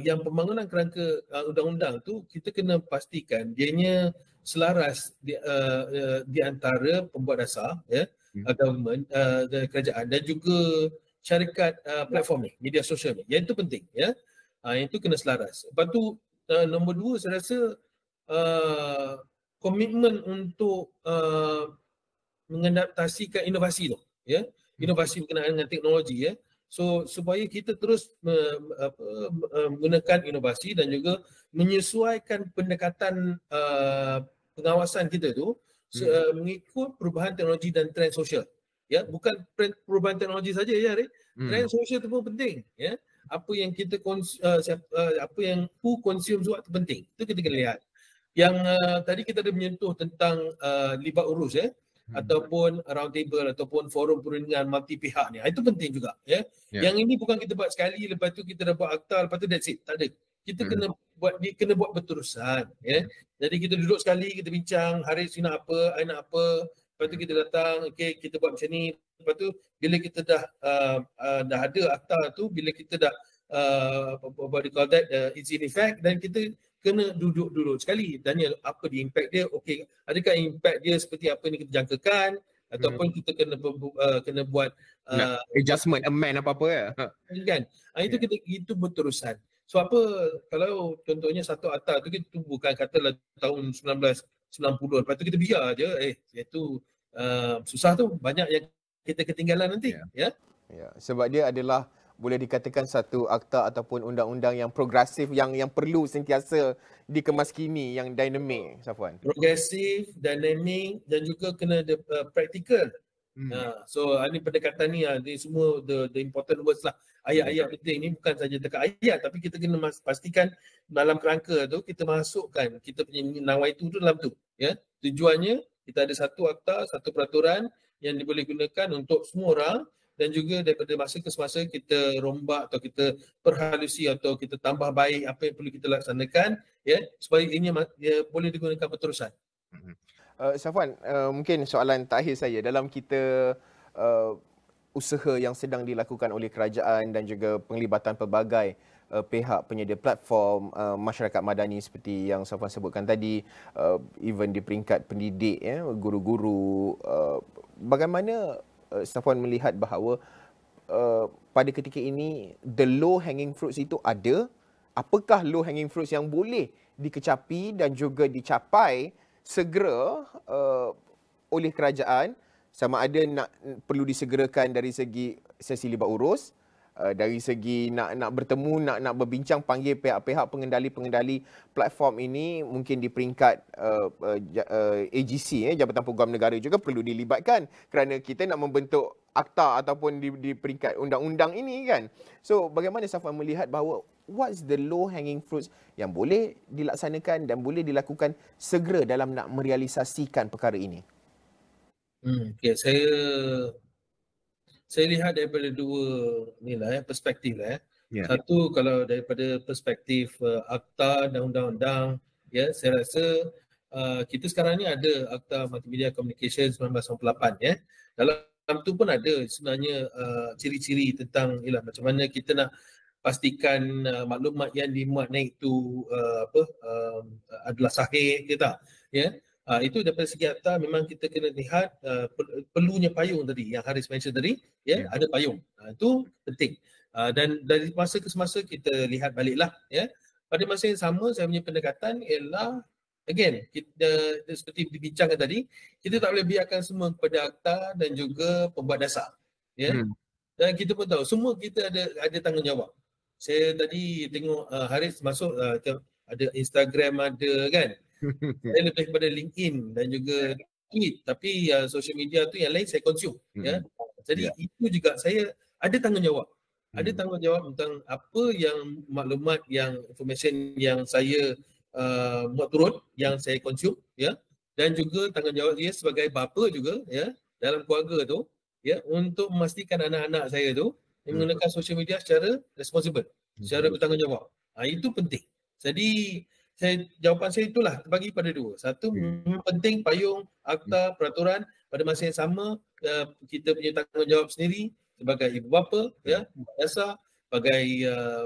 yang pembangunan kerangka undang-undang tu kita kena pastikan dianya selaras di antara pembuat dasar government, kerajaan dan juga syarikat platform ni, media sosial ni. Yang itu penting ya. Yang itu kena selaras. Lepas tu nombor dua, saya rasa komitmen untuk mengadaptasikan inovasi tu ya. Inovasi berkenaan dengan teknologi ya. So supaya kita terus menggunakan inovasi dan juga menyesuaikan pendekatan pengawasan kita tu mengikut perubahan teknologi dan trend sosial. Ya, bukan perubahan teknologi saja ya, trend sosial tu pun penting ya. Apa yang kita apa yang who consumes what tu penting. Itu kita kena lihat. Yang tadi kita ada menyentuh tentang libat urus ataupun round table ataupun forum perundingan multi pihak ni. Itu penting juga ya. Yang ini bukan kita buat sekali lepas tu kita dah buat akta lepas tu that's it. Tak ada. Kita kena buat berterusan ya. Jadi kita duduk sekali, kita bincang hari ni nak apa, I nak apa. Lepas tu kita datang, okey kita buat macam ni. Lepas tu bila kita dah ada akta tu, bila kita dah what do you call that, it's in effect, dan kita kena duduk sekali tanya apa di impact dia. Okey, adakah impact dia seperti apa ni kita jangkakan ataupun kita kena buat adjustment, amend apa-apa ya. Kan? Itu kita itu berterusan. So apa kalau contohnya satu akta tu kita bukan katalah tahun 1990 lepas tu kita biar aje iaitu susah tu, banyak yang kita ketinggalan nanti ya. Sebab dia adalah boleh dikatakan satu akta ataupun undang-undang yang progresif yang perlu sentiasa dikemaskini, yang dinamik, Safwan. Progresif, dinamik dan juga kena praktikal. So ini pendekatan ni semua the important words lah. Ayat-ayat penting ni bukan saja dekat ayat, tapi kita kena pastikan dalam kerangka tu kita masukkan kita punya nawaitu tu dalam tu ya. Tujuannya kita ada satu akta, satu peraturan yang boleh gunakan untuk semua orang, dan juga daripada masa ke semasa kita rombak atau kita perhalusi atau kita tambah baik apa yang perlu kita laksanakan ya, supaya ini boleh digunakan berterusan. Safwan, mungkin soalan terakhir saya dalam kita usaha yang sedang dilakukan oleh kerajaan dan juga penglibatan pelbagai pihak penyedia platform, masyarakat madani seperti yang Safwan sebutkan tadi, even di peringkat pendidik ya, guru-guru, bagaimana Safwan melihat bahawa pada ketika ini the low hanging fruits itu ada? Apakah low hanging fruits yang boleh dikecapi dan juga dicapai segera oleh kerajaan, sama ada perlu disegerakan dari segi sesi libat urus, dari segi nak bertemu, nak berbincang, panggil pihak-pihak pengendali platform ini, mungkin di peringkat AGC Jabatan Peguam Negara juga perlu dilibatkan kerana kita nak membentuk akta ataupun di peringkat undang-undang ini kan. So bagaimana Safwan melihat bahawa what's the low hanging fruits yang boleh dilaksanakan dan boleh dilakukan segera dalam nak merealisasikan perkara ini? Okay, saya lihat daripada dua nilai perspektif lah. Satu, kalau daripada perspektif akta dan undang-undang ya, saya rasa kita sekarang ni ada Akta Multimedia Communication 1998 ya. Dalam tu pun ada sebenarnya ciri-ciri tentang macam mana kita nak pastikan maklumat yang dimuat Naik tu adalah sahih ke tak, ya. Itu daripada segi akta memang kita kena lihat perlunya payung tadi yang Haris mention tadi, ya, ada payung. Itu penting. Dan dari masa ke semasa kita lihat baliklah, ya. Pada masa yang sama saya punya pendekatan ialah again kita seperti dibincangkan tadi, kita tak boleh biarkan semua kepada akta dan juga pembuat dasar, ya. Dan kita pun tahu semua kita ada tanggungjawab. Saya tadi tengok Haris masuk ada Instagram ada kan. Saya lebih kepada LinkedIn dan juga tweet, tapi social media tu yang lain saya consume, ya. Jadi itu juga saya ada tanggungjawab. Ada tanggungjawab tentang apa yang maklumat yang information yang saya buat turun, yang saya consume, ya. Dan juga tanggungjawab dia sebagai bapa juga, ya, dalam keluarga tu, ya, untuk memastikan anak-anak saya tu menggunakan social media secara responsible, secara bertanggungjawab. Itu penting. Jadi jawapan saya itulah terbagi pada dua. Satu, penting payung, akta, peraturan. Pada masa yang sama kita punya tanggungjawab sendiri sebagai ibu bapa, ya, dasar, sebagai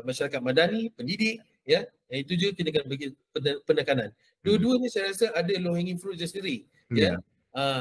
masyarakat madani, pendidik, ya. Itu juga kita akan bagi penekanan. Dua-dua ni saya rasa ada low hanging fruit dia sendiri, ya.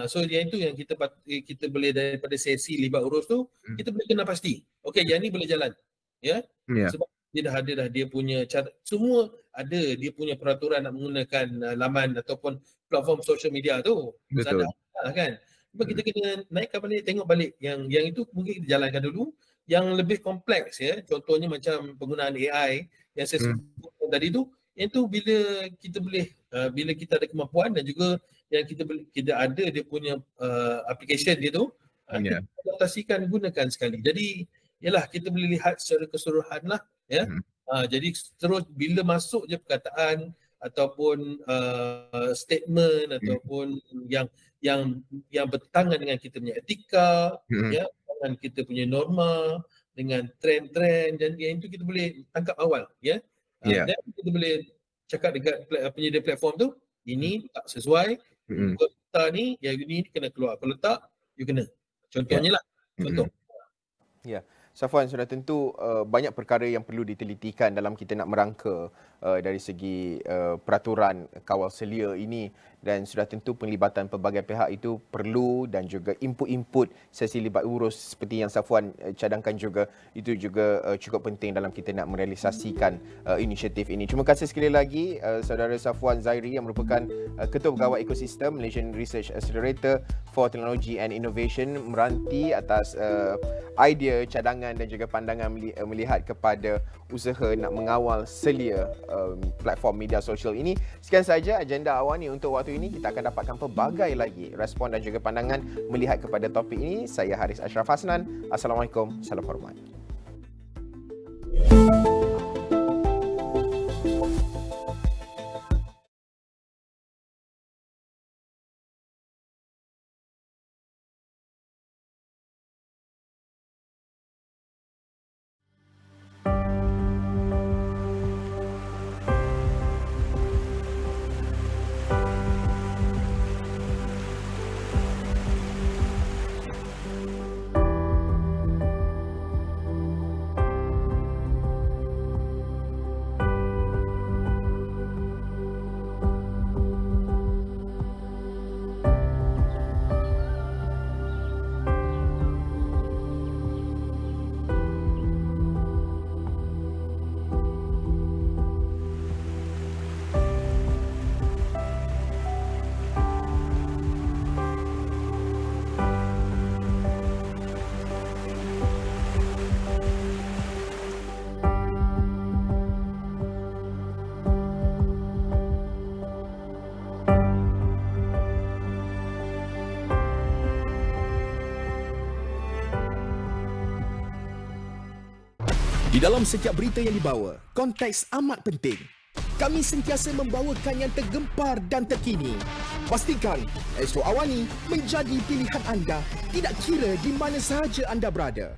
So yang itu yang kita boleh daripada sesi libat urus tu, kita boleh kena pasti. Okey, yang ni boleh jalan, ya. Sebab dia dah ada dia punya cara, semua ada dia punya peraturan nak menggunakan laman ataupun platform social media tu. Betul. Kan? Sebab kita kena naikkan balik, tengok balik yang itu mungkin kita jalankan dulu. Yang lebih kompleks, ya, contohnya macam penggunaan AI yang saya sebutkan tadi tu, yang tu bila kita boleh bila kita ada kemampuan dan juga yang kita ada dia punya application dia tu, kita adaptasikan, gunakan sekali. Jadi yalah, kita boleh lihat secara keseluruhan lah, ya. Jadi terus bila masuk je perkataan ataupun statement ataupun yang bertentangan dengan kita punya etika, ya, dengan kita punya norma, dengan trend-trend, dan yang itu kita boleh tangkap awal, ya. Dan kita boleh cakap dekat penyedia platform tu, ini tak sesuai, kalau ni, yang ini kena keluar, kalau tak, you kena. Contohnya lah, contoh. Ya. Safwan, sudah tentu banyak perkara yang perlu ditelitikan dalam kita nak merangka dari segi peraturan kawal selia ini, dan sudah tentu penglibatan pelbagai pihak itu perlu, dan juga input-input sesi libat urus seperti yang Safwan cadangkan juga, itu juga cukup penting dalam kita nak merealisasikan inisiatif ini. Terima kasih sekali lagi saudara Safwan Zairi yang merupakan Ketua Pegawai Ekosistem Malaysian Research Accelerator for Technology and Innovation, meranti atas idea, cadangan dan juga pandangan melihat kepada usaha nak mengawal selia platform media sosial ini. Sekian saja agenda AWANI untuk waktu ini. Kita akan dapatkan pelbagai lagi respon dan juga pandangan melihat kepada topik ini. Saya Haris Ashraf Hasnan. Assalamualaikum. Salam hormat. Di dalam setiap berita yang dibawa, konteks amat penting. Kami sentiasa membawakan yang tergempar dan terkini. Pastikan Astro AWANI menjadi pilihan anda, tidak kira di mana sahaja anda berada.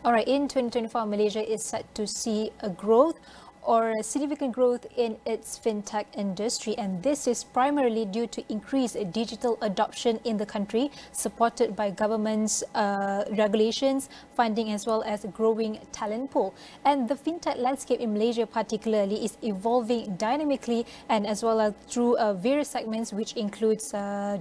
All right, in 2024, Malaysia is set to see a growth or a significant growth in its fintech industry, and this is primarily due to increased digital adoption in the country, supported by government's regulations, funding, as well as a growing talent pool. And the fintech landscape in Malaysia particularly is evolving dynamically, and as well as through various segments, which includes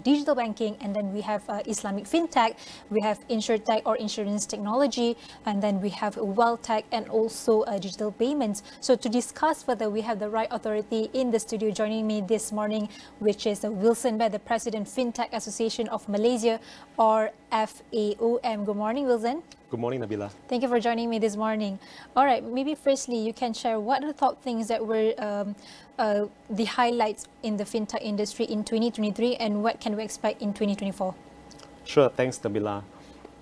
digital banking, and then we have Islamic fintech, we have insurtech or insurance technology, and then we have wealth tech and also digital payments. So to discuss further, we have the right authority in the studio joining me this morning, which is Wilson Bed, the President, Fintech Association of Malaysia, or FAOM. Good morning, Wilson. Good morning, Nabila. Thank you for joining me this morning. All right, maybe firstly, you can share what are the top things that were the highlights in the fintech industry in 2023, and what can we expect in 2024? Sure, thanks, Nabila.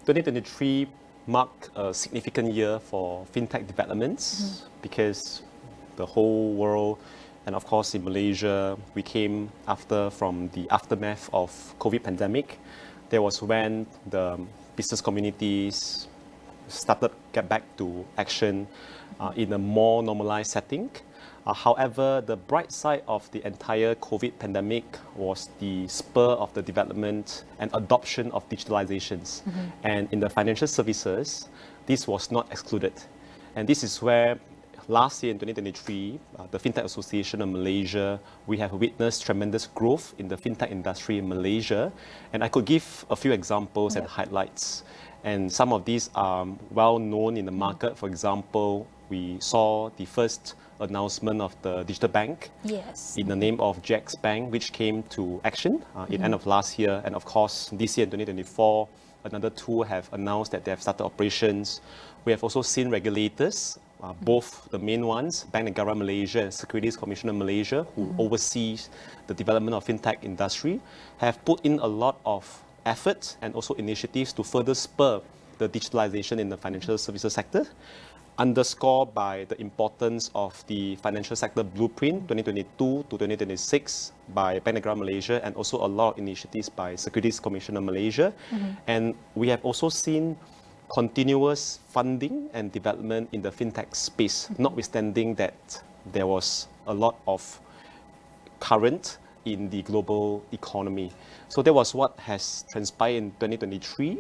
2023 marked a significant year for fintech developments because the whole world, and of course in Malaysia, we came from the aftermath of COVID pandemic. There was when the business communities started to get back to action in a more normalized setting. However, the bright side of the entire COVID pandemic was the spur of the development and adoption of digitalizations. And in the financial services, this was not excluded. And this is where last year in 2023, the Fintech Association of Malaysia, we have witnessed tremendous growth in the fintech industry in Malaysia. And I could give a few examples and highlights. And some of these are well known in the market. For example, we saw the first announcement of the digital bank in the name of Jax Bank, which came to action in end of last year. And of course, this year in 2024, another two have announced that they have started operations. We have also seen regulators, both the main ones, Bank Negara Malaysia and Securities Commission of Malaysia, who oversees the development of fintech industry, have put in a lot of effort and also initiatives to further spur the digitalization in the financial services sector, underscored by the importance of the financial sector blueprint 2022 to 2026 by Bank Negara Malaysia, and also a lot of initiatives by Securities Commission of Malaysia. And we have also seen continuous funding and development in the fintech space, notwithstanding that there was a lot of current in the global economy. So that was what has transpired in 2023.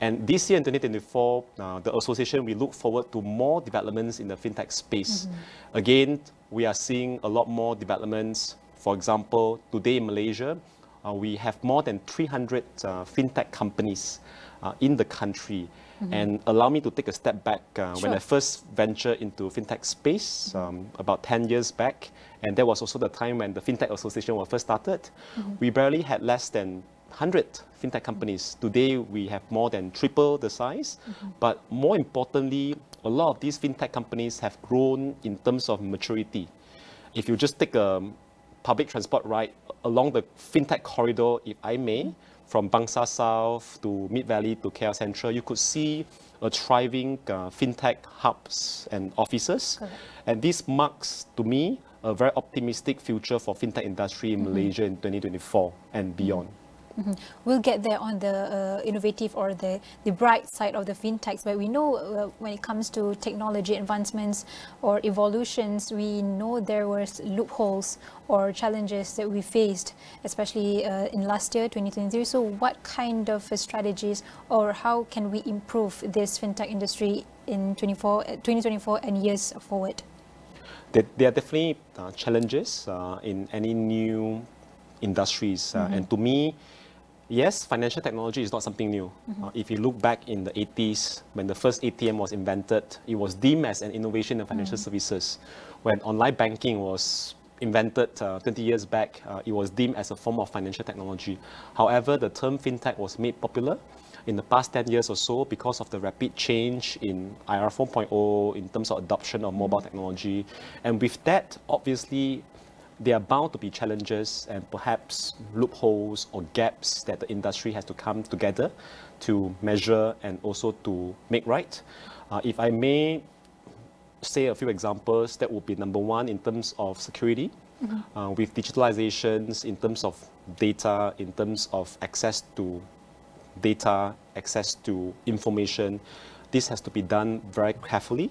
And this year in 2024, the association, we look forward to more developments in the fintech space. Again, we are seeing a lot more developments. For example, today in Malaysia, we have more than 300 fintech companies in the country. And allow me to take a step back. When I first ventured into fintech space about 10 years back, and that was also the time when the Fintech Association was first started, we barely had less than 100 fintech companies. Today, we have more than triple the size. But more importantly, a lot of these fintech companies have grown in terms of maturity. If you just take a public transport ride along the fintech corridor, if I may, from Bangsa South to Mid Valley to KL Central, you could see a thriving fintech hubs and offices. And this marks, to me, a very optimistic future for fintech industry in Malaysia in 2024 and beyond. We'll get there on the innovative or the bright side of the fintechs, but we know when it comes to technology advancements or evolutions, we know there were loopholes or challenges that we faced, especially in last year, 2023. So what kind of strategies or how can we improve this fintech industry in 2024 and years forward? There are definitely challenges in any new industries. And to me, yes, financial technology is not something new. If you look back in the 80s, when the first ATM was invented, it was deemed as an innovation in financial services. When online banking was invented 20 years back, it was deemed as a form of financial technology. However, the term fintech was made popular in the past 10 years or so because of the rapid change in IR 4.0 in terms of adoption of mobile technology. And with that, obviously, there are bound to be challenges and perhaps loopholes or gaps that the industry has to come together to measure and also to make right. If I may say a few examples, that would be number one in terms of security. With digitalizations, in terms of data, in terms of access to data, access to information, this has to be done very carefully.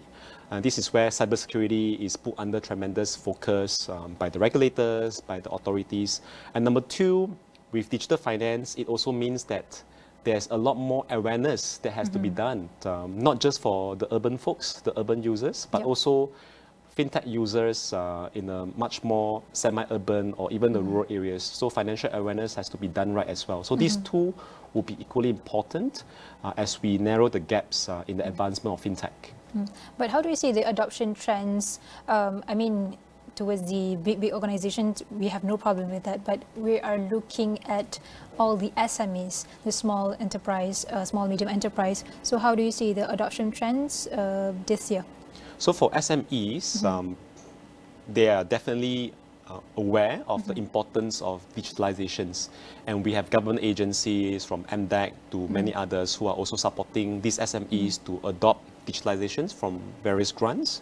And this is where cybersecurity is put under tremendous focus by the regulators, by the authorities. And number two, with digital finance, it also means that there's a lot more awareness that has to be done, not just for the urban folks, the urban users, but also fintech users in a much more semi-urban or even the rural areas. So financial awareness has to be done right as well. So these two will be equally important as we narrow the gaps in the advancement of fintech. But how do you see the adoption trends? I mean, towards the big organizations, we have no problem with that, but we are looking at all the SMEs, the small enterprise, small medium enterprise. So how do you see the adoption trends this year? So for SMEs, they are definitely aware of the importance of digitalizations, and we have government agencies from MDEC to many others who are also supporting these SMEs to adopt digitalizations from various grants.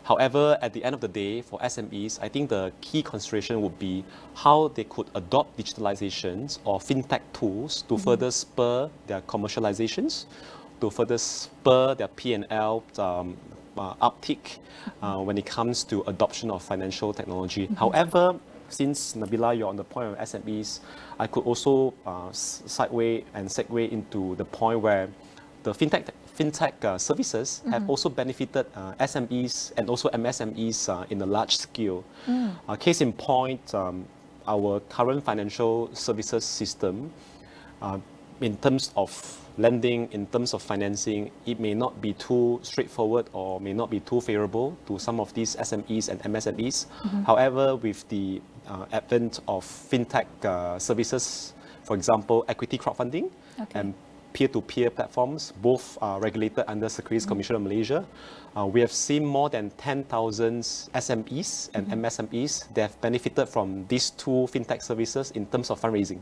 However, at the end of the day, for SMEs, I think the key consideration would be how they could adopt digitalizations or fintech tools to further spur their commercializations, to further spur their P&L uptick when it comes to adoption of financial technology. However, since Nabila, you're on the point of SMEs, I could also segue into the point where the fintech services have also benefited SMEs and also MSMEs in a large scale. Case in point, our current financial services system, in terms of lending, in terms of financing, it may not be too straightforward or may not be too favorable to some of these SMEs and MSMEs. However, with the advent of fintech services, for example, equity crowdfunding and peer-to-peer platforms, both are regulated under Securities Commission of Malaysia. We have seen more than 10,000 SMEs and MSMEs that have benefited from these two fintech services in terms of fundraising.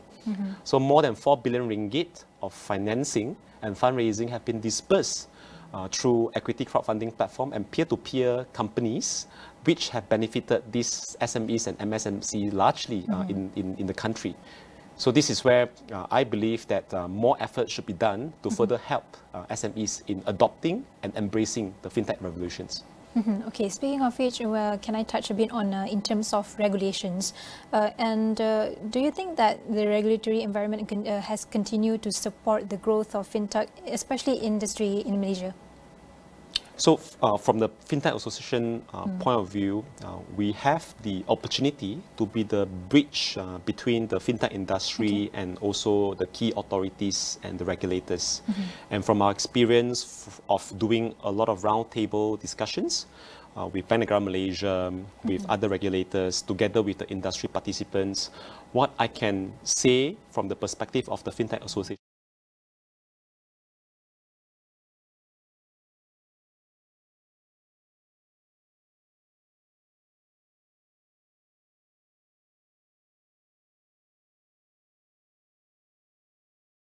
So more than 4 billion ringgit of financing and fundraising have been dispersed through equity crowdfunding platform and peer-to-peer companies, which have benefited these SMEs and MSMEs largely in the country. So this is where I believe that more effort should be done to further help SMEs in adopting and embracing the fintech revolutions. Okay, speaking of which, can I touch a bit on in terms of regulations? Do you think that the regulatory environment has continued to support the growth of fintech, especially industry in Malaysia? So from the Fintech Association point of view, we have the opportunity to be the bridge between the fintech industry and also the key authorities and the regulators. And from our experience of doing a lot of roundtable discussions with Bank Negara Malaysia, with other regulators, together with the industry participants, what I can say from the perspective of the Fintech Association